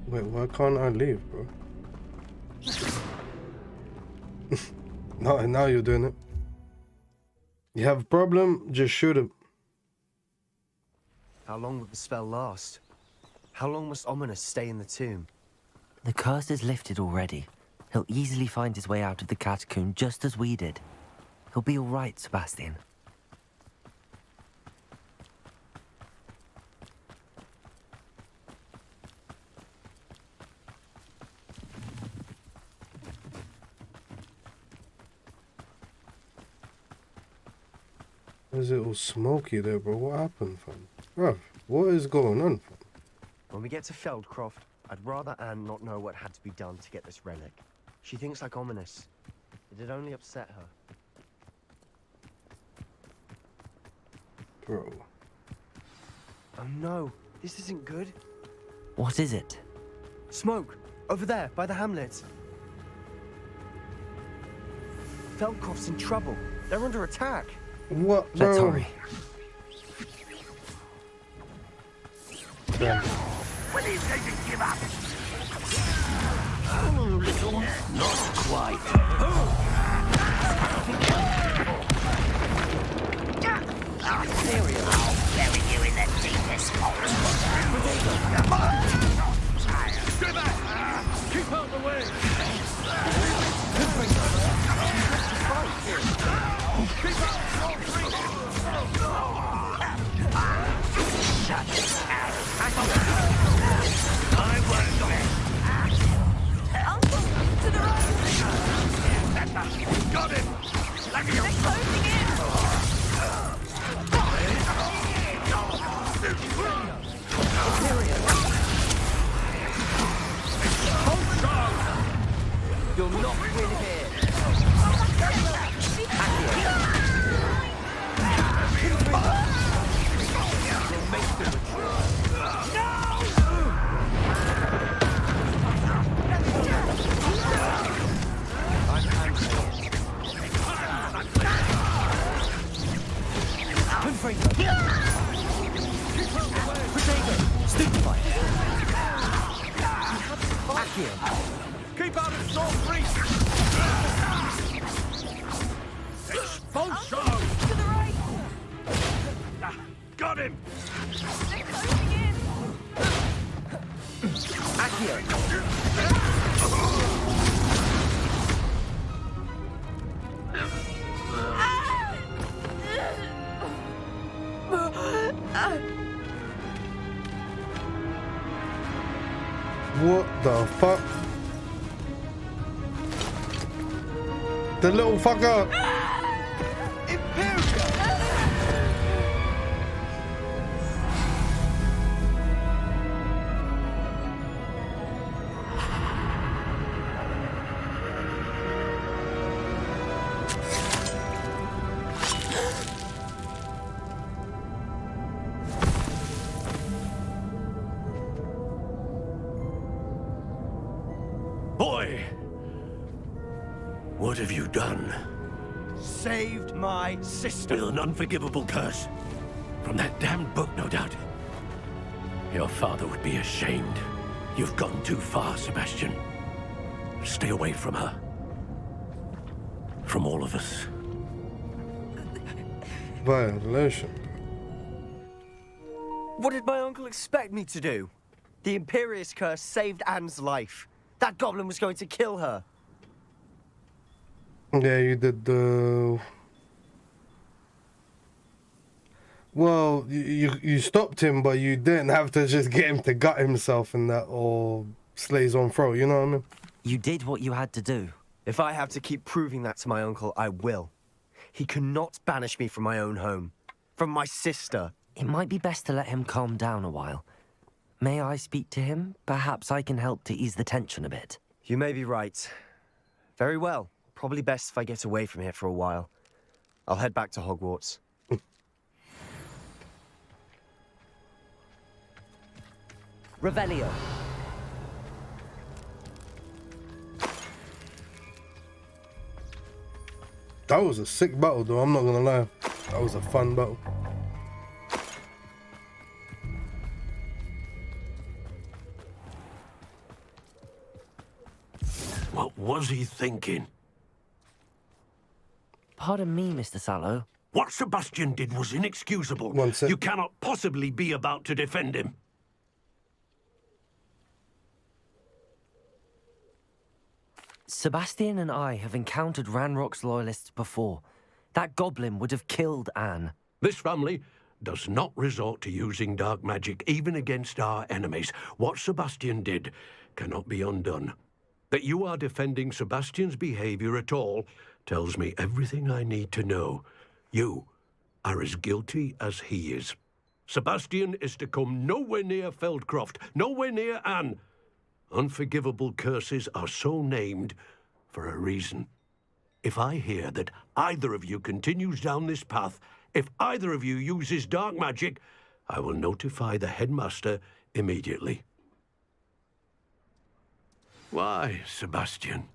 Speaker 1: Wait, why can't I leave, bro? Now you're doing it. You have a problem? Just shoot him.
Speaker 17: How long will the spell last? How long must Ominous stay in the tomb?
Speaker 2: The curse is lifted already. He'll easily find his way out of the catacomb just as we did. He'll be all right, Sebastian.
Speaker 1: Why is it all smoky there, bro? What happened, fam? Bruv, what is going on, fam?
Speaker 17: When we get to Feldcroft, I'd rather Anne not know what had to be done to get this relic. She thinks like Ominous. It'd only upset her.
Speaker 1: Bro.
Speaker 17: Oh no, this isn't good.
Speaker 2: What is it?
Speaker 17: Smoke! Over there, by the hamlet. Feldcroft's in trouble. They're under attack.
Speaker 1: What, bro?
Speaker 2: Let's hurry.
Speaker 1: Yeah.
Speaker 6: When are you going to give up? Oh, little, not quite. I'll bury you in the deepest hole. Stay back! Keep out the way! Keep up! Shut it out! I worked on it!
Speaker 5: Uncle, to the right!
Speaker 6: Got it! Let me
Speaker 5: They're closing in!
Speaker 6: Keep out of Sword Creek! Expulso!
Speaker 5: To the right!
Speaker 6: Got him!
Speaker 5: They're closing in!
Speaker 1: What the fuck? The little fucker!
Speaker 21: Boy! What have you done?
Speaker 22: Saved my sister.
Speaker 21: With an unforgivable curse. From that damned book, no doubt. Your father would be ashamed. You've gone too far, Sebastian. Stay away from her. From all of us.
Speaker 1: Violation.
Speaker 22: What did my uncle expect me to do? The Imperious curse saved Anne's life. That goblin was going to kill her.
Speaker 1: Yeah, you did the... Well, you stopped him, but you didn't have to just get him to gut himself and that, or slay his own throat, you know what I mean?
Speaker 2: You did what you had to do.
Speaker 22: If I have to keep proving that to my uncle, I will. He cannot banish me from my own home. From my sister.
Speaker 2: It might be best to let him calm down a while. May I speak to him? Perhaps I can help to ease the tension a bit.
Speaker 22: You may be right. Very well. Probably best if I get away from here for a while. I'll head back to Hogwarts.
Speaker 2: Revelio.
Speaker 1: That was a sick battle, though, I'm not gonna lie. That was a fun battle.
Speaker 21: What was he thinking?
Speaker 2: Pardon me, Mr. Sallow.
Speaker 21: What Sebastian did was inexcusable.
Speaker 1: One sec.
Speaker 21: You cannot possibly be about to defend him.
Speaker 2: Sebastian and I have encountered Ranrock's loyalists before. That goblin would have killed Anne.
Speaker 21: This family does not resort to using dark magic, even against our enemies. What Sebastian did cannot be undone. That you are defending Sebastian's behavior at all tells me everything I need to know. You are as guilty as he is. Sebastian is to come nowhere near Feldcroft, nowhere near Anne. Unforgivable curses are so named for a reason. If I hear that either of you continues down this path, if either of you uses dark magic, I will notify the headmaster immediately. Why, Sebastian?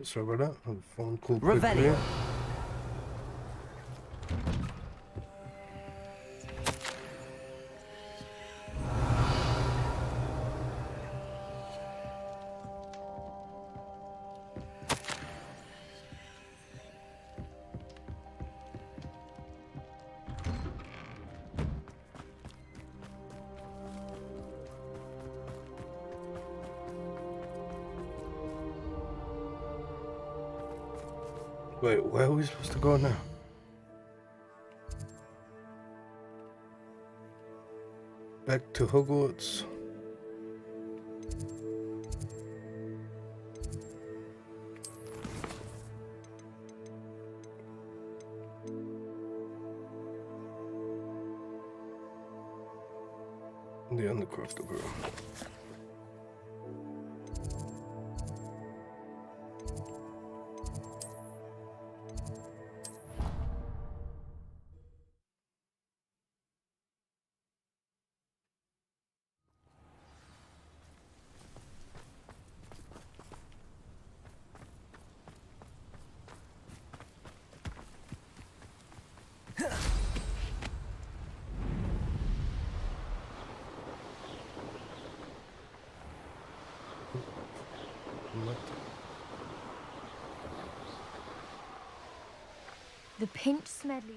Speaker 1: Sorry about that. I have a phone call
Speaker 2: Revelio.
Speaker 1: quickly. Wait, where are we supposed to go now? Back to Hogwarts. The Undercroft Girl. damn it.
Speaker 15: The pinch Smedley.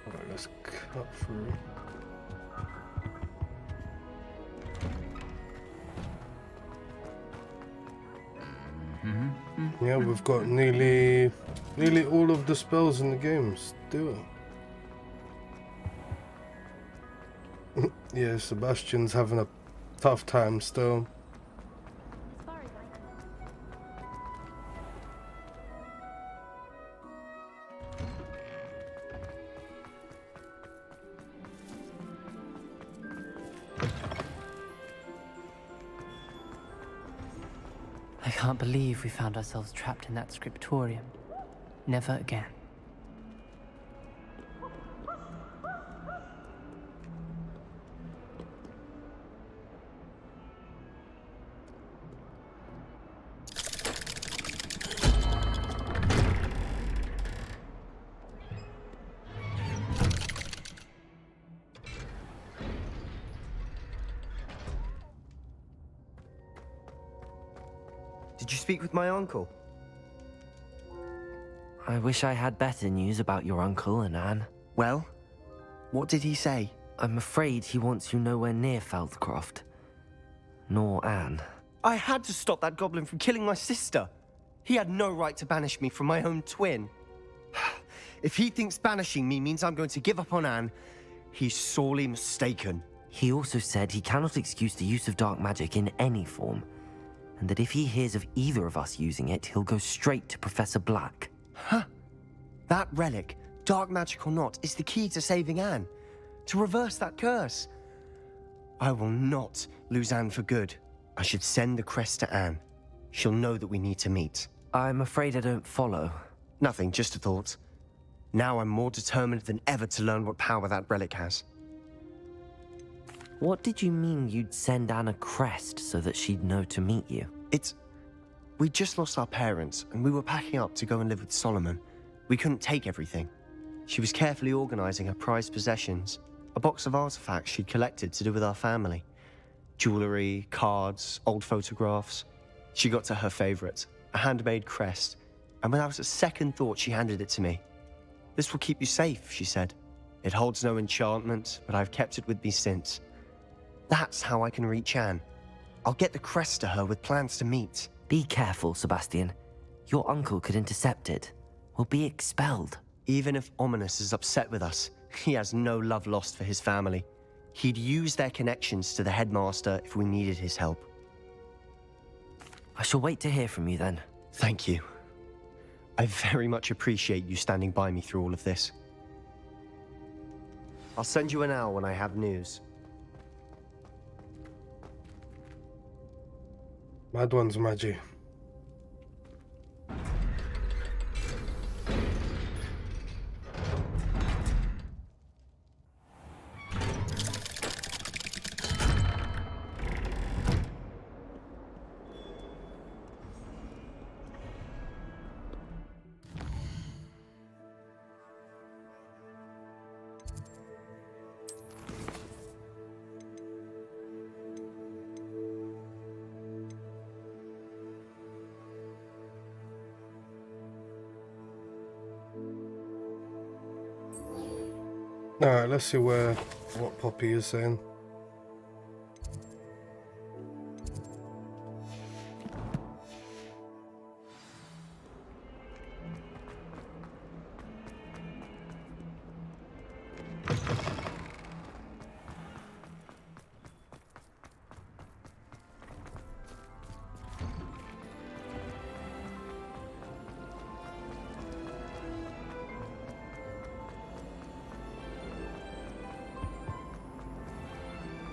Speaker 1: Alright, let's cut through. Yeah, we've got nearly all of the spells in the game still. Yeah, Sebastian's having a tough time still.
Speaker 3: I can't believe we found ourselves trapped in that scriptorium. Never again.
Speaker 22: Did you speak with my uncle?
Speaker 2: I wish I had better news about your uncle and Anne.
Speaker 22: Well, what did he say?
Speaker 2: I'm afraid he wants you nowhere near Feldcroft. Nor Anne.
Speaker 22: I had to stop that goblin from killing my sister. He had no right to banish me from my own twin. If he thinks banishing me means I'm going to give up on Anne, he's sorely mistaken.
Speaker 2: He also said he cannot excuse the use of dark magic in any form, and that if he hears of either of us using it, he'll go straight to Professor Black.
Speaker 22: Huh? That relic, dark magic or not, is the key to saving Anne. To reverse that curse. I will not lose Anne for good. I should send the crest to Anne. She'll know that we need to meet.
Speaker 2: I'm afraid I don't follow.
Speaker 22: Nothing, just a thought. Now I'm more determined than ever to learn what power that relic has.
Speaker 2: What did you mean you'd send Anne a crest so that she'd know to meet you?
Speaker 22: We just lost our parents, and we were packing up to go and live with Solomon. We couldn't take everything. She was carefully organizing her prized possessions, a box of artifacts she'd collected to do with our family. Jewelry, cards, old photographs. She got to her favorite, a handmade crest, and without a second thought, she handed it to me. "This will keep you safe," she said. "It holds no enchantment, but I've kept it with me since. That's how I can reach Anne. I'll get the crest to her with plans to meet."
Speaker 2: Be careful, Sebastian. Your uncle could intercept it. We'll be expelled.
Speaker 22: Even if Ominous is upset with us, he has no love lost for his family. He'd use their connections to the headmaster if we needed his help.
Speaker 2: I shall wait to hear from you then.
Speaker 22: Thank you. I very much appreciate you standing by me through all of this. I'll send you an owl when I have news.
Speaker 1: Mad ones, Maggie. Alright, let's see what Poppy is saying.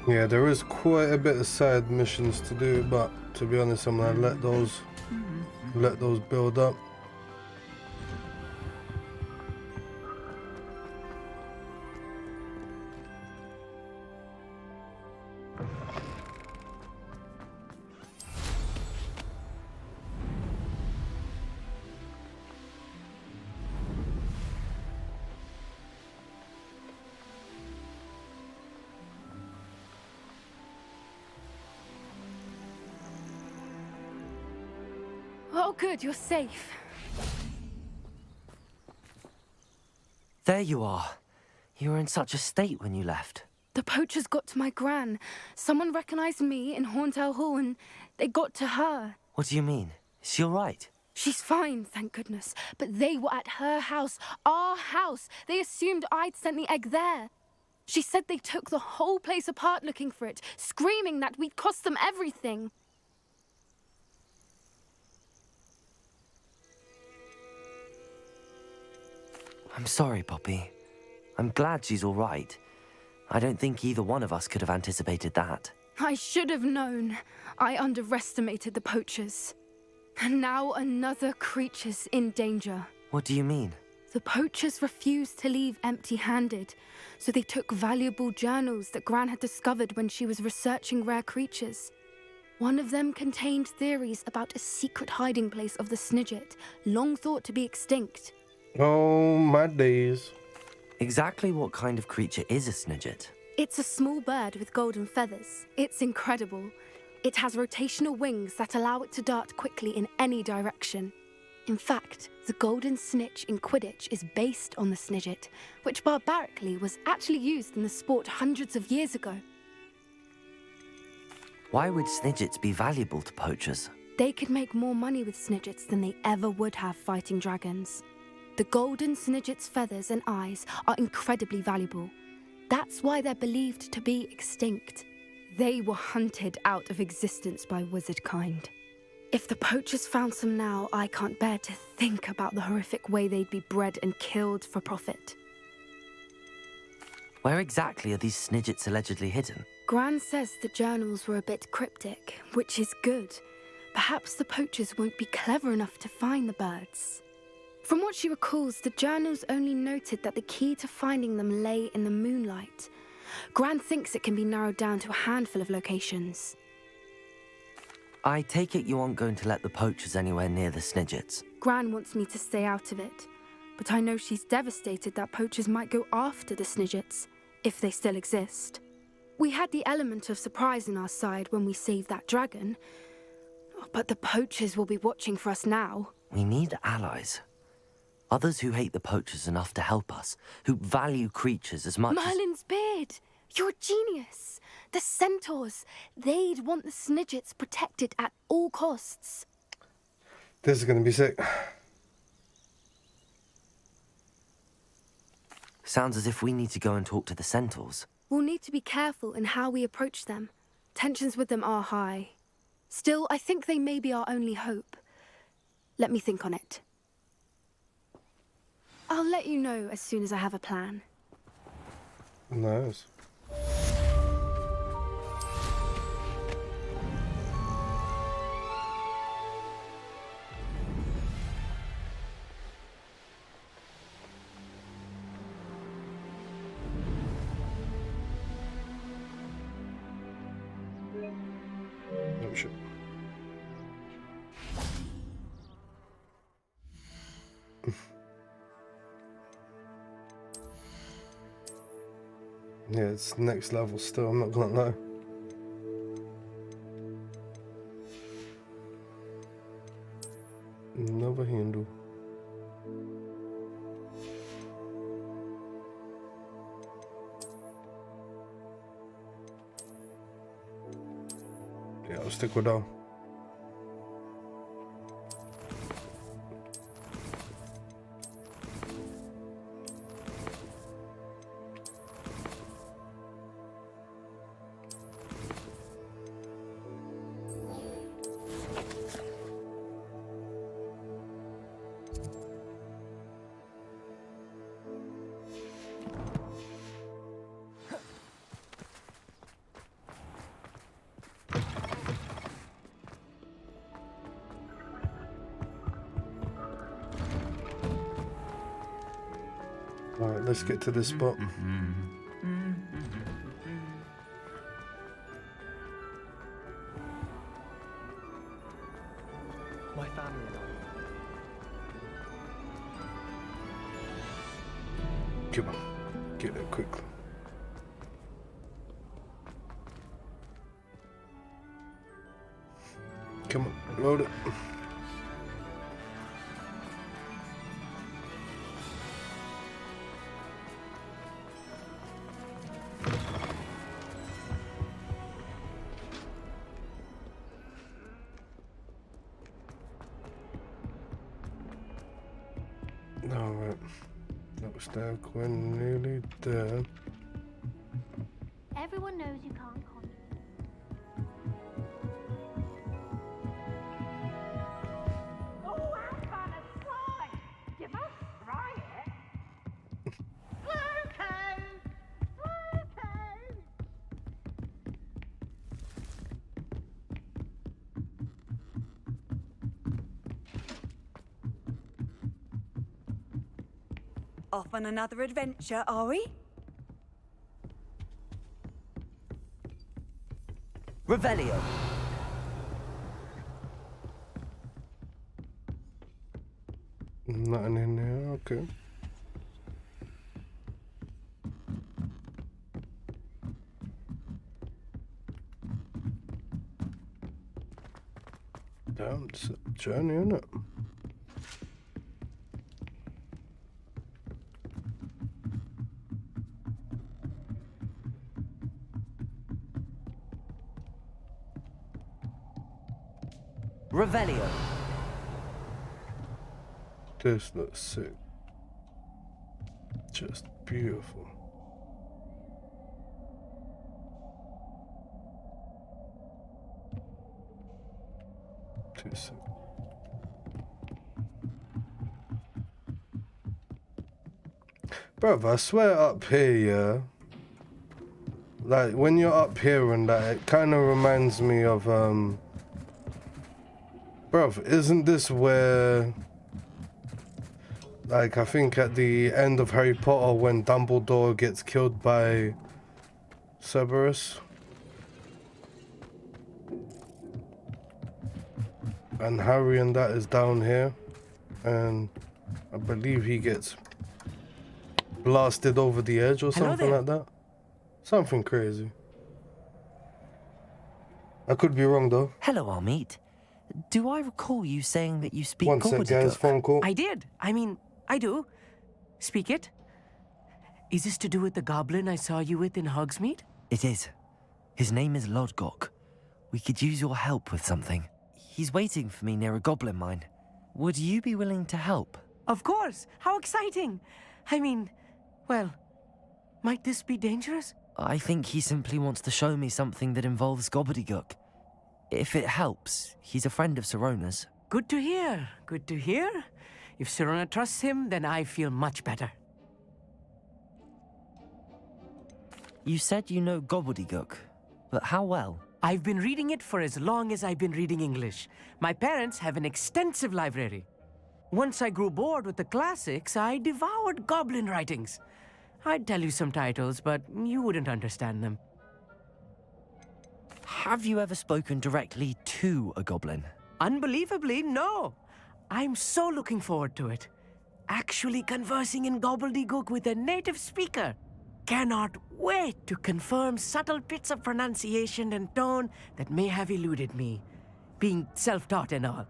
Speaker 1: Yeah, there is quite a bit of side missions to do, but to be honest, I'm gonna let those build up.
Speaker 8: Oh, good, you're safe.
Speaker 2: There you are. You were in such a state when you left.
Speaker 8: The poachers got to my gran. Someone recognized me in Horntail Hall and they got to her.
Speaker 2: What do you mean? Is she all right?
Speaker 8: She's fine, thank goodness. But they were at her house, our house. They assumed I'd sent the egg there. She said they took the whole place apart looking for it, screaming that we'd cost them everything.
Speaker 2: I'm sorry, Poppy. I'm glad she's all right. I don't think either one of us could have anticipated that.
Speaker 8: I should have known. I underestimated the poachers. And now another creature's in danger.
Speaker 2: What do you mean?
Speaker 8: The poachers refused to leave empty-handed, so they took valuable journals that Gran had discovered when she was researching rare creatures. One of them contained theories about a secret hiding place of the Snidget, long thought to be extinct.
Speaker 1: Oh, my days.
Speaker 2: Exactly what kind of creature is a Snidget?
Speaker 8: It's a small bird with golden feathers. It's incredible. It has rotational wings that allow it to dart quickly in any direction. In fact, the golden snitch in Quidditch is based on the Snidget, which barbarically was actually used in the sport hundreds of years ago.
Speaker 2: Why would Snidgets be valuable to poachers?
Speaker 8: They could make more money with Snidgets than they ever would have fighting dragons. The golden Snidget's feathers and eyes are incredibly valuable. That's why they're believed to be extinct. They were hunted out of existence by wizard kind. If the poachers found some now, I can't bear to think about the horrific way they'd be bred and killed for profit.
Speaker 2: Where exactly are these Snidgets allegedly hidden?
Speaker 8: Gran says the journals were a bit cryptic, which is good. Perhaps the poachers won't be clever enough to find the birds. From what she recalls, the journals only noted that the key to finding them lay in the moonlight. Gran thinks it can be narrowed down to a handful of locations.
Speaker 2: I take it you aren't going to let the poachers anywhere near the Snidgets.
Speaker 8: Gran wants me to stay out of it, but I know she's devastated that poachers might go after the Snidgets, if they still exist. We had the element of surprise on our side when we saved that dragon, but the poachers will be watching for us now.
Speaker 2: We need allies. Others who hate the poachers enough to help us, who value creatures as much
Speaker 8: Merlin's beard! You're a genius! The centaurs! They'd want the Snidgets protected at all costs.
Speaker 1: This is gonna be sick.
Speaker 2: Sounds as if we need to go and talk to the centaurs.
Speaker 8: We'll need to be careful in how we approach them. Tensions with them are high. Still, I think they may be our only hope. Let me think on it. I'll let you know as soon as I have a plan.
Speaker 1: Nice. Oh shit. Yeah, it's next level still, I'm not gonna lie. Another handle. Yeah, I'll stick with that. let's get to this spot.
Speaker 3: My family and I.
Speaker 1: Come on, get it quickly. Come on, load it. Alright, looks like we're nearly there.
Speaker 14: Everyone knows you can't conjure.
Speaker 5: Oh, I'm gonna try. You must try it. Okay. Okay.
Speaker 10: Off on another adventure, are we?
Speaker 2: Revelio.
Speaker 1: Nothing in there, okay. Damn, it's a journey, isn't it?
Speaker 2: Revelio.
Speaker 1: This looks sick. Just beautiful. Too sick. Bruv, I swear up here, yeah. Like, when you're up here and that, it kind of reminds me of, bruv, isn't this where, like, I think at the end of Harry Potter when Dumbledore gets killed by Cerberus? And Harry and that is down here. And I believe he gets blasted over the edge or something like that. Something crazy. I could be wrong though.
Speaker 2: Hello, Armeet. Do I recall you saying that you speak
Speaker 1: One sec, guys, phone call.
Speaker 7: I did. I mean, I do. Speak it. Is this to do with the goblin I saw you with in Hogsmeade?
Speaker 2: It is. His name is Lodgok. We could use your help with something. He's waiting for me near a goblin mine. Would you be willing to help?
Speaker 7: Of course. How exciting. I mean, well, might this be dangerous?
Speaker 2: I think he simply wants to show me something that involves gobbledygook. If it helps, he's a friend of Sirona's.
Speaker 7: Good to hear. Good to hear. If Sirona trusts him, then I feel much better.
Speaker 2: You said you know gobbledygook, but how well?
Speaker 7: I've been reading it for as long as I've been reading English. My parents have an extensive library. Once I grew bored with the classics, I devoured goblin writings. I'd tell you some titles, but you wouldn't understand them.
Speaker 2: Have you ever spoken directly to a goblin?
Speaker 7: Unbelievably, no. I'm so looking forward to it. Actually conversing in gobbledygook with a native speaker. Cannot wait to confirm subtle bits of pronunciation and tone that may have eluded me, being self-taught and all.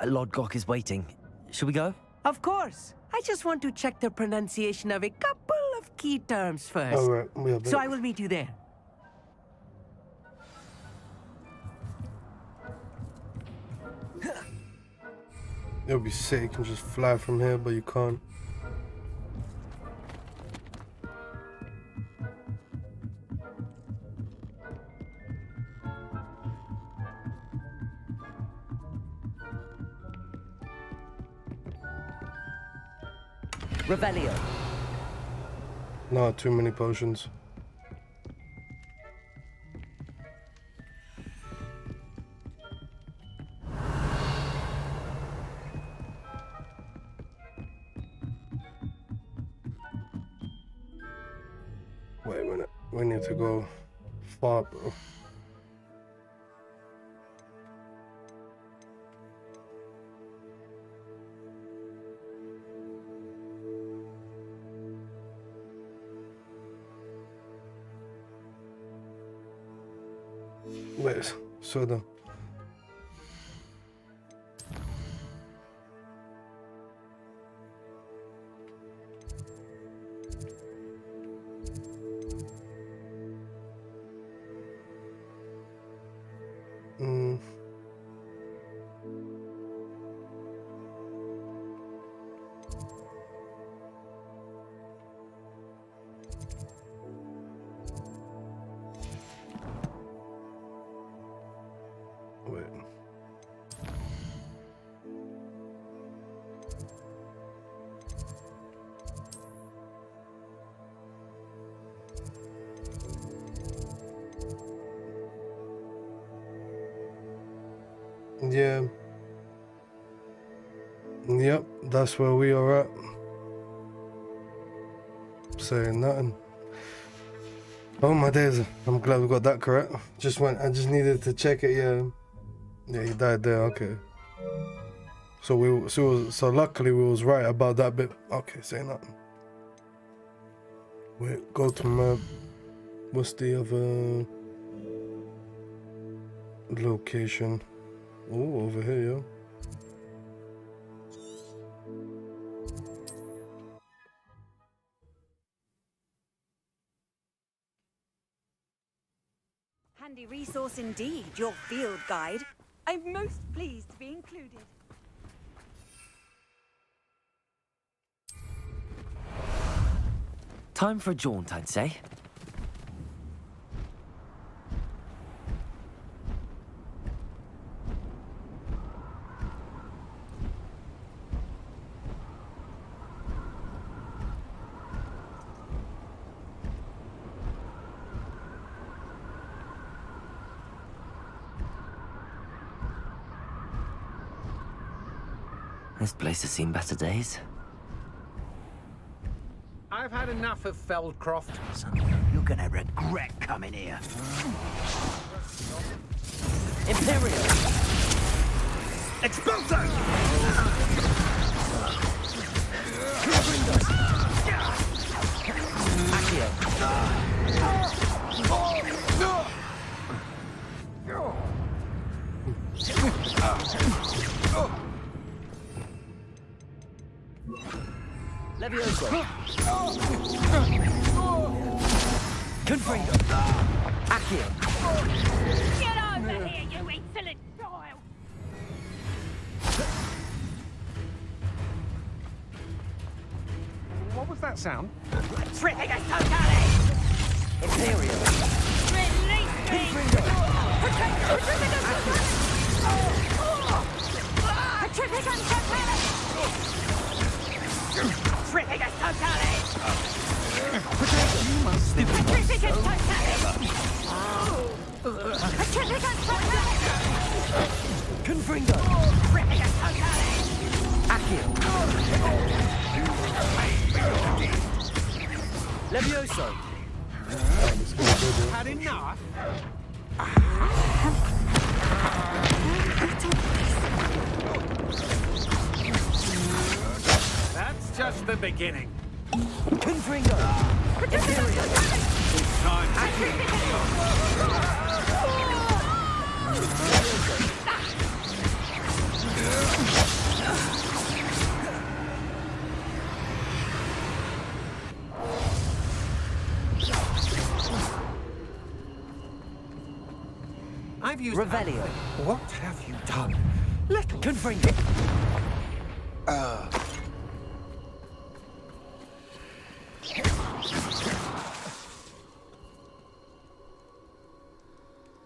Speaker 2: Lodgok is waiting. Shall we go?
Speaker 7: Of course. I just want to check the pronunciation of a couple of key terms first.
Speaker 1: All right, we have it.
Speaker 7: So I will meet you there.
Speaker 1: It would be sick, you can just fly from here, but you can't.
Speaker 2: Revelio.
Speaker 1: No, too many potions. Wait a minute. We need to go far, bro. Wait, so the wait. Yeah. Yep, that's where we are at. Saying nothing. Oh my days, I'm glad we got that correct. I just needed to check it, yeah. Yeah, he died there, okay. So luckily we was right about that bit. Okay, say nothing. Wait, go to map. What's the other location? Oh, over here, yo.
Speaker 10: Handy resource indeed, your field guide. I'm most pleased to be included.
Speaker 2: Time for a jaunt, I'd say. This place has seen better days.
Speaker 4: I've had enough of Feldcroft.
Speaker 11: You're gonna regret coming here.
Speaker 2: Imperial!
Speaker 11: Expulso!
Speaker 2: Levioso! Confringo! Accio!
Speaker 5: Get over here, you insolent child!
Speaker 4: What was that sound?
Speaker 5: Tripping us totally!
Speaker 2: Imperial!
Speaker 5: Release me! Tripping us totally! Tripping us totally!
Speaker 4: You must be
Speaker 5: Tripping us totally! Tripping us totally!
Speaker 2: Confringo!
Speaker 5: Tripping us totally!
Speaker 2: Accio! Levioso!
Speaker 4: Had enough? That's just the beginning.
Speaker 2: Confringo! Imperial!
Speaker 4: It's time. I've used
Speaker 2: Revelio.
Speaker 4: What have you done? Little
Speaker 2: Confringo!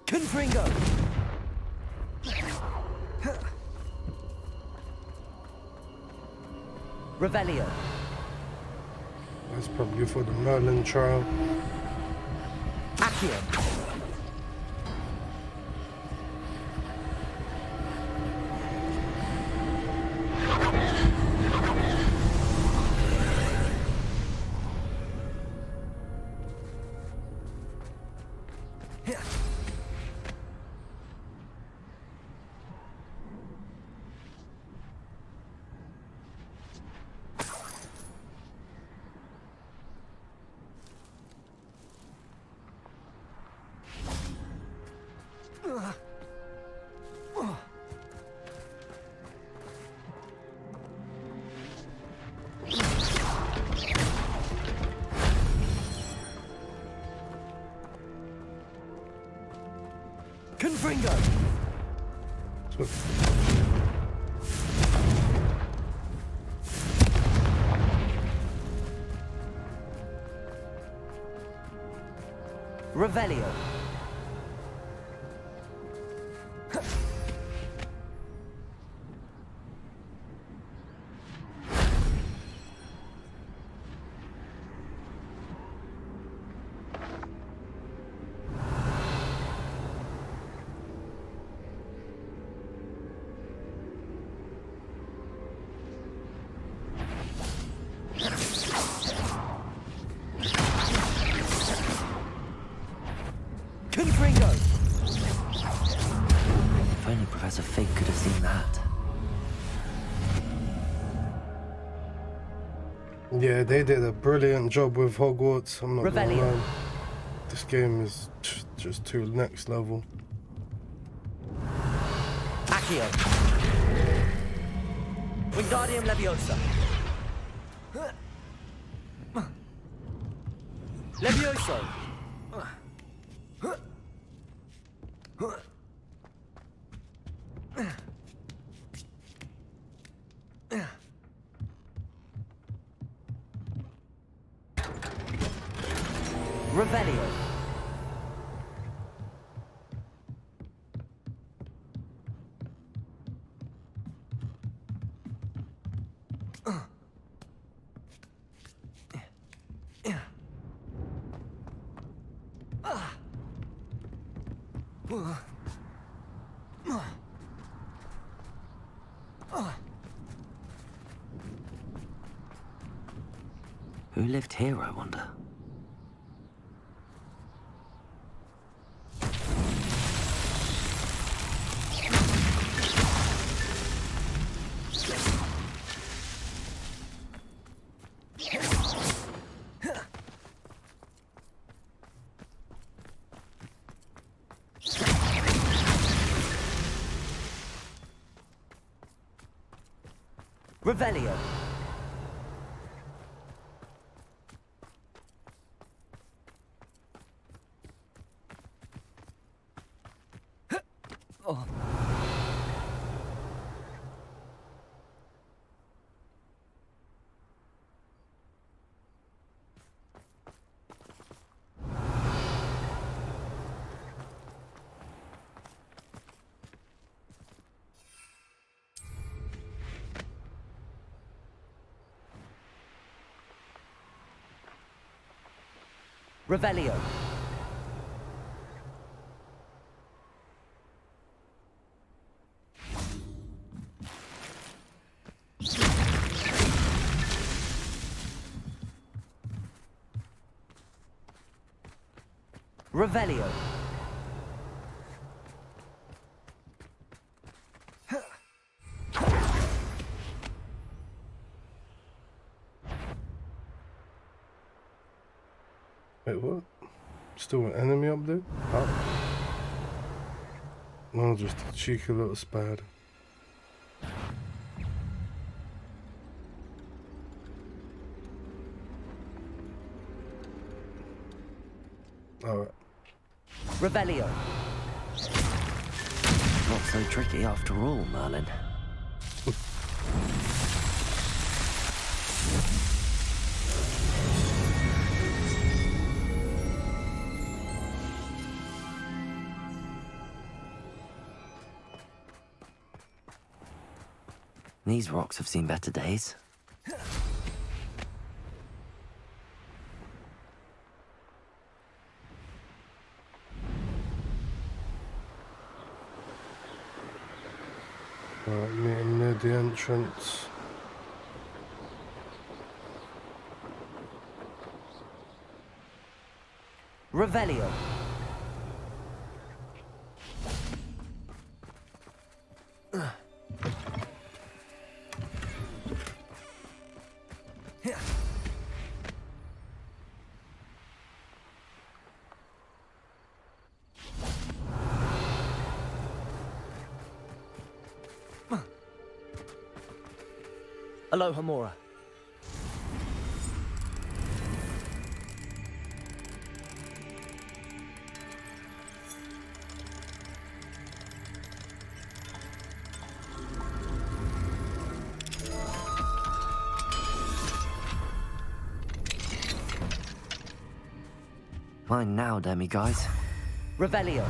Speaker 2: Confringo! Revelio.
Speaker 1: That's probably for the Merlin trial.
Speaker 2: Accio.
Speaker 7: Confringo! Revelio. Confringo!
Speaker 2: If only Professor Fig could have seen that.
Speaker 1: Yeah, they did a brilliant job with Hogwarts. I'm not gonna
Speaker 2: Revelio.
Speaker 1: lie. This game is just too next level.
Speaker 7: Accio. Wingardium Leviosa. Levioso. Revelio.
Speaker 2: Who lived here, I wonder?
Speaker 7: Revelio. Oh. Revelio. Revelio.
Speaker 1: Wait, what? Still an enemy up there? Oh. No, just a cheeky little spider. Alright.
Speaker 7: Revelio.
Speaker 2: Not so tricky after all, Merlin. These rocks have seen better days.
Speaker 1: Alright, meeting near the entrance.
Speaker 7: Revelio.
Speaker 2: Aloha Mora. Mine now, demiguise. Revelio.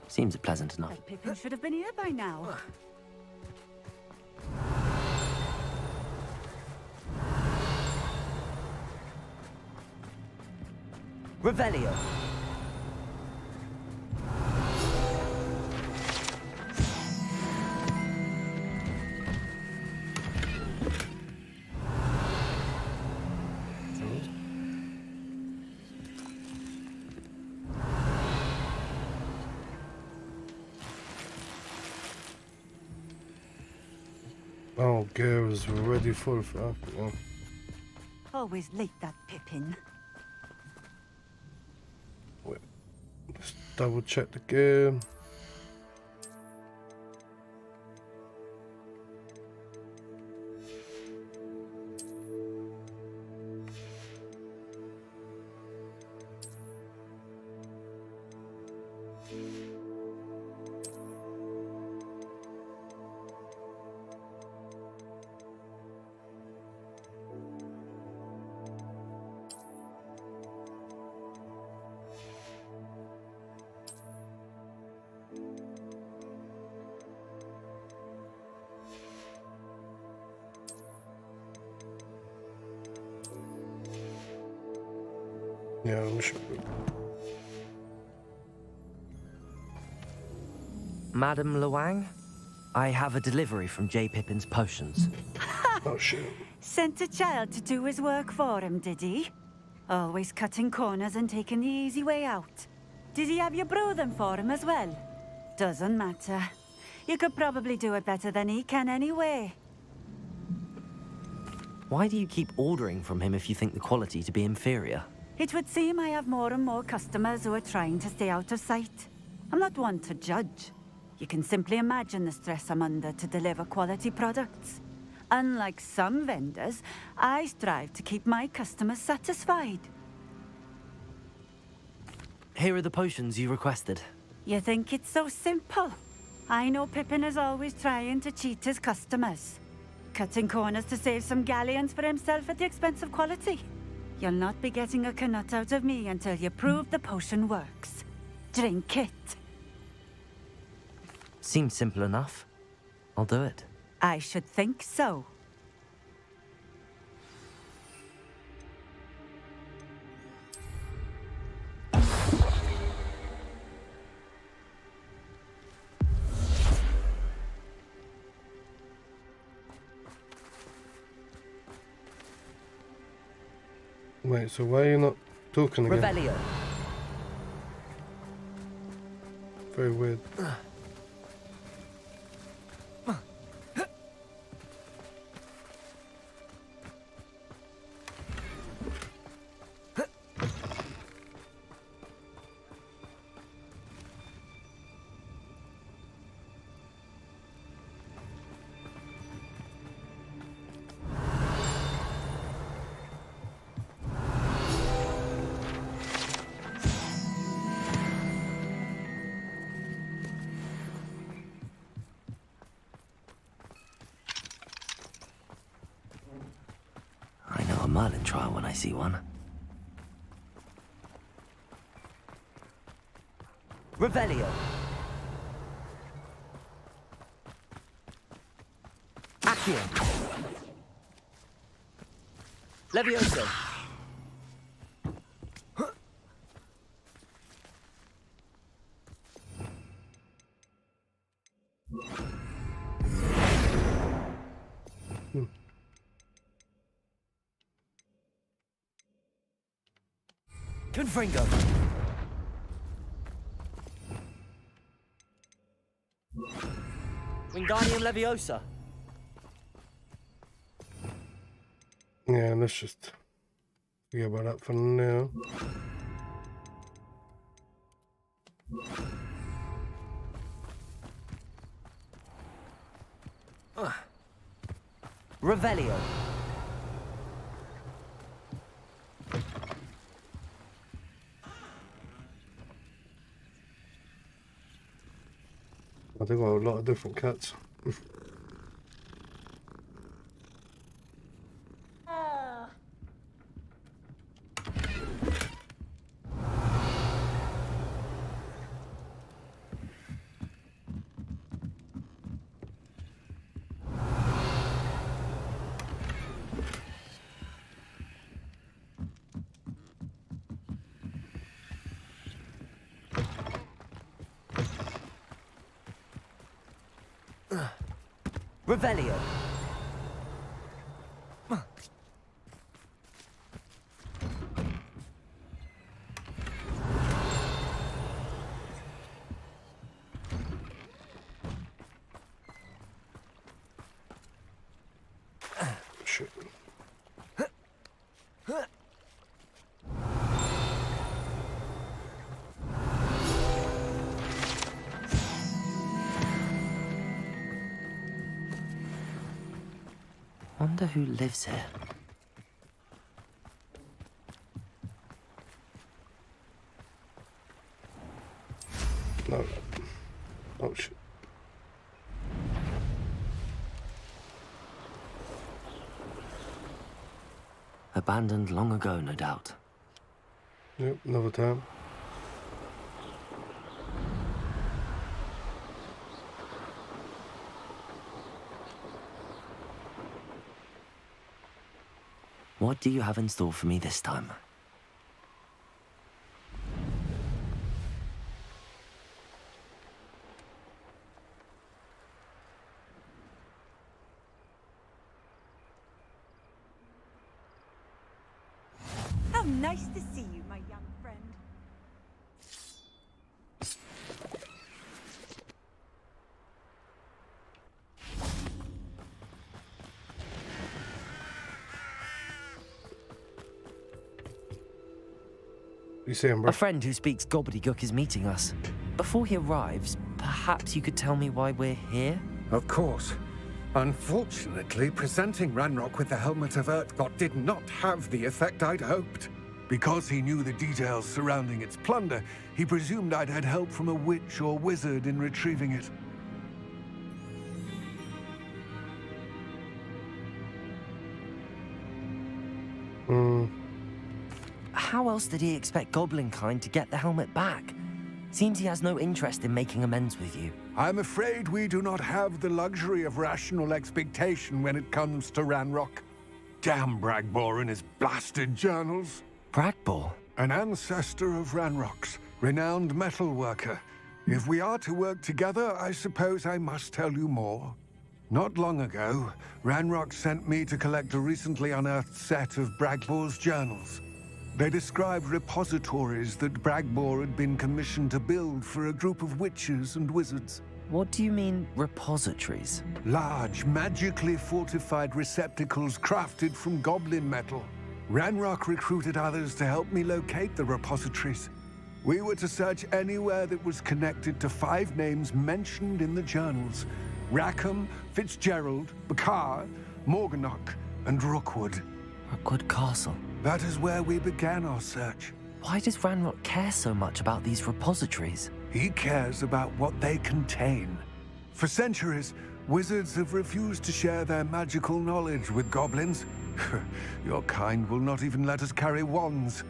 Speaker 2: Seems pleasant enough.
Speaker 12: That Pippin should have been here by now.
Speaker 2: Revelio.
Speaker 1: Oh, Gara's ready for yeah.
Speaker 12: Always late, that Pippin.
Speaker 1: Wait, let's double check the gear. Yeah, I'm sure.
Speaker 2: Madam Luang, I have a delivery from J. Pippin's potions.
Speaker 1: Oh, shit.
Speaker 12: Sent a child to do his work for him, did he? Always cutting corners and taking the easy way out. Did he have you brew them for him as well? Doesn't matter. You could probably do it better than he can anyway.
Speaker 2: Why do you keep ordering from him if you think the quality to be inferior?
Speaker 12: It would seem I have more and more customers who are trying to stay out of sight. I'm not one to judge. You can simply imagine the stress I'm under to deliver quality products. Unlike some vendors, I strive to keep my customers satisfied.
Speaker 2: Here are the potions you requested.
Speaker 12: You think it's so simple? I know Pippin is always trying to cheat his customers. Cutting corners to save some galleons for himself at the expense of quality. You'll not be getting a canut out of me until you prove the potion works. Drink it.
Speaker 2: Seems simple enough. I'll do it.
Speaker 12: I should think so.
Speaker 1: Wait, so why are you not talking again?
Speaker 2: Revelio.
Speaker 1: Very weird.
Speaker 2: I know a Merlin trial when I see one. Revelio. Accio. Levioso. Confringo. Wingardium Leviosa.
Speaker 1: Yeah, let's just forget about that for now.
Speaker 2: Revelio.
Speaker 1: I think I've got a lot of different cats.
Speaker 2: Revelio.
Speaker 1: Shit.
Speaker 2: Wonder who lives here.
Speaker 1: No. Oh shit.
Speaker 2: Abandoned long ago, no doubt.
Speaker 1: Yep, another time.
Speaker 2: What do you have in store for me this time?
Speaker 10: How nice to see you, my young friend.
Speaker 1: You see him, bro?
Speaker 2: A friend who speaks gobbledygook is meeting us. Before he arrives, perhaps you could tell me why we're here?
Speaker 18: Of course. Unfortunately, presenting Ranrock with the Helmet of Urtkot did not have the effect I'd hoped. Because he knew the details surrounding its plunder, he presumed I'd had help from a witch or wizard in retrieving it.
Speaker 2: How else did he expect Goblinkind to get the helmet back? Seems he has no interest in making amends with you.
Speaker 18: I'm afraid we do not have the luxury of rational expectation when it comes to Ranrock. Damn Bragbor and his blasted journals.
Speaker 2: Bragbor?
Speaker 18: An ancestor of Ranrock's, renowned metal worker. If we are to work together, I suppose I must tell you more. Not long ago, Ranrock sent me to collect a recently unearthed set of Bragbor's journals. They described repositories that Bragbor had been commissioned to build for a group of witches and wizards.
Speaker 2: What do you mean, repositories?
Speaker 18: Large, magically fortified receptacles crafted from goblin metal. Ranrock recruited others to help me locate the repositories. We were to search anywhere that was connected to 5 names mentioned in the journals: Rackham, Fitzgerald, Bakar, Morganach, and Rookwood.
Speaker 2: Rookwood Castle.
Speaker 18: That is where we began our search.
Speaker 2: Why does Ranrock care so much about these repositories?
Speaker 18: He cares about what they contain. For centuries, wizards have refused to share their magical knowledge with goblins. Your kind will not even let us carry wands.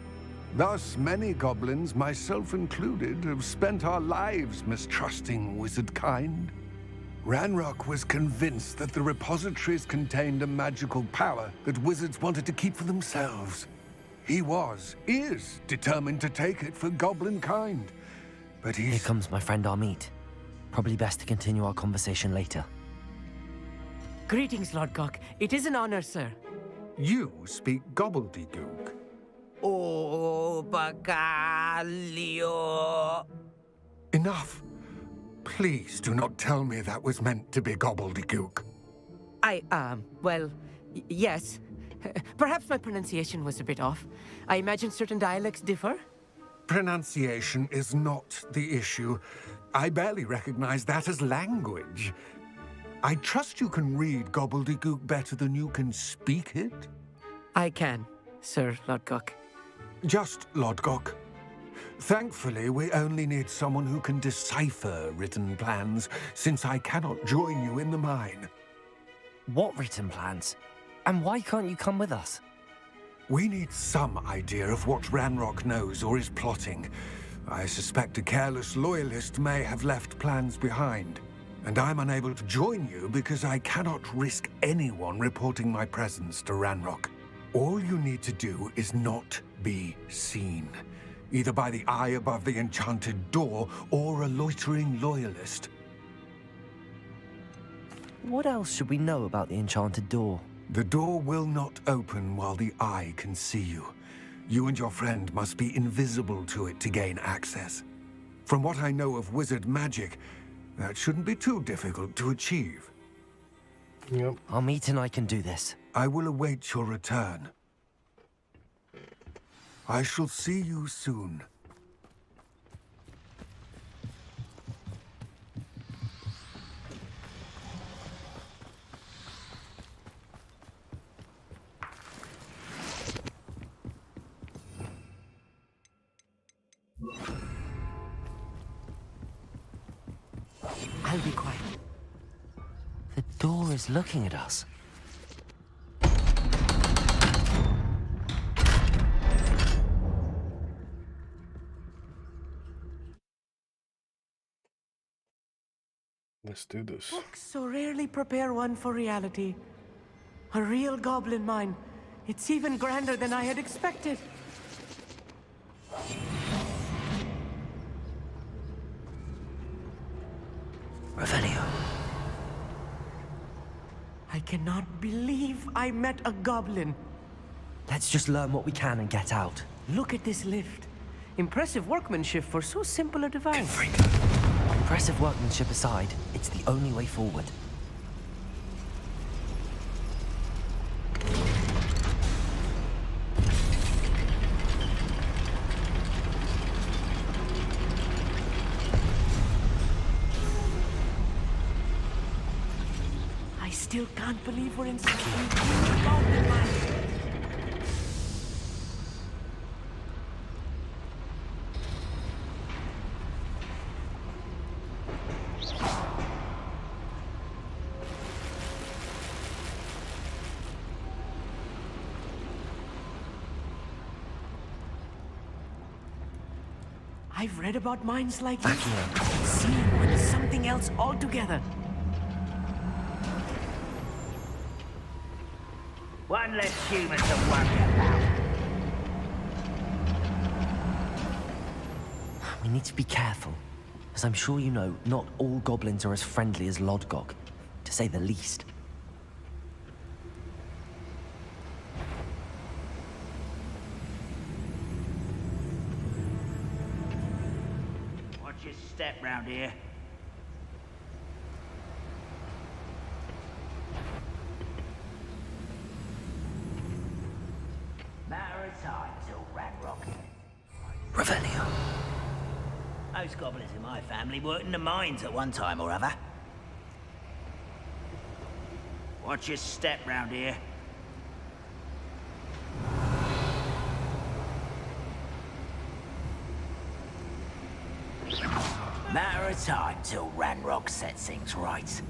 Speaker 18: Thus, many goblins, myself included, have spent our lives mistrusting wizard kind. Ranrock was convinced that the repositories contained a magical power that wizards wanted to keep for themselves. He is determined to take it for goblin kind. But
Speaker 2: Here comes my friend Amit. Probably best to continue our conversation later.
Speaker 7: Greetings, Lord Cock. It is an honor, sir.
Speaker 18: You speak gobbledygook.
Speaker 7: Oh, Bacalio.
Speaker 18: Enough. Please do not tell me that was meant to be gobbledygook.
Speaker 7: Well, yes. Perhaps my pronunciation was a bit off. I imagine certain dialects differ.
Speaker 18: Pronunciation is not the issue. I barely recognize that as language. I trust you can read gobbledygook better than you can speak it?
Speaker 7: I can, Sir Lodgok.
Speaker 18: Just Lodgok. Thankfully, we only need someone who can decipher written plans, since I cannot join you in the mine.
Speaker 2: What written plans? And why can't you come with us?
Speaker 18: We need some idea of what Ranrock knows or is plotting. I suspect a careless loyalist may have left plans behind. And I'm unable to join you because I cannot risk anyone reporting my presence to Ranrock. All you need to do is not be seen. Either by the eye above the enchanted door, or a loitering loyalist.
Speaker 2: What else should we know about the enchanted door?
Speaker 18: The door will not open while the eye can see you. You and your friend must be invisible to it to gain access. From what I know of wizard magic, that shouldn't be too difficult to achieve.
Speaker 1: Yep.
Speaker 2: Amit and I can do this.
Speaker 18: I will await your return. I shall see you soon.
Speaker 7: I'll be quiet.
Speaker 2: The door is looking at us.
Speaker 1: Let's do this.
Speaker 7: Books so rarely prepare one for reality. A real goblin mine. It's even grander than I had expected.
Speaker 2: Revelio.
Speaker 7: I cannot believe I met a goblin.
Speaker 2: Let's just learn what we can and get out.
Speaker 7: Look at this lift. Impressive workmanship for so simple a device.
Speaker 2: Impressive workmanship aside, it's the only way forward.
Speaker 7: I still can't believe we're inside a goblin mine. I've read about mines like this. Seeing one is something else altogether.
Speaker 11: One less human to worry about.
Speaker 2: We need to be careful. As I'm sure you know, not all goblins are as friendly as Lodgok, to say the least.
Speaker 11: Watch your step round here. Matter of time till Ranrock.
Speaker 2: Revelio.
Speaker 11: Most goblins in my family worked in the mines at one time or other. Watch your step round here. Matter of time till Ranrock sets things right.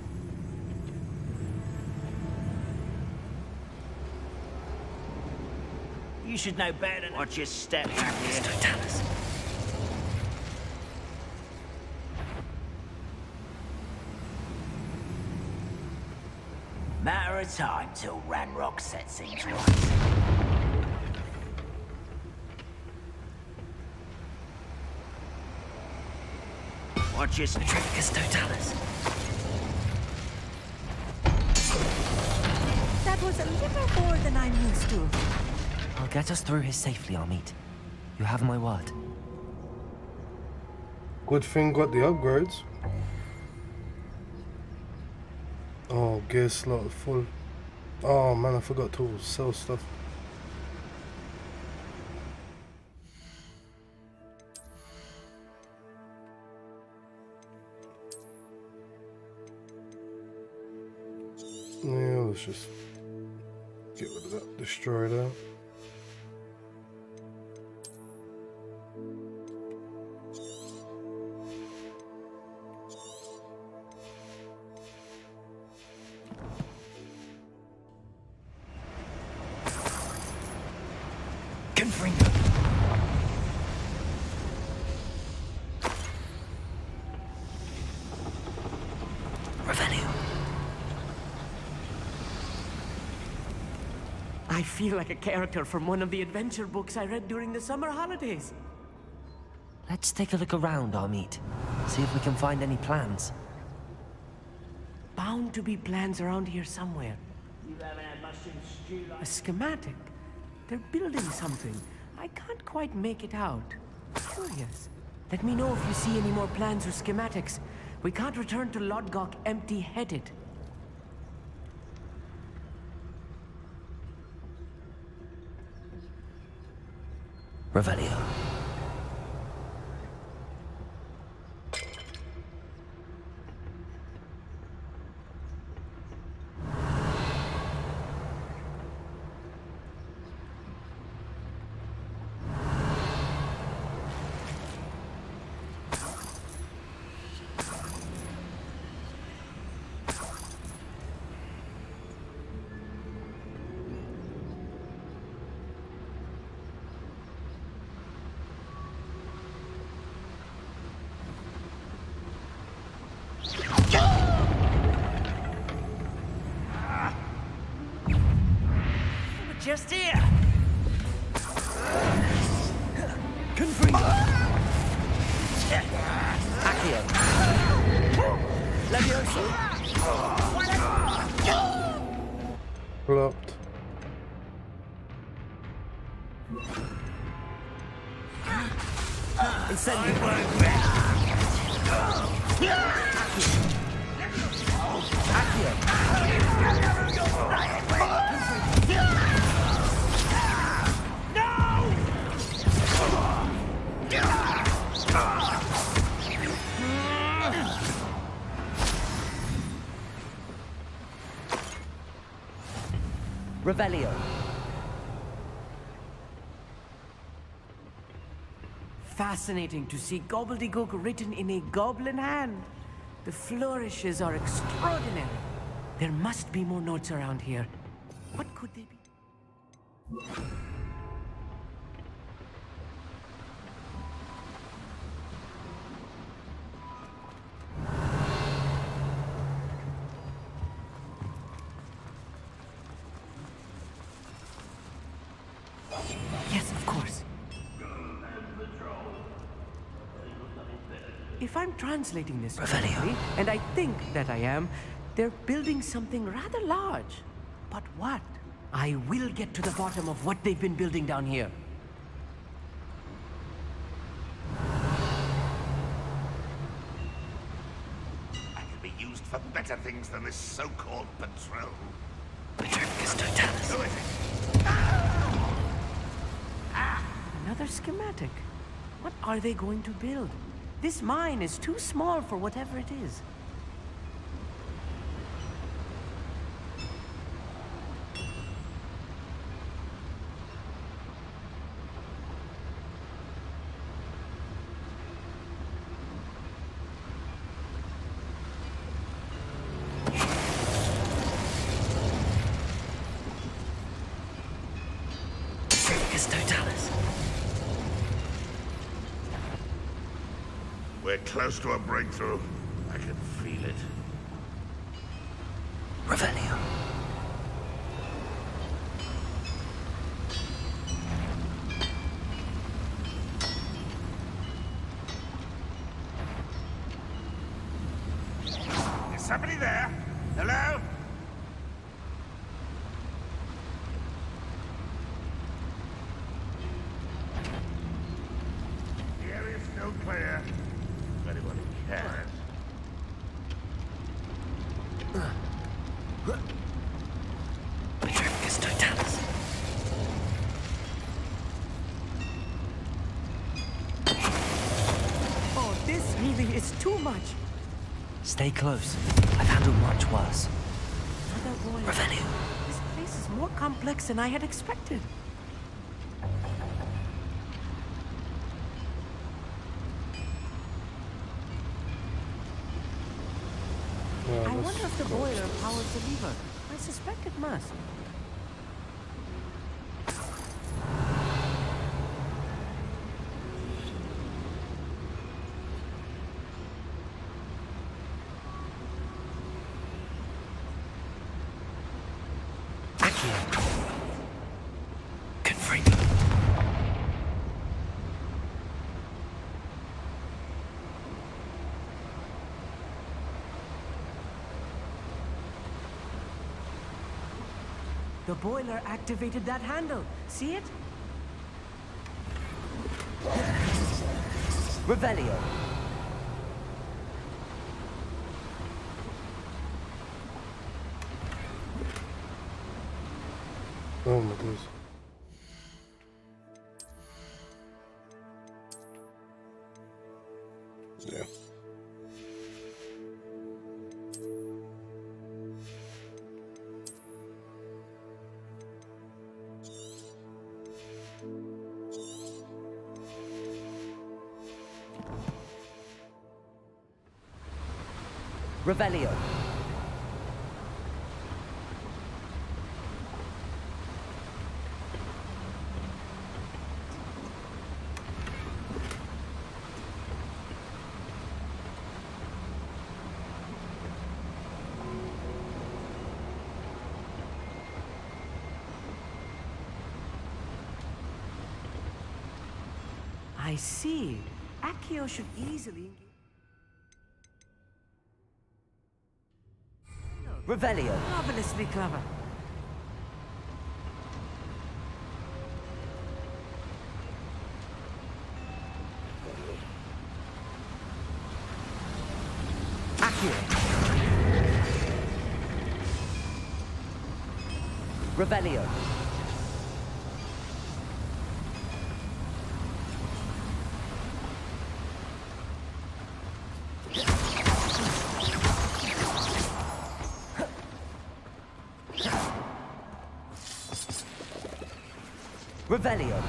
Speaker 11: You should know better than watch your step round here. Matter of time till Ranrock sets things right. Watch your
Speaker 2: Petrificus totalis.
Speaker 12: That was a little more than I'm used to.
Speaker 2: I'll get us through here safely, Amit. You have my word.
Speaker 1: Good thing got the upgrades. Oh, gear slot full. Oh man, I forgot to sell stuff. Yeah, let's just get rid of that. Destroy that.
Speaker 7: I feel like a character from one of the adventure books I read during the summer holidays.
Speaker 2: Let's take a look around, Amit. See if we can find any plans.
Speaker 7: Bound to be plans around here somewhere.
Speaker 11: You haven't had much since stew
Speaker 7: A schematic. They're building something. I can't quite make it out. Curious. Let me know if you see any more plans or schematics. We can't return to Lodgok empty-headed.
Speaker 2: Revelio.
Speaker 7: Just here!
Speaker 2: Confringo! Accio! Levioso!
Speaker 1: Blocked.
Speaker 2: Revelio.
Speaker 7: Fascinating to see gobbledygook written in a goblin hand. The flourishes are extraordinary. There must be more notes around here. What could they be? Yes, of course. If I'm translating this correctly, and I think that I am, they're building something rather large. But what? I will get to the bottom of what they've been building down here.
Speaker 6: I could be used for better things than this so-called patrol.
Speaker 7: Another schematic. What are they going to build? This mine is too small for whatever it is.
Speaker 6: We're close to a breakthrough. I can feel it.
Speaker 2: Revelio.
Speaker 6: Is somebody there? Hello? The area's still clear. If anybody cares.
Speaker 7: It's too much.
Speaker 2: Stay close. I've handled much worse.
Speaker 7: Another boiler.
Speaker 2: Revelio.
Speaker 7: This place is more complex than I had expected.
Speaker 1: Yeah,
Speaker 7: I
Speaker 1: that's
Speaker 7: wonder if the
Speaker 1: close.
Speaker 7: boiler powers the lever. I suspect it must.
Speaker 2: Confront.
Speaker 7: The boiler activated that handle. See it?
Speaker 2: Revelio.
Speaker 1: Oh my goodness. Yeah.
Speaker 2: Revelio.
Speaker 7: I see. Accio should easily...
Speaker 2: Revelio.
Speaker 7: Marvelously clever.
Speaker 2: Accio. Revelio. Revelio.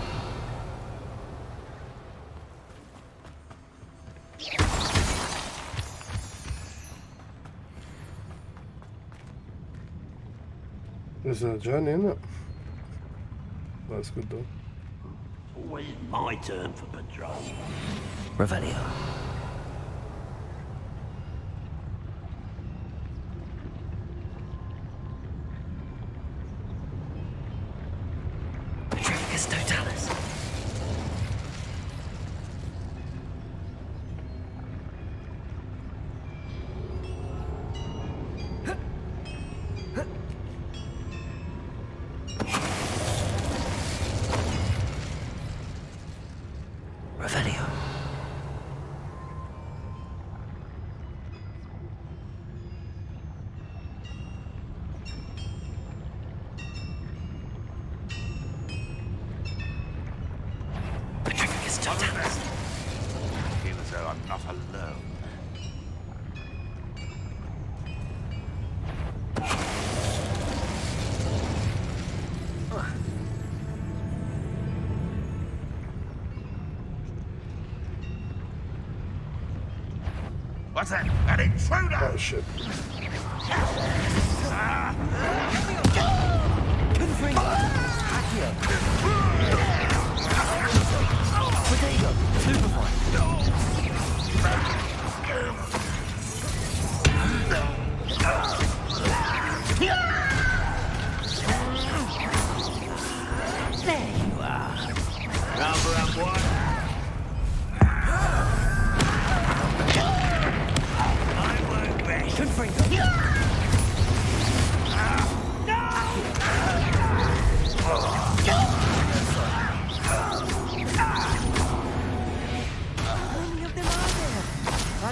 Speaker 1: This is a journey, isn't it? That's good though.
Speaker 20: Always my turn for patrol.
Speaker 2: Revelio. Petrificus totalis. Revelio. Petrificus totalis.
Speaker 6: I feel as though I'm not alone. What's that? An intruder!
Speaker 1: Oh shit.
Speaker 2: Confringo. Accio. Protego. Superfly. There you are.
Speaker 20: Number up one.
Speaker 2: Confringo.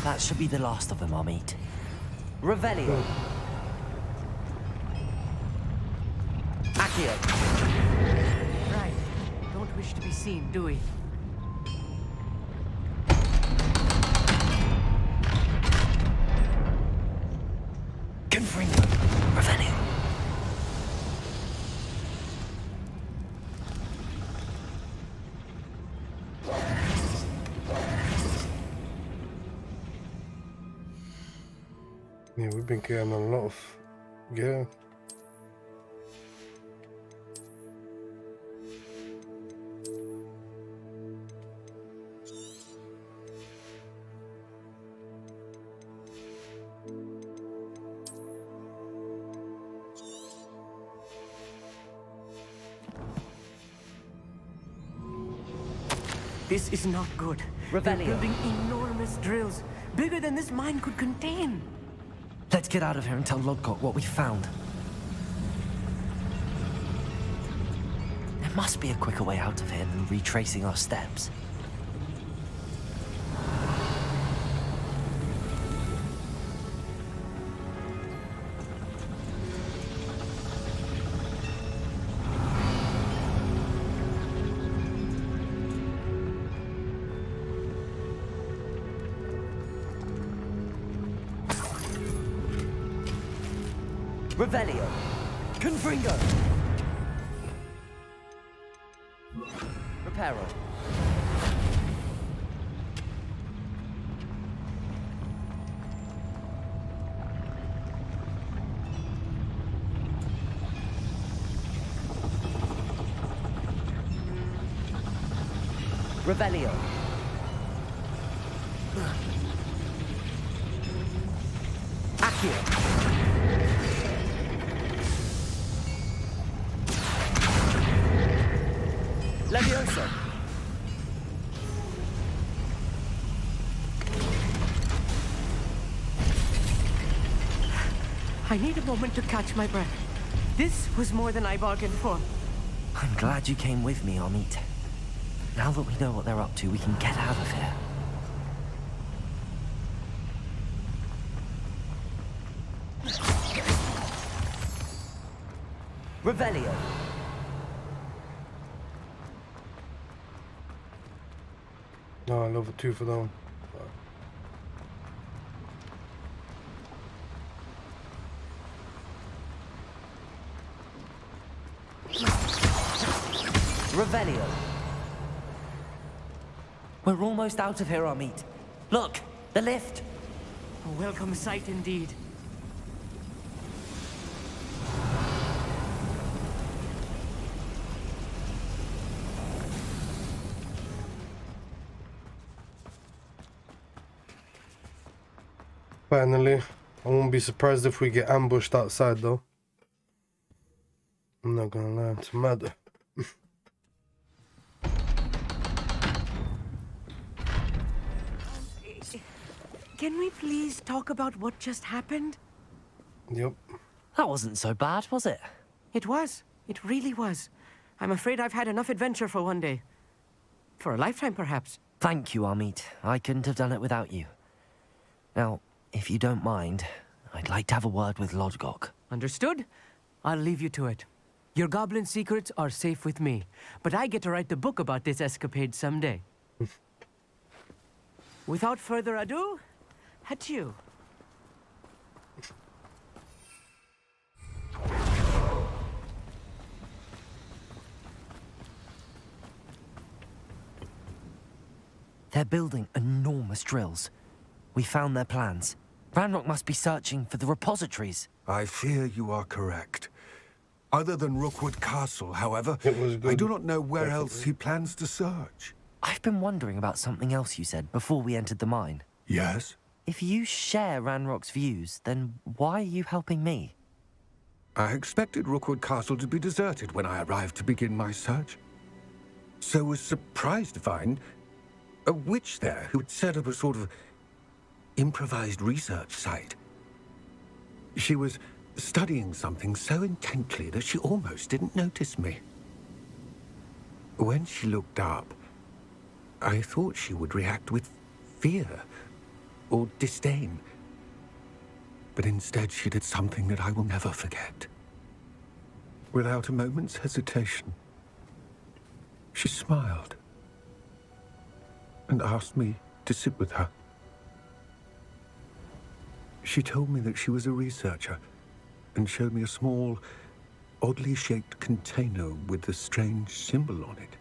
Speaker 2: That should be the last of them, I'll meet. Revelio. Accio.
Speaker 7: Right. Don't wish to be seen, do we?
Speaker 1: Yeah, we've been getting a lot of... Yeah.
Speaker 7: This is not good. They're
Speaker 2: Revelio.
Speaker 7: building enormous drills, bigger than this mine could contain.
Speaker 2: Let's get out of here and tell Lodgok what we found. There must be a quicker way out of here than retracing our steps. Revelio. Confringo. Reparo. Revelio. Accio. Levioso.
Speaker 7: I need a moment to catch my breath. This was more than I bargained for.
Speaker 2: I'm glad you came with me, Amit. Now that we know what they're up to, we can get out of here. Revelio.
Speaker 1: No, level 2 for that one.
Speaker 2: Revelio. We're almost out of here, Amit. Look, the lift.
Speaker 7: A welcome sight indeed.
Speaker 1: Finally, I won't be surprised if we get ambushed outside though. I'm not gonna lie, it's mad.
Speaker 7: Can we please talk about what just happened?
Speaker 1: Yep.
Speaker 2: That wasn't so bad, was it?
Speaker 7: It was. It really was. I'm afraid I've had enough adventure for one day. For a lifetime, perhaps.
Speaker 2: Thank you, Amit. I couldn't have done it without you. Now, if you don't mind, I'd like to have a word with Lodgok.
Speaker 7: Understood? I'll leave you to it. Your goblin secrets are safe with me, but I get to write the book about this escapade someday. Without further ado, adieu.
Speaker 2: They're building enormous drills. We found their plans. Ranrock must be searching for the repositories.
Speaker 18: I fear you are correct. Other than Rookwood Castle, however, I do not know where else he plans to search.
Speaker 2: I've been wondering about something else you said before we entered the mine.
Speaker 18: Yes?
Speaker 2: If you share Ranrock's views, then why are you helping me?
Speaker 18: I expected Rookwood Castle to be deserted when I arrived to begin my search. So was surprised to find a witch there who had set up a sort of improvised research site. She was studying something so intently that she almost didn't notice me. When she looked up, I thought she would react with fear or disdain. But instead she did something that I will never forget. Without a moment's hesitation, she smiled and asked me to sit with her. She told me that she was a researcher and showed me a small, oddly shaped container with a strange symbol on it.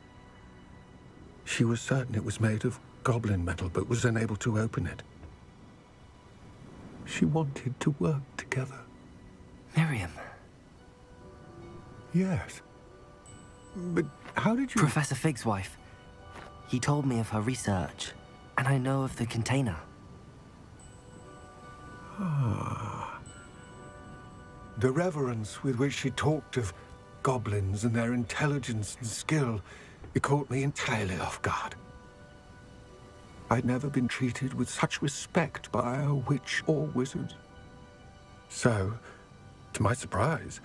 Speaker 18: She was certain it was made of goblin metal, but was unable to open it. She wanted to work together.
Speaker 2: Miriam.
Speaker 18: Yes. But how did you...
Speaker 2: Professor Fig's wife. He told me of her research, and I know of the container.
Speaker 18: Ah. The reverence with which she talked of goblins and their intelligence and skill, it caught me entirely off guard. I'd never been treated with such respect by a witch or wizard. So, to my surprise,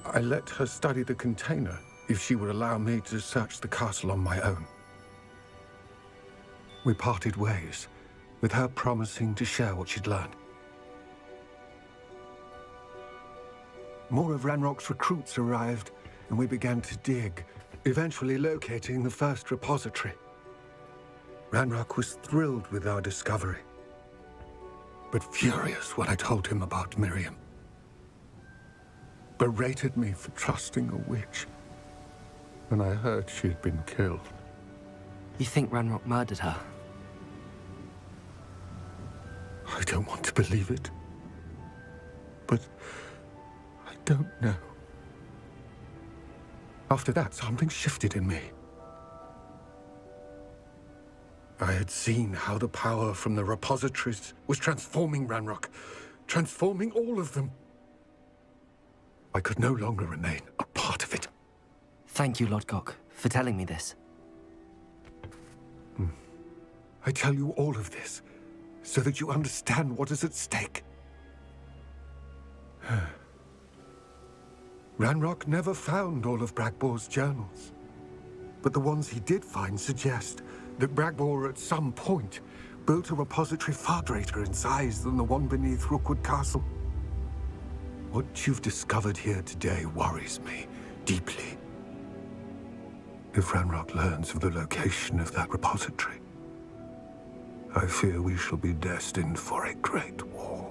Speaker 18: I let her study the container if she would allow me to search the castle on my own. We parted ways, with her promising to share what she'd learned. More of Ranrock's recruits arrived, and we began to dig, eventually locating the first repository. Ranrock was thrilled with our discovery, but furious when I told him about Miriam. Berated me for trusting a witch when I heard she'd been killed.
Speaker 2: You think Ranrock murdered her?
Speaker 18: I don't want to believe it, but I don't know. After that, something shifted in me. I had seen how the power from the repositories was transforming Ranrock, transforming all of them. I could no longer remain a part of it.
Speaker 2: Thank you, Lodgok, for telling me this.
Speaker 18: I tell you all of this so that you understand what is at stake. Ranrock never found all of Bragbor's journals, but the ones he did find suggest that Bragbor at some point built a repository far greater in size than the one beneath Rookwood Castle. What you've discovered here today worries me deeply. If Ranrock learns of the location of that repository, I fear we shall be destined for a great war.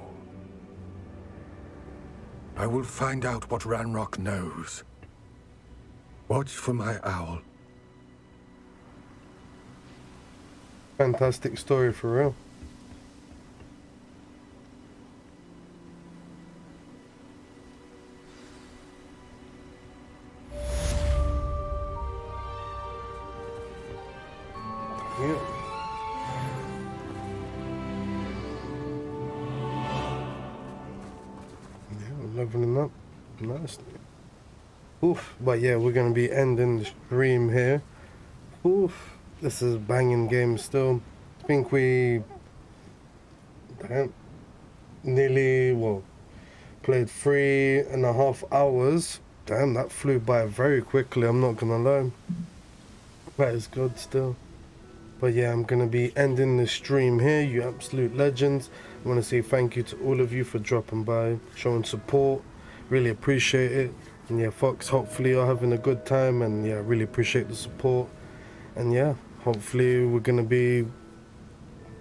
Speaker 18: I will find out what Ranrock knows. Watch for my owl.
Speaker 1: Fantastic story for real. Yeah. Leveling up nicely. Oof, but yeah, we're gonna be ending the stream here. Oof, this is a banging game still. I think we nearly played 3.5 hours. Damn, that flew by very quickly, I'm not gonna lie. That is good still. But yeah, I'm gonna be ending the stream here, you absolute legends. I want to say thank you to all of you for dropping by, showing support. Really appreciate it. And yeah, Fox, hopefully you're having a good time, and yeah, really appreciate the support. And yeah, hopefully we're gonna be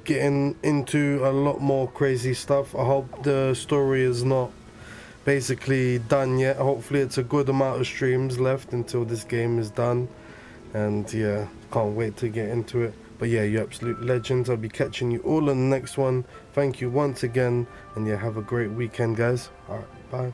Speaker 1: getting into a lot more crazy stuff. I hope the story is not basically done yet. Hopefully it's a good amount of streams left until this game is done. And yeah, can't wait to get into it. But yeah, you absolute legends. I'll be catching you all in the next one. Thank you once again. And yeah, have a great weekend, guys. Alright, bye.